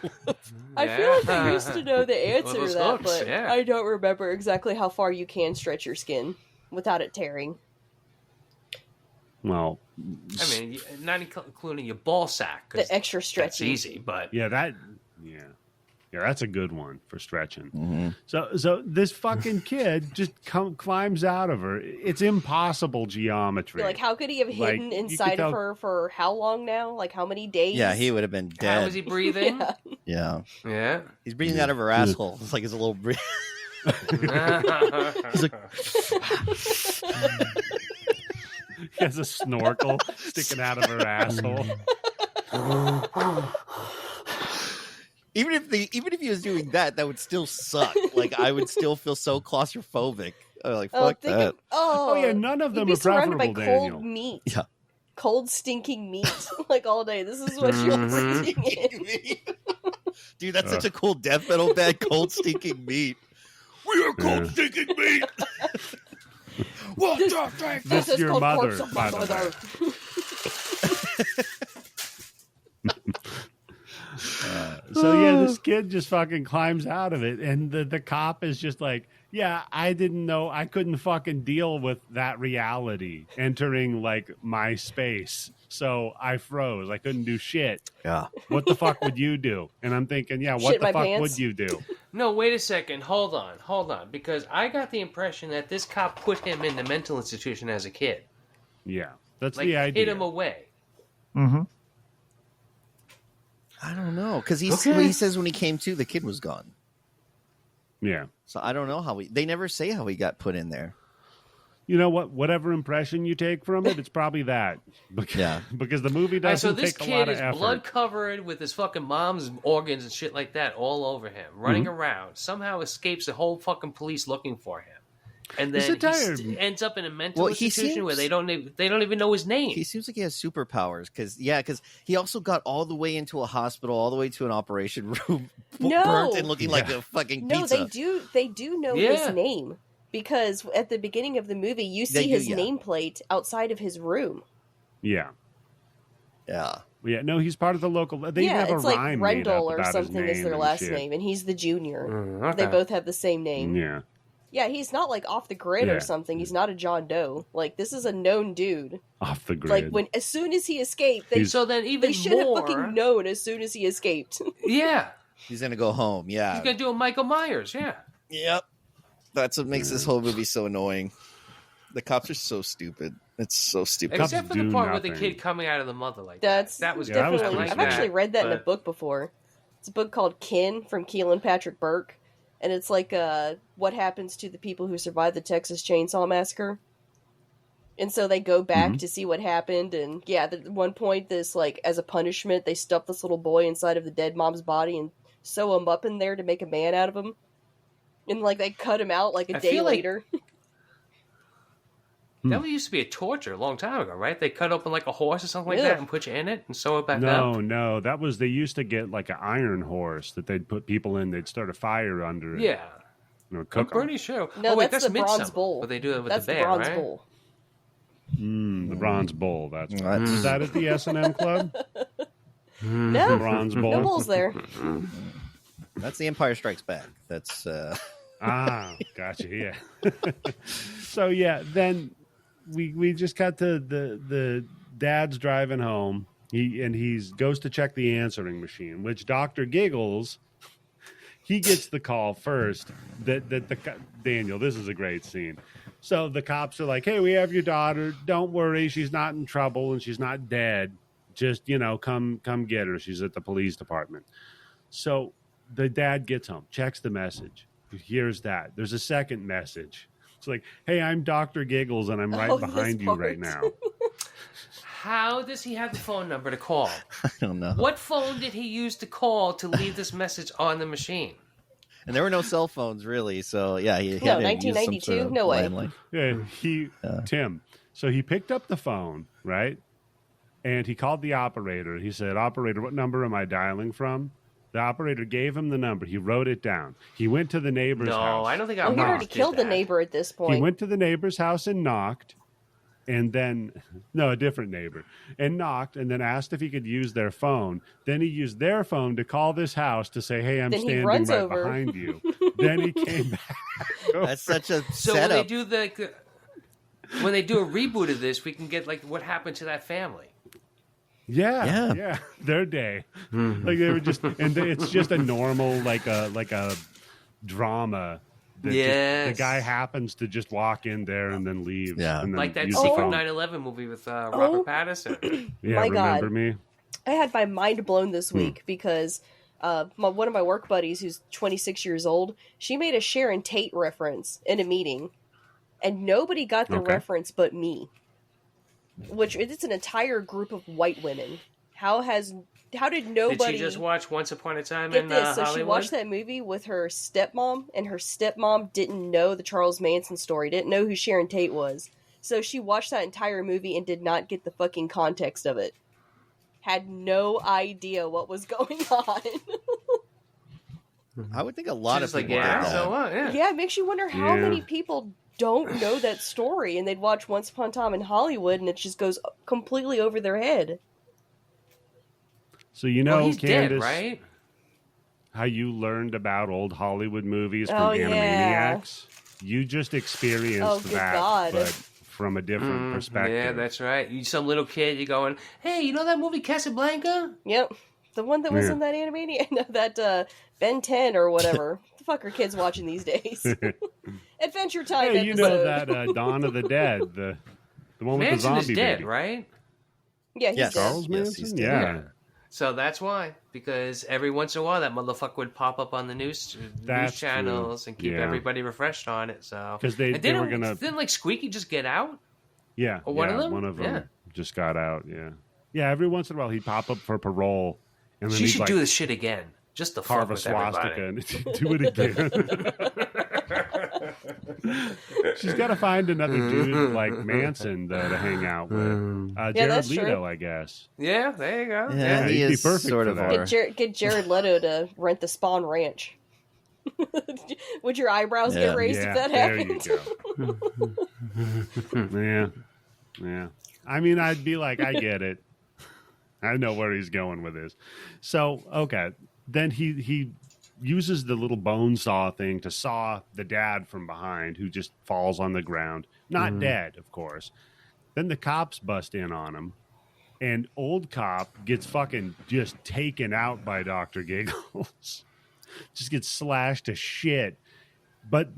I feel like I used to know the answer those to that, hooks, but yeah. I don't remember exactly how far you can stretch your skin without it tearing. Well, I mean, not including your ball sack. 'cause The extra that's stretchy. easy, but yeah, that's a good one for stretching. Mm-hmm. So this fucking kid just climbs out of her. It's impossible geometry. Like, how could he have Like, hidden you could inside tell- of her for how long now? Like, how many days? Yeah, he would have been how was dead. he breathing? Yeah. Yeah, Yeah. he's breathing out of her asshole. It's like his little. He's like, He has a snorkel sticking out of her asshole. even if he was doing that, that would still suck. Like I would still feel so claustrophobic. I'm like fuck think that. of- oh, Yeah, none of you'd them be are surrounded by preferable, cold Daniel. meat. Yeah. Cold, stinking meat. Like, all day. This is what you're breathing in. Dude, that's such a cool death metal band. Cold stinking meat. We are cold Yeah. stinking meat. What This- the fuck? This is your called mother, corpse of by my the way. mother. So yeah, this kid just fucking climbs out of it, and the cop is just like, yeah, I didn't know, I couldn't fucking deal with that reality entering like my space, so I froze. I couldn't do shit. Yeah. What the fuck would you do? And I'm thinking, yeah, what Shit the my fuck pants? would you do? No, wait a second. Hold on. Because I got the impression that this cop put him in the mental institution as a kid. Yeah, that's Like, the idea. hid him away. Mm-hmm. I don't know, because he says when he came to, the kid was gone. Yeah. So I don't know how they never say how he got put in there. You know what? Whatever impression you take from it, it's probably that. Because, because the movie All right, doesn't so this take a lot kid of is effort. blood covered with his fucking mom's organs and shit like that all over him, running around. Somehow escapes the whole fucking police looking for him, and then he ends up in a mental institution where they don't even know his name. He seems like he has superpowers because he also got all the way into a hospital, all the way to an operation room, burnt and looking like a fucking pizza. No, they do know his name. Because at the beginning of the movie, you see his nameplate outside of his room. Yeah. Yeah. Yeah, no, he's part of the local. They even have it's a like rhyme made up Rendell or about something his is their name last and name, and he's the junior. Okay. They both have the same name. Yeah. Yeah, he's not like off the grid or something. He's not a John Doe. Like, this is a known dude. Off the grid. Like, as soon as he escaped, they should have fucking known as soon as he escaped. Yeah. He's going to go home. Yeah. He's going to do a Michael Myers. Yeah. Yep. That's what makes this whole movie so annoying. The cops are so stupid. It's so stupid. Except for the part with the kid coming out of the mother like that. That was definitely. I like I've actually read that in a book before. It's a book called Kin from Keelan Patrick Burke, and it's like what happens to the people who survived the Texas Chainsaw Massacre. And so they go back to see what happened, and at one point, this like as a punishment, they stuff this little boy inside of the dead mom's body and sew him up in there to make a man out of him. And, like, they cut him out, like, a day later. That used to be a torture a long time ago, right? They cut open, like, a horse or something like that and put you in it and sew it back up? No. That was, they used to get, like, an iron horse that they'd put people in. They'd start a fire under it. Yeah. Cook I'm pretty sure. No, that's the bronze bull. But they do it with that's the bear, bronze right? bull. The bronze bull. That's right. Is that at the S&M Club? No. Bronze bull? No bulls there. That's the Empire Strikes Back. That's... Gotcha. Yeah. So then we just got to the dad's driving home. He goes to check the answering machine, which Dr. Giggles, he gets the call first. Daniel, this is a great scene. So the cops are like, "Hey, we have your daughter. Don't worry, she's not in trouble and she's not dead. Just come get her. She's at the police department." So the dad gets home, checks the message. Here's that. There's a second message. It's like, "Hey, I'm Dr. Giggles, and I'm right behind you right now." How does he have the phone number to call? I don't know. What phone did he use to call to leave this message on the machine? And there were no cell phones, really. So, he had to use some 1992? sort of No way. landline. Yeah, Tim. So he picked up the phone, right? And he called the operator. He said, "Operator, what number am I dialing from?" The operator gave him the number. He wrote it down. He went to the neighbor's house. No, I don't think I he already killed the neighbor at this point. He went to the neighbor's house and knocked, and then, a different neighbor, and knocked, and then asked if he could use their phone. Then he used their phone to call this house to say, "Hey, I'm standing right behind you." Then he came back. That's such a So setup. when they do a reboot of this, we can get like what happened to that family. Yeah. Their day, like they were just, and it's just a normal like a drama. That the guy happens to just walk in there and then leaves. Yeah, and then like that use secret the phone. 9/11 movie with Robert Pattinson. Yeah, My remember God. me? I had my mind blown this week because one of my work buddies, who's 26 years old, she made a Sharon Tate reference in a meeting, and nobody got the reference but me. Which it's an entire group of white women. How did nobody? Did she just watch Once Upon a Time get in this? So Hollywood? she watched that movie with her stepmom, and her stepmom didn't know the Charles Manson story, didn't know who Sharon Tate was. So she watched that entire movie and did not get the fucking context of it. Had no idea what was going on. I would think a lot of She's like, people did that. so what? Yeah. Yeah, it makes you wonder how many people don't know that story, and they'd watch Once Upon a Time in Hollywood, and it just goes completely over their head. So Well, he's Candice, dead, right? how you learned about old Hollywood movies from Oh, yeah. Animaniacs. You just experienced Oh, good that, God. but from a different perspective. Yeah, that's right. You some little kid, you're going, hey, you know that movie Casablanca? Yep. The one that was in that Animaniac, no, that Ben 10 or whatever. What the fuck are kids watching these days? Adventure Time Hey, you episode. know that Dawn of the Dead, the one with Manson the is zombie dead, baby. right? Yeah, he's Yes. dead. Charles Yes, Manson? he's dead. Yeah. So that's why, because every once in a while that motherfucker would pop up on the news That's channels true. and keep Yeah. everybody refreshed on it. So 'Cause they And were gonna- didn't like Squeaky just get out? Yeah. Or one yeah, of them? One of them Yeah. just got out, yeah. Yeah, every once in a while he'd pop up for parole. And then She he'd should like, do this shit again, just to fuck carve a with swastika everybody. and do it again. She's got to find another dude like Manson to hang out with. Jared that's Leto, true. I guess. Yeah, there you go. Yeah, he he'd be is perfect sort for of that. our... Get Jared Leto to rent the Spawn Ranch. Would your eyebrows Yeah. get raised Yeah, if that there happened? you go. Yeah. I mean, I'd be like, I get it. I know where he's going with this. So, okay. Then he uses the little bone saw thing to saw the dad from behind, who just falls on the ground. Not dead, of course. Then the cops bust in on him. And old cop gets fucking just taken out by Dr. Giggles. Just gets slashed to shit. But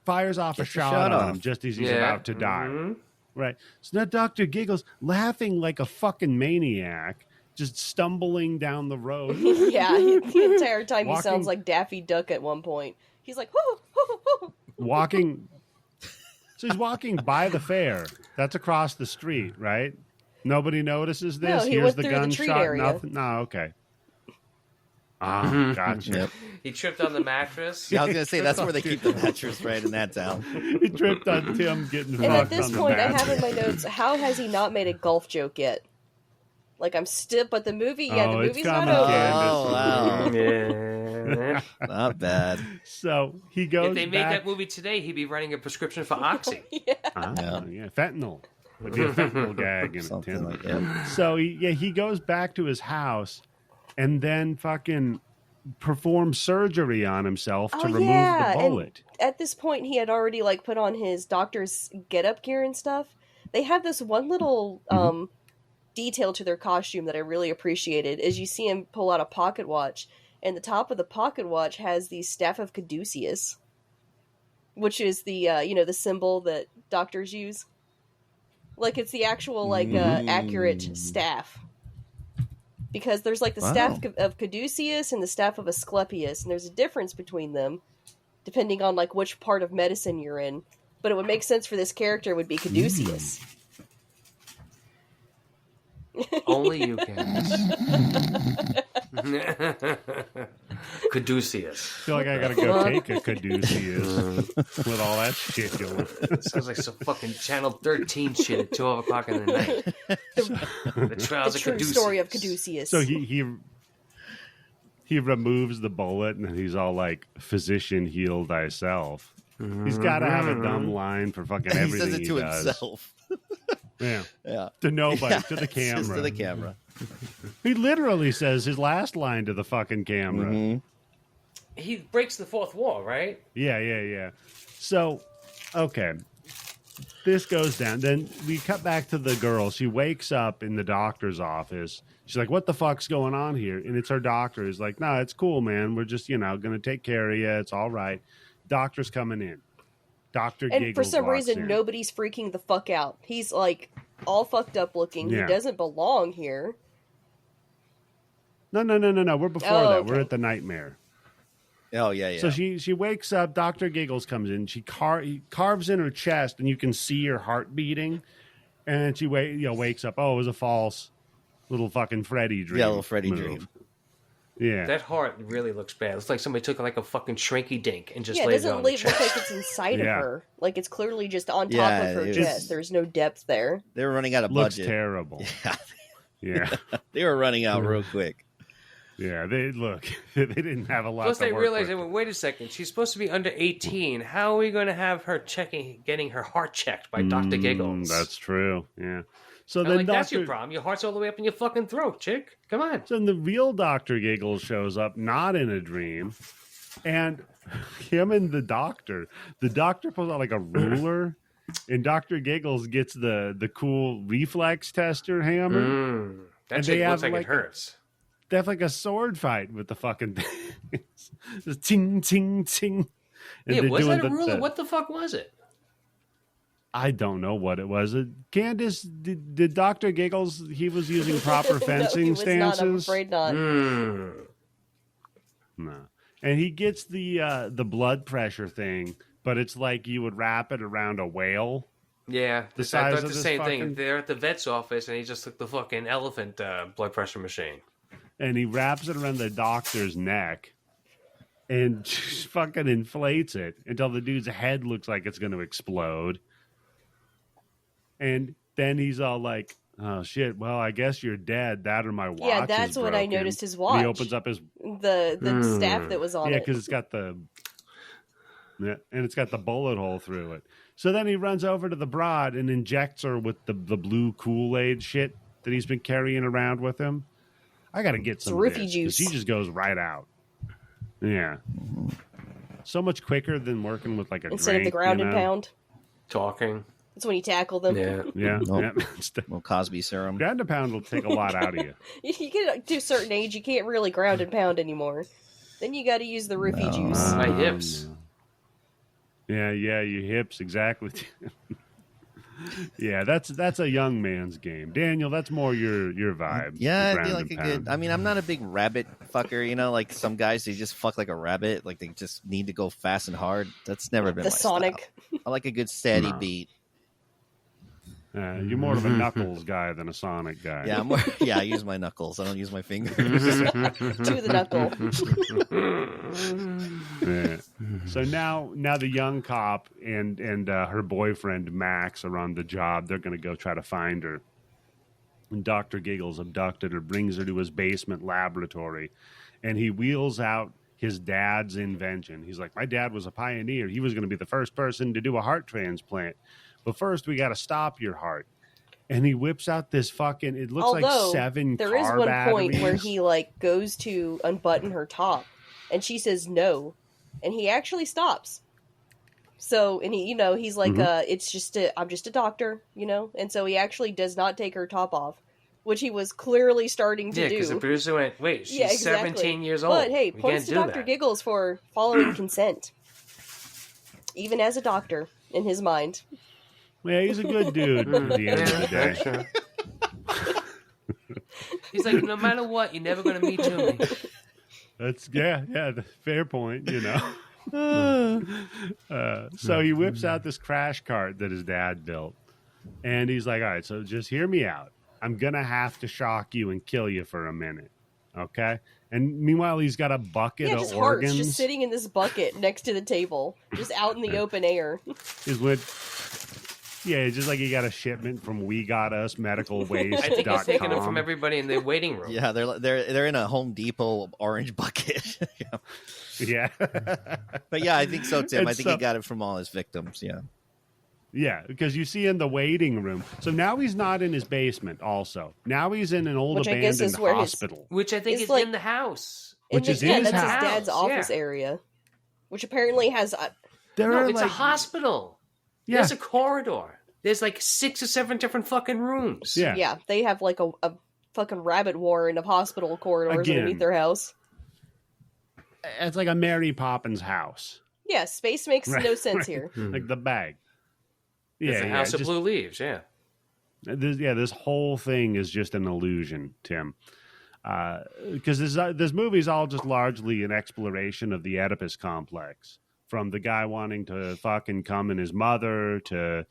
fires off a Gets the shot shot on off. him just as he's Yeah. about to die. Right. So now Dr. Giggles, laughing like a fucking maniac, just stumbling down the road. Yeah, the entire time he Walking- sounds like Daffy Duck at one point. He's like, whoo, whoo, whoo. walking. So he's walking by the fair. That's across the street, right? Nobody notices this. No, he Here's went the through the treat gunshot. area. Nothing. No, okay. Ah, gotcha. Yep. He tripped on the mattress. Yeah, I was gonna say that's where they keep the mattress, right in that town. He tripped on Tim getting And at fucked this on the point, I mattress. have in my notes, how has he not made a golf joke yet? Like, I'm still, but the movie, the Oh, it's movie's not coming, over. Candice. Oh, wow. Yeah. Not bad. So he goes If they made back. that movie today, he'd be writing a prescription for Oxy. Ah, yeah, fentanyl. Would be a fentanyl gag in a Something tin. like that. So he goes back to his house and then fucking performs surgery on himself to remove the bullet. And at this point, he had already like put on his doctor's get-up gear and stuff. They have this one little detail to their costume that I really appreciated. Is you see him pull out a pocket watch, and the top of the pocket watch has the staff of Caduceus, which is the the symbol that doctors use. Like it's the actual accurate staff. Because there's like the staff of Caduceus and the staff of Asclepius, and there's a difference between them depending on like which part of medicine you're in. But it would make sense for this character would be Caduceus. Only you can. Caduceus. I feel like I gotta go take a Caduceus with all that shit going. Sounds like some fucking Channel 13 shit at 12 o'clock in the night. The trials The of true Caduceus. story of Caduceus. So he removes the bullet and he's all like, "Physician, heal thyself." He's got to have a dumb line for fucking He everything says it to does. himself. Yeah, Yeah. to nobody, Yeah, to the it's just camera. to the camera. He literally says his last line to the fucking camera. Mm-hmm. He breaks the fourth wall, right? Yeah. So, okay. This goes down. Then we cut back to the girl. She wakes up in the doctor's office. She's like, "What the fuck's going on here?" And it's her doctor. He's like, "No, it's cool, man. We're just, going to take care of you. It's all right." Doctor's coming in. Dr. and Giggles for some walks reason, in. nobody's freaking the fuck out. He's like all fucked up looking. Yeah. He doesn't belong here. No. We're before Oh, that. okay. We're at the nightmare. Oh, yeah. So she wakes up. Dr. Giggles comes in. She carves in her chest, and you can see her heart beating. And she wakes up. Oh, it was a false little fucking Freddy dream. Yeah, little Freddy move. dream. Yeah. That heart really looks bad. It's like somebody took like a fucking shrinky dink and just Yeah, it laid it doesn't on the look chest. like it's inside Yeah. of her. Like it's clearly just on top Yeah, of her it is. chest. There's no depth there. They were running out of Looks budget. terrible. Yeah, Yeah. they were running out real quick. Yeah. They didn't have a lot Plus, to they work realized, with. that, wait a second, she's supposed to be under 18. How are we going to have her getting her heart checked by Dr. Giggles? That's true. Yeah. So I'm then like, that's your problem. Your heart's all the way up in your fucking throat, chick. Come on. So then the real Dr. Giggles shows up, not in a dream, and him and the doctor pulls out like a ruler, and Dr. Giggles gets the cool reflex tester hammer. That shit looks like it hurts. They have like a sword fight with the fucking thing. Just ting, ting, ting. And Yeah, they're was doing that a ruler? What the fuck was it? I don't know what it was. Candice, did Dr. Giggles, he was using proper fencing no, he was stances? Not, I'm afraid not. No. And he gets the blood pressure thing, but it's like you would wrap it around a whale. Yeah, The I size thought of the this same fucking- thing. They're at the vet's office, and he just took the fucking elephant blood pressure machine. And he wraps it around the doctor's neck and just fucking inflates it until the dude's head looks like it's going to explode. And then he's all like, oh, shit, well, I guess you're dead. That or my watch Yeah, that's is when I broken." noticed his And watch. he opens up his... The staff that was on Yeah, it. because it's got the... Yeah, and it's got the bullet hole through it. So then he runs over to the broad and injects her with the blue Kool-Aid shit that he's been carrying around with him. I got to get some roofie of this, 'cause juice. she just goes right out. Yeah. So much quicker than working with like a Instead of the drink, ground you and know? pound. Talking. That's when you tackle them. Yeah. Yeah. Nope. Yeah. Well, Cosby serum. Ground and pound will take a lot out of you. You get to a certain age, you can't really ground and pound anymore. Then you got to use the roofie juice. My hips. Yeah, your hips, exactly. Yeah, that's a young man's game. Daniel, that's more your vibe. Yeah, the I'd be ground like a and good. pound. I mean, I'm not a big rabbit fucker. You know, like some guys, they just fuck like a rabbit. Like they just need to go fast and hard. That's never been The my Sonic. style. I like a good steady No. beat. You're more of a Knuckles guy than a Sonic guy. Yeah, I'm more, yeah. I use my knuckles. I don't use my fingers. To the knuckle. Yeah. So now the young cop and her boyfriend Max are on the job. They're going to go try to find her. And Dr. Giggles abducted her, brings her to his basement laboratory, and he wheels out his dad's invention. He's like, my dad was a pioneer. He was going to be the first person to do a heart transplant. But first, we got to stop your heart. And he whips out this fucking, it looks like 7 there is car one batteries. point where he like goes to unbutton her top, and she says no, and he actually stops. So, and he, he's like, I'm just a doctor, and so he actually does not take her top off, which he was clearly starting to Yeah, do. because the producer went, wait, she's Yeah, exactly. 17 years old. But hey, We points to can't do Dr. that. Giggles for following consent, even as a doctor in his mind. Yeah, he's a good dude at the end of the day. Sure. He's like, no matter what, you're never going to meet Jimmy. That's fair point, So he whips out this crash cart that his dad built, and he's like, all right, so just hear me out. I'm gonna have to shock you and kill you for a minute, okay? And meanwhile, he's got a bucket Yeah, of just organs. hearts just sitting in this bucket next to the table, just out in the open air. Is just like he got a shipment from We Got Us Medical Waste. I think he's taking them from everybody in the waiting room. Yeah, they're in a Home Depot orange bucket. Yeah. But yeah, I think so, Tim. And I think so- he got it from all his victims. Yeah. Yeah, because you see in the waiting room. So now he's not in his basement. Also, now he's in an old Which I guess abandoned is where his- hospital. Which I think It's is like- in the house. Which is in yeah, his that's house. his dad's office Yeah. area, which apparently has. There No, are it's a hospital. Yeah. There's a corridor. There's like 6 or 7 different fucking rooms. Yeah. Yeah, they have like a fucking rabbit warren of hospital corridors Again. underneath their house. It's like a Mary Poppins house, Yeah, space makes Right, no sense right. here. like the bag. It's a house of just- blue leaves, yeah. This whole thing is just an illusion, Tim. Because this movie's all just largely an exploration of the Oedipus complex, from the guy wanting to fucking come in his mother to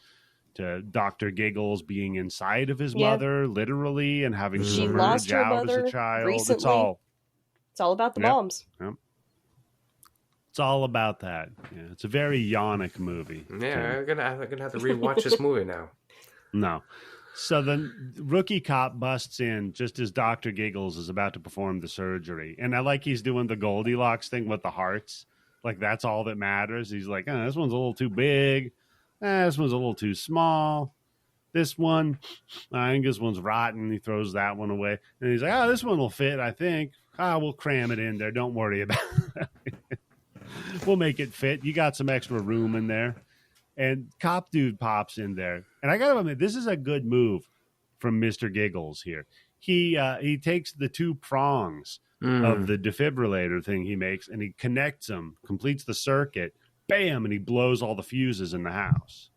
Dr. Giggles being inside of his Yeah. mother, literally, and having to She emerge lost her out mother as a child. recently. It's all about the Yep. moms. It's all about that. Yeah, it's a very yonic movie. Yeah, Tim. I'm gonna have to rewatch this movie now. No. So then rookie cop busts in just as Dr. Giggles is about to perform the surgery. And I like he's doing the Goldilocks thing with the hearts. Like that's all that matters. He's like, this one's a little too big. This one's a little too small. This one, I think this one's rotten. He throws that one away. And he's like, oh, this one will fit, I think. We'll cram it in there. Don't worry about it. We'll make it fit. You got some extra room in there. And cop dude pops in there. And I got to admit, this is a good move from Mr. Giggles here. He takes the two prongs of the defibrillator thing he makes, and he connects them, completes the circuit, bam, and he blows all the fuses in the house.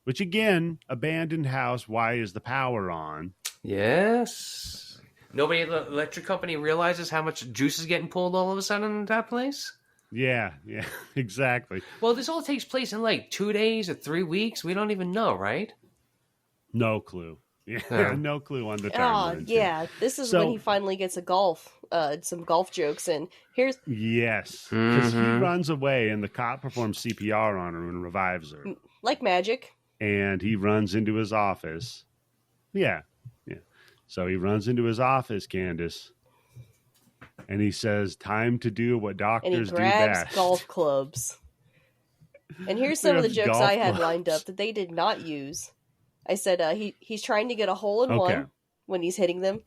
Which, again, abandoned house, why is the power on? Yes. Nobody at the electric company realizes how much juice is getting pulled all of a sudden in that place? Yeah, exactly. Well, this all takes place in like 2 days or 3 weeks. We don't even know, right? No clue. Yeah, no clue on the timeline. Yeah, this is when he finally gets some golf jokes, and here's... Yes, because he runs away, and the cop performs CPR on her and revives her. Like magic. And he runs into his office. Yeah. So he runs into his office, Candice, and he says, time to do what doctors do best. And he grabs golf clubs. And here's some of the jokes I had lined up that they did not use. I said he's trying to get a hole in one when he's hitting them.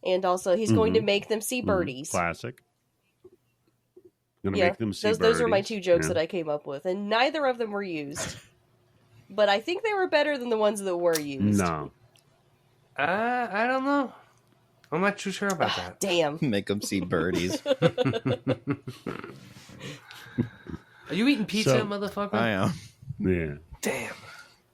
And also he's going to make them see birdies. Classic. Make them see birdies. Those are my two jokes that I came up with. And neither of them were used. But I think they were better than the ones that were used. No. I don't know. I'm not too sure about that. Damn. Make them see birdies. Are you eating pizza, motherfucker? I am. Yeah. Damn.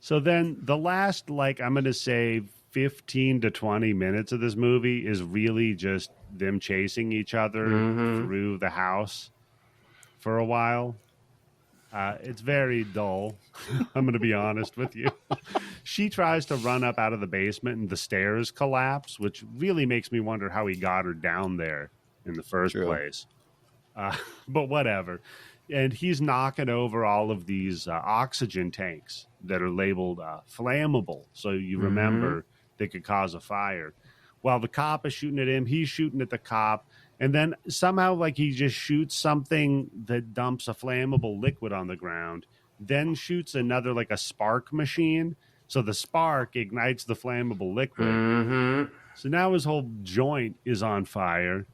So then the last, I'm going to say 15 to 20 minutes of this movie is really just them chasing each other through the house for a while. It's very dull. I'm going to be honest with you. She tries to run up out of the basement and the stairs collapse, which really makes me wonder how he got her down there in the first place. But whatever. And he's knocking over all of these oxygen tanks that are labeled flammable. So you remember they could cause a fire. While the cop is shooting at him, he's shooting at the cop. And then somehow, he just shoots something that dumps a flammable liquid on the ground, then shoots another, a spark machine. So the spark ignites the flammable liquid. So now his whole joint is on fire.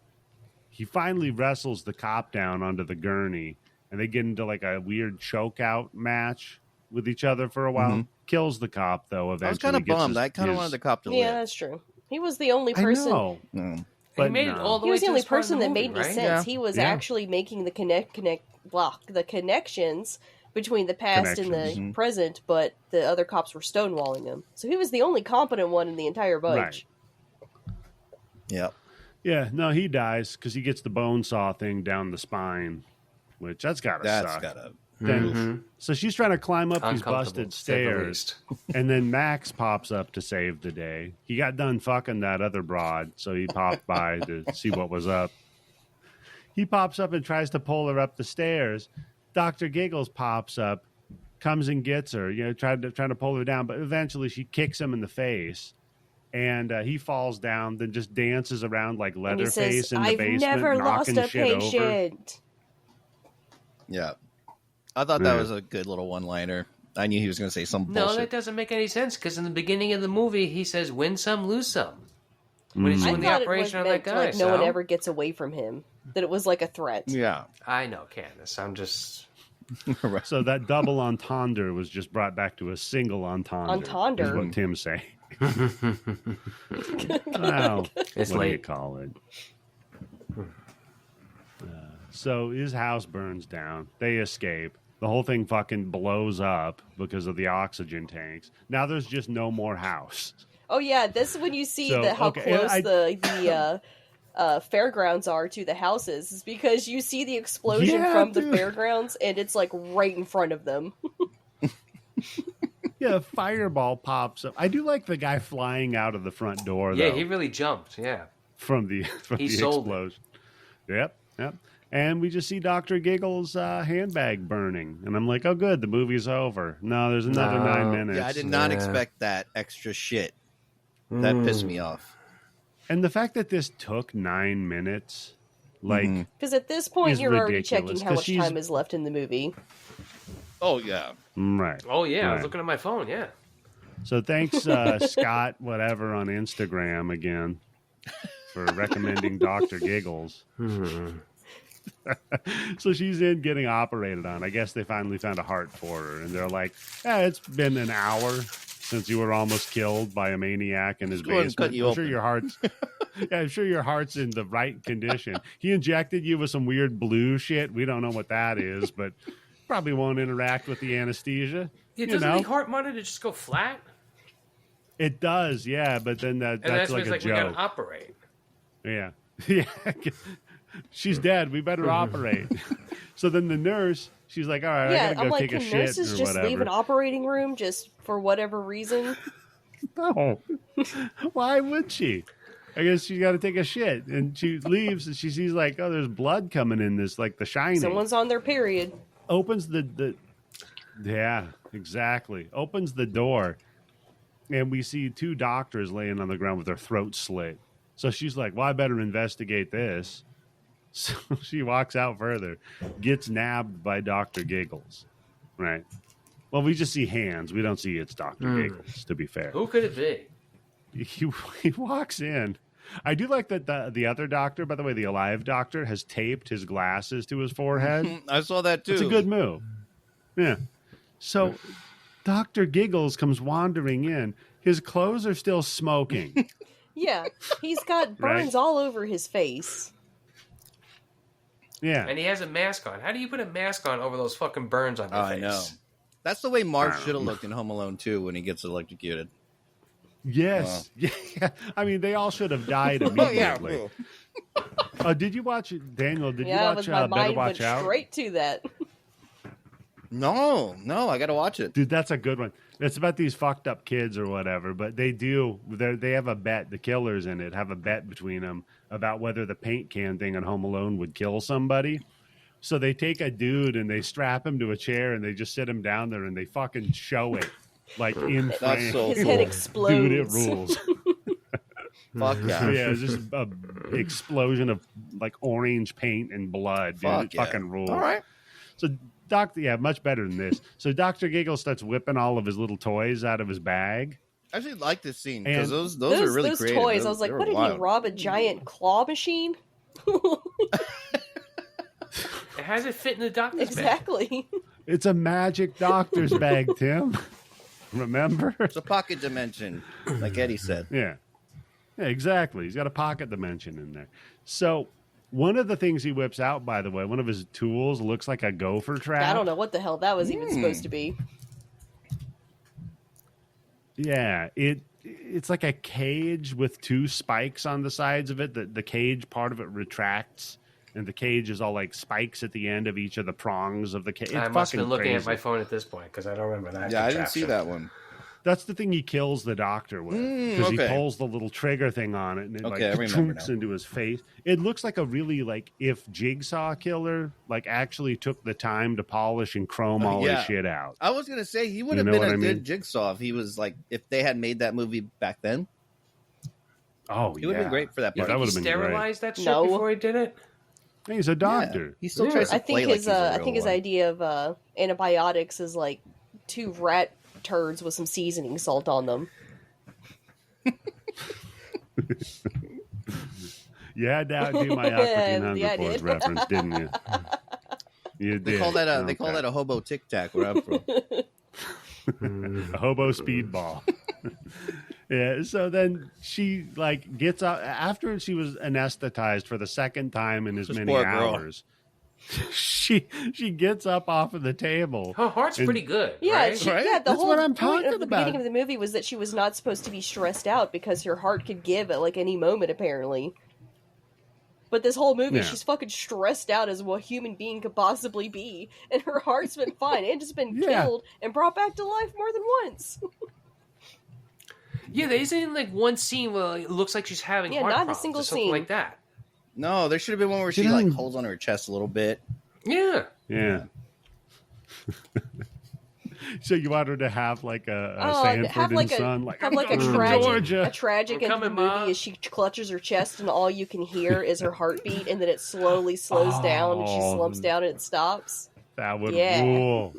He finally wrestles the cop down onto the gurney, and they get into, a weird chokeout match with each other for a while. Kills the cop, though, eventually. I was kind of bummed. I kind of wanted the cop to live. Yeah, that's true. He was the only person... I know. But he made it all the way he was the only to this part person of the that movie, made any right? sense. Yeah. He was actually making the connections between the past and the present, but the other cops were stonewalling him. So he was the only competent one in the entire bunch. Right. Yep. Yeah, no, he dies because he gets the bone saw thing down the spine, which that's gotta suck. Then, so she's trying to climb up these busted stairs, and then Max pops up to save the day. He got done fucking that other broad, so he popped by to see what was up. He pops up and tries to pull her up the stairs. Dr. Giggles pops up, comes and gets her, trying to pull her down, but eventually she kicks him in the face, and he falls down, then just dances around like Leatherface in the basement, never knocking lost a shit patient. over. Yeah. I thought that was a good little one-liner. I knew he was going to say some bullshit. No, that doesn't make any sense, because in the beginning of the movie, he says, win some, lose some. When he's doing the operation on that guy. No one ever gets away from him. That it was like a threat. Yeah. I know, Candice. I'm just... Right. So that double entendre was just brought back to a single entendre. Entendre. Is what Tim's saying. Well, It's what late. do you call it? So his house burns down. They escape. The whole thing fucking blows up because of the oxygen tanks. Now there's just no more house. Oh yeah, this is when you see how close and the fairgrounds are to the houses. Is because you see the explosion from the fairgrounds, and it's right in front of them. Yeah, a fireball pops up. I do like the guy flying out of the front door, though. Yeah, he really jumped, yeah. From the explosion. Yep. And we just see Dr. Giggles' handbag burning. And I'm like, oh, good, the movie's over. No, there's another 9 minutes. Yeah, I did not expect that extra shit. That pissed me off. And the fact that this took 9 minutes, because at this point you're already checking how much she's... time is left in the movie. Oh, yeah. Right. Oh, yeah, I was right. looking at my phone, yeah. So thanks, Scott, whatever, on Instagram again for recommending Dr. Giggles. So she's in getting operated on. I guess they finally found a heart for her, and they're like, it's been an hour since you were almost killed by a maniac in his basement. I'm sure your heart's in the right condition. He injected you with some weird blue shit. We don't know what that is, but probably won't interact with the anesthesia. Yeah, doesn't the heart monitor just go flat? It does, yeah, but then that's like a joke. We gotta operate. Yeah. Yeah. She's dead. We better operate. So then the nurse, she's like, all right, I gotta go take a shit or whatever. Can nurses just leave an operating room just for whatever reason? No. Why would she? I guess she's got to take a shit. And she leaves and she sees like, oh, there's blood coming in this, like The Shining. Someone's on their period. Opens the yeah, exactly. Opens the door. And we see two doctors laying on the ground with their throats slit. So she's like, well, I better investigate this. So she walks out further, gets nabbed by Dr. Giggles. Right. Well, we just see hands. We don't see it's Dr. Giggles, to be fair. Who could it be? He walks in. I do like that the other doctor, by the way, the alive doctor, has taped his glasses to his forehead. I saw that too. It's a good move. Yeah. So Dr. Giggles comes wandering in. His clothes are still smoking. Yeah. He's got burns all over his face. Yeah. And he has a mask on. How do you put a mask on over those fucking burns on your face? I know. That's the way Mark should have looked in Home Alone 2 when he gets electrocuted. Yes. Yeah. I mean, they all should have died immediately. Did you watch it, Daniel? Did you watch my Better mind Watch went Out? straight to that. No, I got to watch it. Dude, that's a good one. It's about these fucked up kids or whatever, but they have a bet. The killers in it have a bet between them about whether the paint can thing on Home Alone would kill somebody. So they take a dude and they strap him to a chair and they just sit him down there and they fucking show it like in frame. That's so His cool. head explodes. Dude, it rules. Fuck yeah. Yeah, it's just a explosion of like orange paint and blood. Dude, it fucking rules. All right. So much better than this. So Dr. Giggles starts whipping all of his little toys out of his bag. I actually like this scene because those are really those creative. toys. I was like, what did he rob? A giant claw machine? How does it fit in the doctor's bag? Exactly. It's a magic doctor's bag, Tim. Remember? It's a pocket dimension, like Eddie said. Yeah, exactly. He's got a pocket dimension in there. So one of the things he whips out, by the way, one of his tools looks like a gopher trap. I don't know what the hell that was even supposed to be. Yeah, it's like a cage with two spikes on the sides of it. The cage part of it retracts, and the cage is all like spikes at the end of each of the prongs of the cage. I must have been looking crazy. at my phone at this point because I don't remember that. Yeah, I didn't see that one. That's the thing he kills the doctor with, because he pulls the little trigger thing on it and it chunks into his face. It looks like a really if Jigsaw Killer actually took the time to polish and chrome all his shit out. I was gonna say he would have been a good Jigsaw if he was if they had made that movie back then. Oh, he would have been great for that part. Yeah, that would have been sterilized great. that shit before he did it. He's a doctor. Yeah, he still tries to play like he's a real his one. idea of antibiotics is like 2 rat turds with some seasoning salt on them. You had to outdo my African Hunger Force reference, didn't you? You did. They call that a hobo tic tac where I'm from. A hobo speedball. Yeah, so then she gets out after she was anesthetized for the second time in as many hours. She gets up off of the table. Her heart's pretty good. Yeah, right? The That's whole what I'm point talking of the about. beginning of the movie was that she was not supposed to be stressed out because her heart could give at any moment, apparently. But this whole movie, she's fucking stressed out as what a human being could possibly be, and her heart's been fine and just been killed and brought back to life more than once. Yeah, there isn't one scene where it looks like she's having heart not a problems single or something scene like that. No, there should have been one where she holds on her chest a little bit. Yeah. Yeah. So you want her to have a Sanford and Son, a tragic end of the movie Mom. as she clutches her chest and all you can hear is her heartbeat, and then it slowly slows down and she slumps down and it stops. That would rule.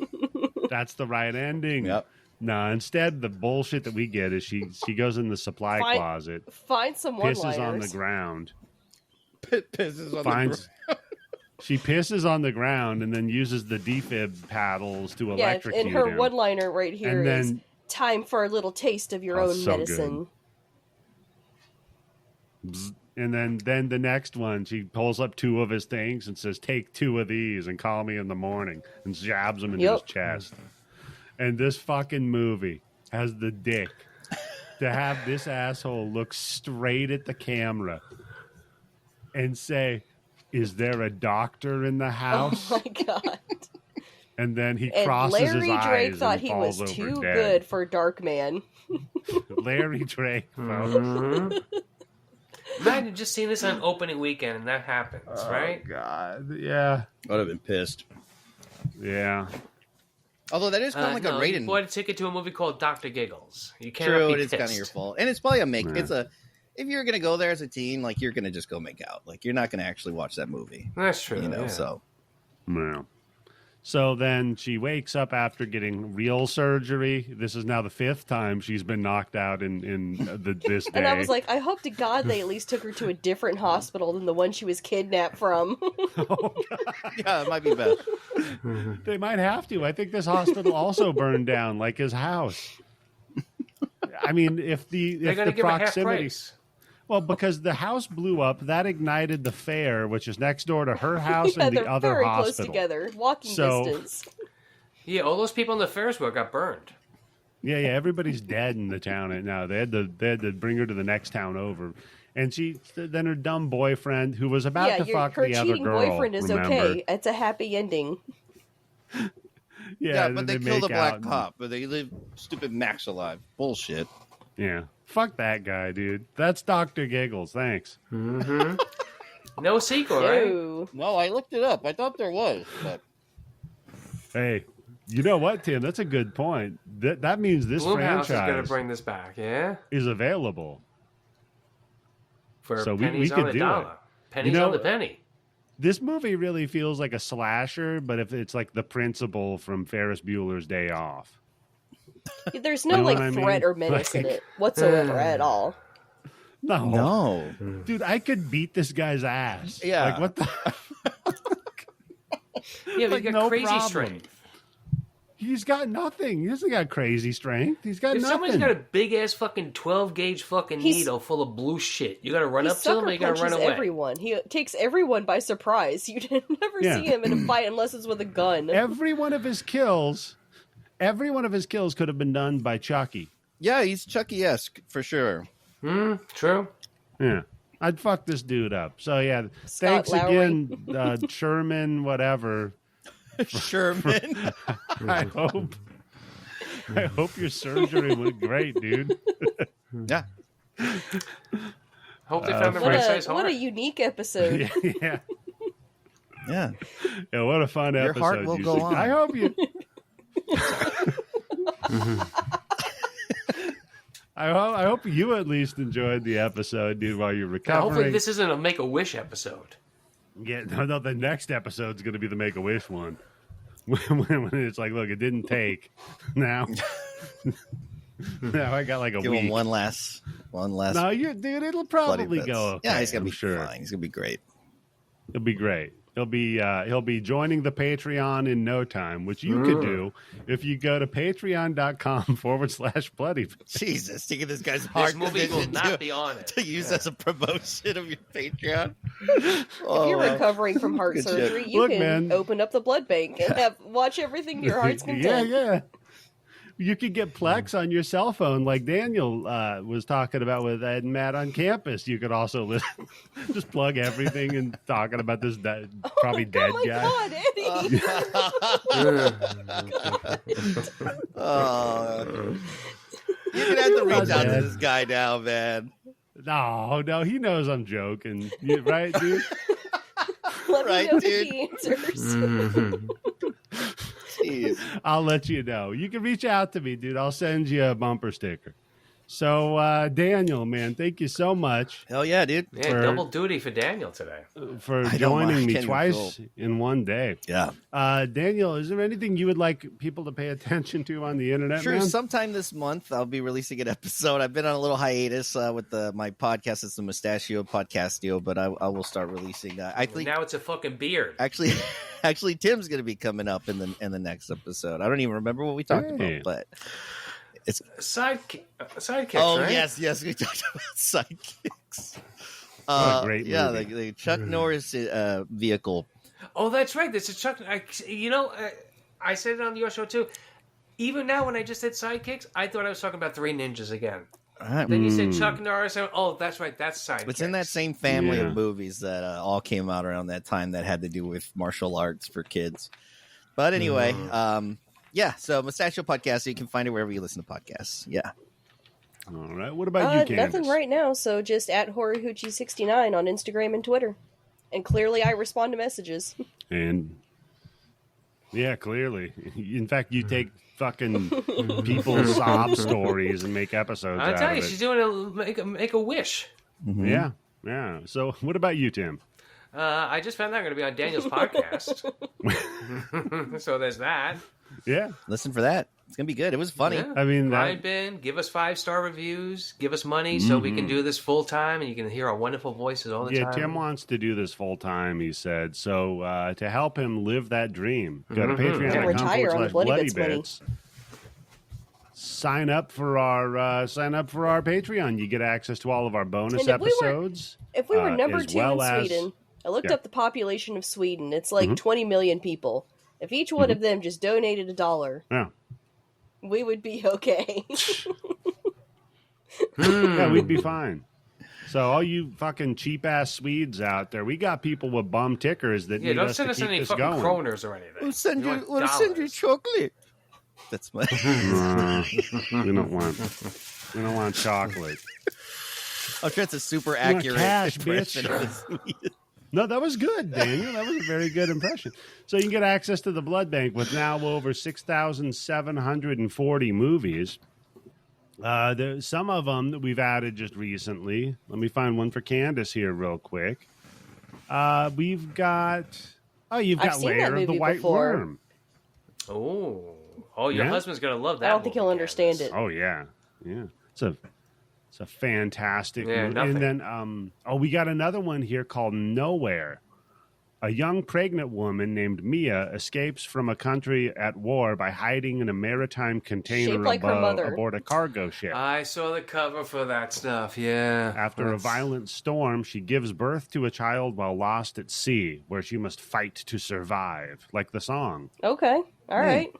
That's the right ending. Yep. No, instead the bullshit that we get is she goes in the supply closet, Find some pisses on the one-liners. ground, Pisses on the finds. She pisses on the ground and then uses the defib paddles to Yeah, electrocute and her him. one-liner right here And is then- time for a little taste of your Oh, own so medicine. And then the next one, she pulls up 2 of his things and says, "Take 2 of these and call me in the morning," and jabs him into his chest. And this fucking movie has the dick to have this asshole look straight at the camera and say, "Is there a doctor in the house?" Oh my god. And then he And crosses Larry his Drake eyes thought and he falls was over too dead. good for Darkman. Larry Drake, folks. Mhm. Imagine just seeing this on opening weekend and that happens, right? Oh, God. Yeah. I would have been pissed. Yeah. Although that is kind of like no, a rated. You bought a ticket to a movie called Dr. Giggles. You can't True, be it is pissed. kind of your fault, and it's probably a make. Yeah. It's a. If you're gonna go there as a teen, like you're gonna just go make out. Like you're not gonna actually watch that movie. That's true. You know, yeah. so Yeah. So then she wakes up after getting real surgery. This is now the 5th time she's been knocked out in this day. And I was like, I hope to God they at least took her to a different hospital than the one she was kidnapped from. yeah, it might be best. They might have to. I think this hospital also burned down, like his house. I mean, if They're the going to give her half proximity, price. well, because the house blew up, that ignited the fair, which is next door to her house Yeah, and the they're other very hospital. close together, walking So- distance. Yeah, all those people in the Ferris wheel got burned. Yeah, everybody's dead in the town now. They had to bring her to the next town over, and then her dumb boyfriend, who was about to fuck her the other cheating girl. boyfriend is remember? okay. It's a happy ending. Yeah, and but then they kill the make black out cop, but they leave stupid Max alive. Bullshit. Yeah, fuck that guy, dude. That's Dr. Giggles. Thanks. Mm-hmm. No sequel, right? Ew. No, I looked it up. I thought there was, but Hey, you know what, Tim? That's a good point. That means this Blumhouse is going to franchise bring this back, yeah? is available. For So we pennies could on the do dollar. it. Pennies You know, on the penny. This movie really feels like a slasher, but if it's like the principal from Ferris Bueller's Day Off. There's You no know like what I mean? threat or menace in Like- it whatsoever at all. No, no. dude, I could beat this guy's ass. Yeah. Like what the? Yeah, but like, you got no crazy problem. strength. He's got nothing. He hasn't got crazy strength. He's got If nothing. somebody's got a big ass fucking 12-gauge fucking He's- needle full of blue shit, you got to run He up to them or sucker you got to run punches away. everyone. He takes everyone by surprise. You never Yeah. see him in a fight unless it's with a gun. Every one of his kills could have been done by Chucky. Yeah, he's Chucky-esque for sure. True. Yeah. I'd fuck this dude up. So yeah, Scott thanks Lowry. again, Sherman, whatever. Sherman. I hope your surgery went great, dude. yeah. Hope they found the What right size a heart. unique episode. yeah. Yeah. Yeah, what a fun Your episode. heart will you go said. on. I hope you I hope you at least enjoyed the episode, dude, while you're Now, recovering. hopefully this isn't a Make-A-Wish episode. Yeah, no, the next episode's going to be the Make-A-Wish one. when it's like, look, it didn't take. Now I got like a Give week. him one last. No, dude, it'll bloody probably bits. go. Okay, Yeah, he's gonna I'm be sure. fine. He's gonna be great. He'll be great. He'll be joining the Patreon in no time, which you could do if you go to patreon.com/bloody. Jesus, taking this guy's This heart movie will condition not be on it. to use as a promotion of your Patreon. If you're recovering from heart Good shit. surgery, you Look, can man. open up the blood bank and watch everything to your heart's content. Yeah. You could get Plex on your cell phone, like Daniel was talking about with Ed and Matt on campus. You could also listen, just plug everything and talking about this probably dead Oh my guy. god, Eddie! You're gonna have to reach out to dead. this guy now, man. No, he knows I'm joking, right, dude? Let Right, me know dude. if he answers. Jeez. I'll let you know. You can reach out to me, dude. I'll send you a bumper sticker. So, Daniel, man, thank you so much Hell yeah, dude. Yeah, double duty for Daniel today. for I don't joining mind. me Can't even twice in one day. Yeah. Daniel, is there anything you would like people to pay attention to on the internet, Sure. man? Sometime this month, I'll be releasing an episode. I've been on a little hiatus with my podcast. It's the Moustachioed Podcastio, but I will start releasing. I think Now it's a fucking beard. actually, Tim's going to be coming up in the next episode. I don't even remember what we talked Hey. about, but it's Sidekicks, oh right? yes, we talked about sidekicks. What a great yeah, movie. the Chuck Norris vehicle. Oh, that's right. There's a Chuck. I said it on your show too. Even now, when I just said sidekicks, I thought I was talking about Three Ninjas again. Then you said Chuck Norris. Oh, that's right. That's sidekicks. It's in that same family Yeah. of movies that all came out around that time that had to do with martial arts for kids. But anyway, yeah. So Moustachioed Podcast, you can find it wherever you listen to podcasts. Yeah. All right. What about you, Candice? Nothing right now, so just at HoriHoochie69 on Instagram and Twitter. And clearly I respond to messages. And yeah, clearly. In fact, you take fucking people's sob stories and make episodes I'll out tell of you, it. she's doing make a wish. Yeah, yeah. So what about you, Tim? I just found out I'm going to be on Daniel's podcast. So there's that. Yeah. Listen for that. It's going to be good. It was funny. Yeah. I mean, that, Pipe in, give us 5-star reviews, give us money so we can do this full time and you can hear our wonderful voices all the yeah, time. Tim wants to do this full time, he said. So to help him live that dream, go to And retire on the Bloody Bits money. Patreon.com/BloodyBits. Sign up for our Patreon. You get access to all of our bonus And if we were- episodes. If we were number as 2 well in as- Sweden, I looked yeah. up the population of Sweden. It's like 20 million people. If each one of them just donated $1, Yeah. we would be okay. Yeah, we'd be fine. So all you fucking cheap ass Swedes out there, we got people with bum tickers that Yeah, need don't us send to us keep any this fucking going. kroners or anything. We'll send We you. want We'll send you dollars. chocolate. That's my. We don't want chocolate. I'm sure it's a super want accurate cash, impression bitch. of Sweden. No, that was good, Daniel. That was a very good impression. So you can get access to the blood bank with now over 6,740 movies. There's some of them that we've added just recently. Let me find one for Candice here real quick. We've got... Oh, you've I've got seen that Lair of the movie White before. Worm. Oh, your Yeah? husband's going to love that. I don't think he'll movie, understand Candice. it. Oh, yeah. Yeah. It's a fantastic Yeah, movie. nothing. And then, we got another one here called Nowhere. A young pregnant woman named Mia escapes from a country at war by hiding in a maritime container Shaped like her mother. aboard a cargo ship. I saw the cover for that stuff, yeah. After a violent storm, she gives birth to a child while lost at sea, where she must fight to survive, like the song. Okay. All right.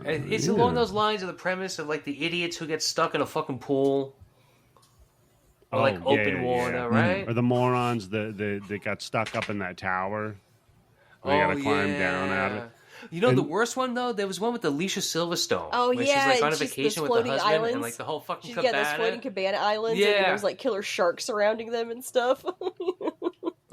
It's along those lines of the premise of like the idiots who get stuck in a fucking pool. Or like Oh, yeah, open yeah, water, yeah. right? Or the morons that got stuck up in that tower. They gotta climb down out of it. You know And- the worst one though? There was one with Alicia Silverstone. Oh, where yeah, she's like on a and she's vacation those with her floating husband islands. and like the whole fucking She's got those cabana. floating cabana islands, Yeah. and there's like killer sharks surrounding them and stuff.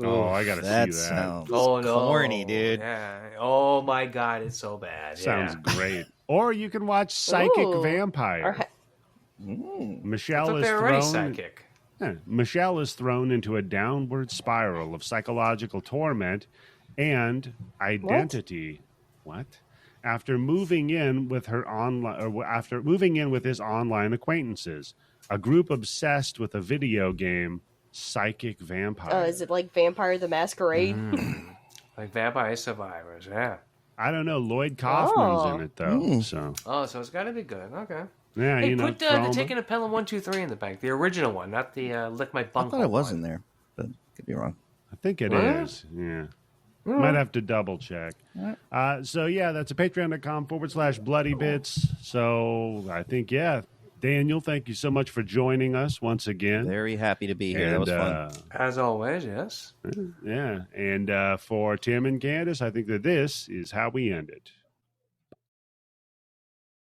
Oh, I gotta see that. Sounds Oh no, corny, dude. Yeah. Oh my god, it's so bad. Sounds yeah. great. Or you can watch Psychic Ooh. Vampire. Or ha- Michelle I thought is they were already thrown. psychic. Yeah, Michelle is thrown into a downward spiral of psychological torment and identity. What? After moving in with her after moving in with his online acquaintances, a group obsessed with a video game, Psychic Vampire. is it like Vampire the Masquerade? Like Vampire Survivors, yeah. I don't know. Lloyd Kaufman's Oh. in it though, so Oh, so it's got to be good. Okay. yeah, Hey, you know. put throw 'em the up. Taking a Pelham 1, 2, 3 in the bank. The original one, not the Lick My I Bunk. thought it was in there, but could be wrong. I think it Huh? is. Yeah. Might have to double check. So yeah, that's a patreon.com/bloodybits. So I think, yeah, Daniel, thank you so much for joining us once again. Very happy to be here. That was fun. As always, yes. Yeah. And for Tim and Candice, I think that this is how we end it.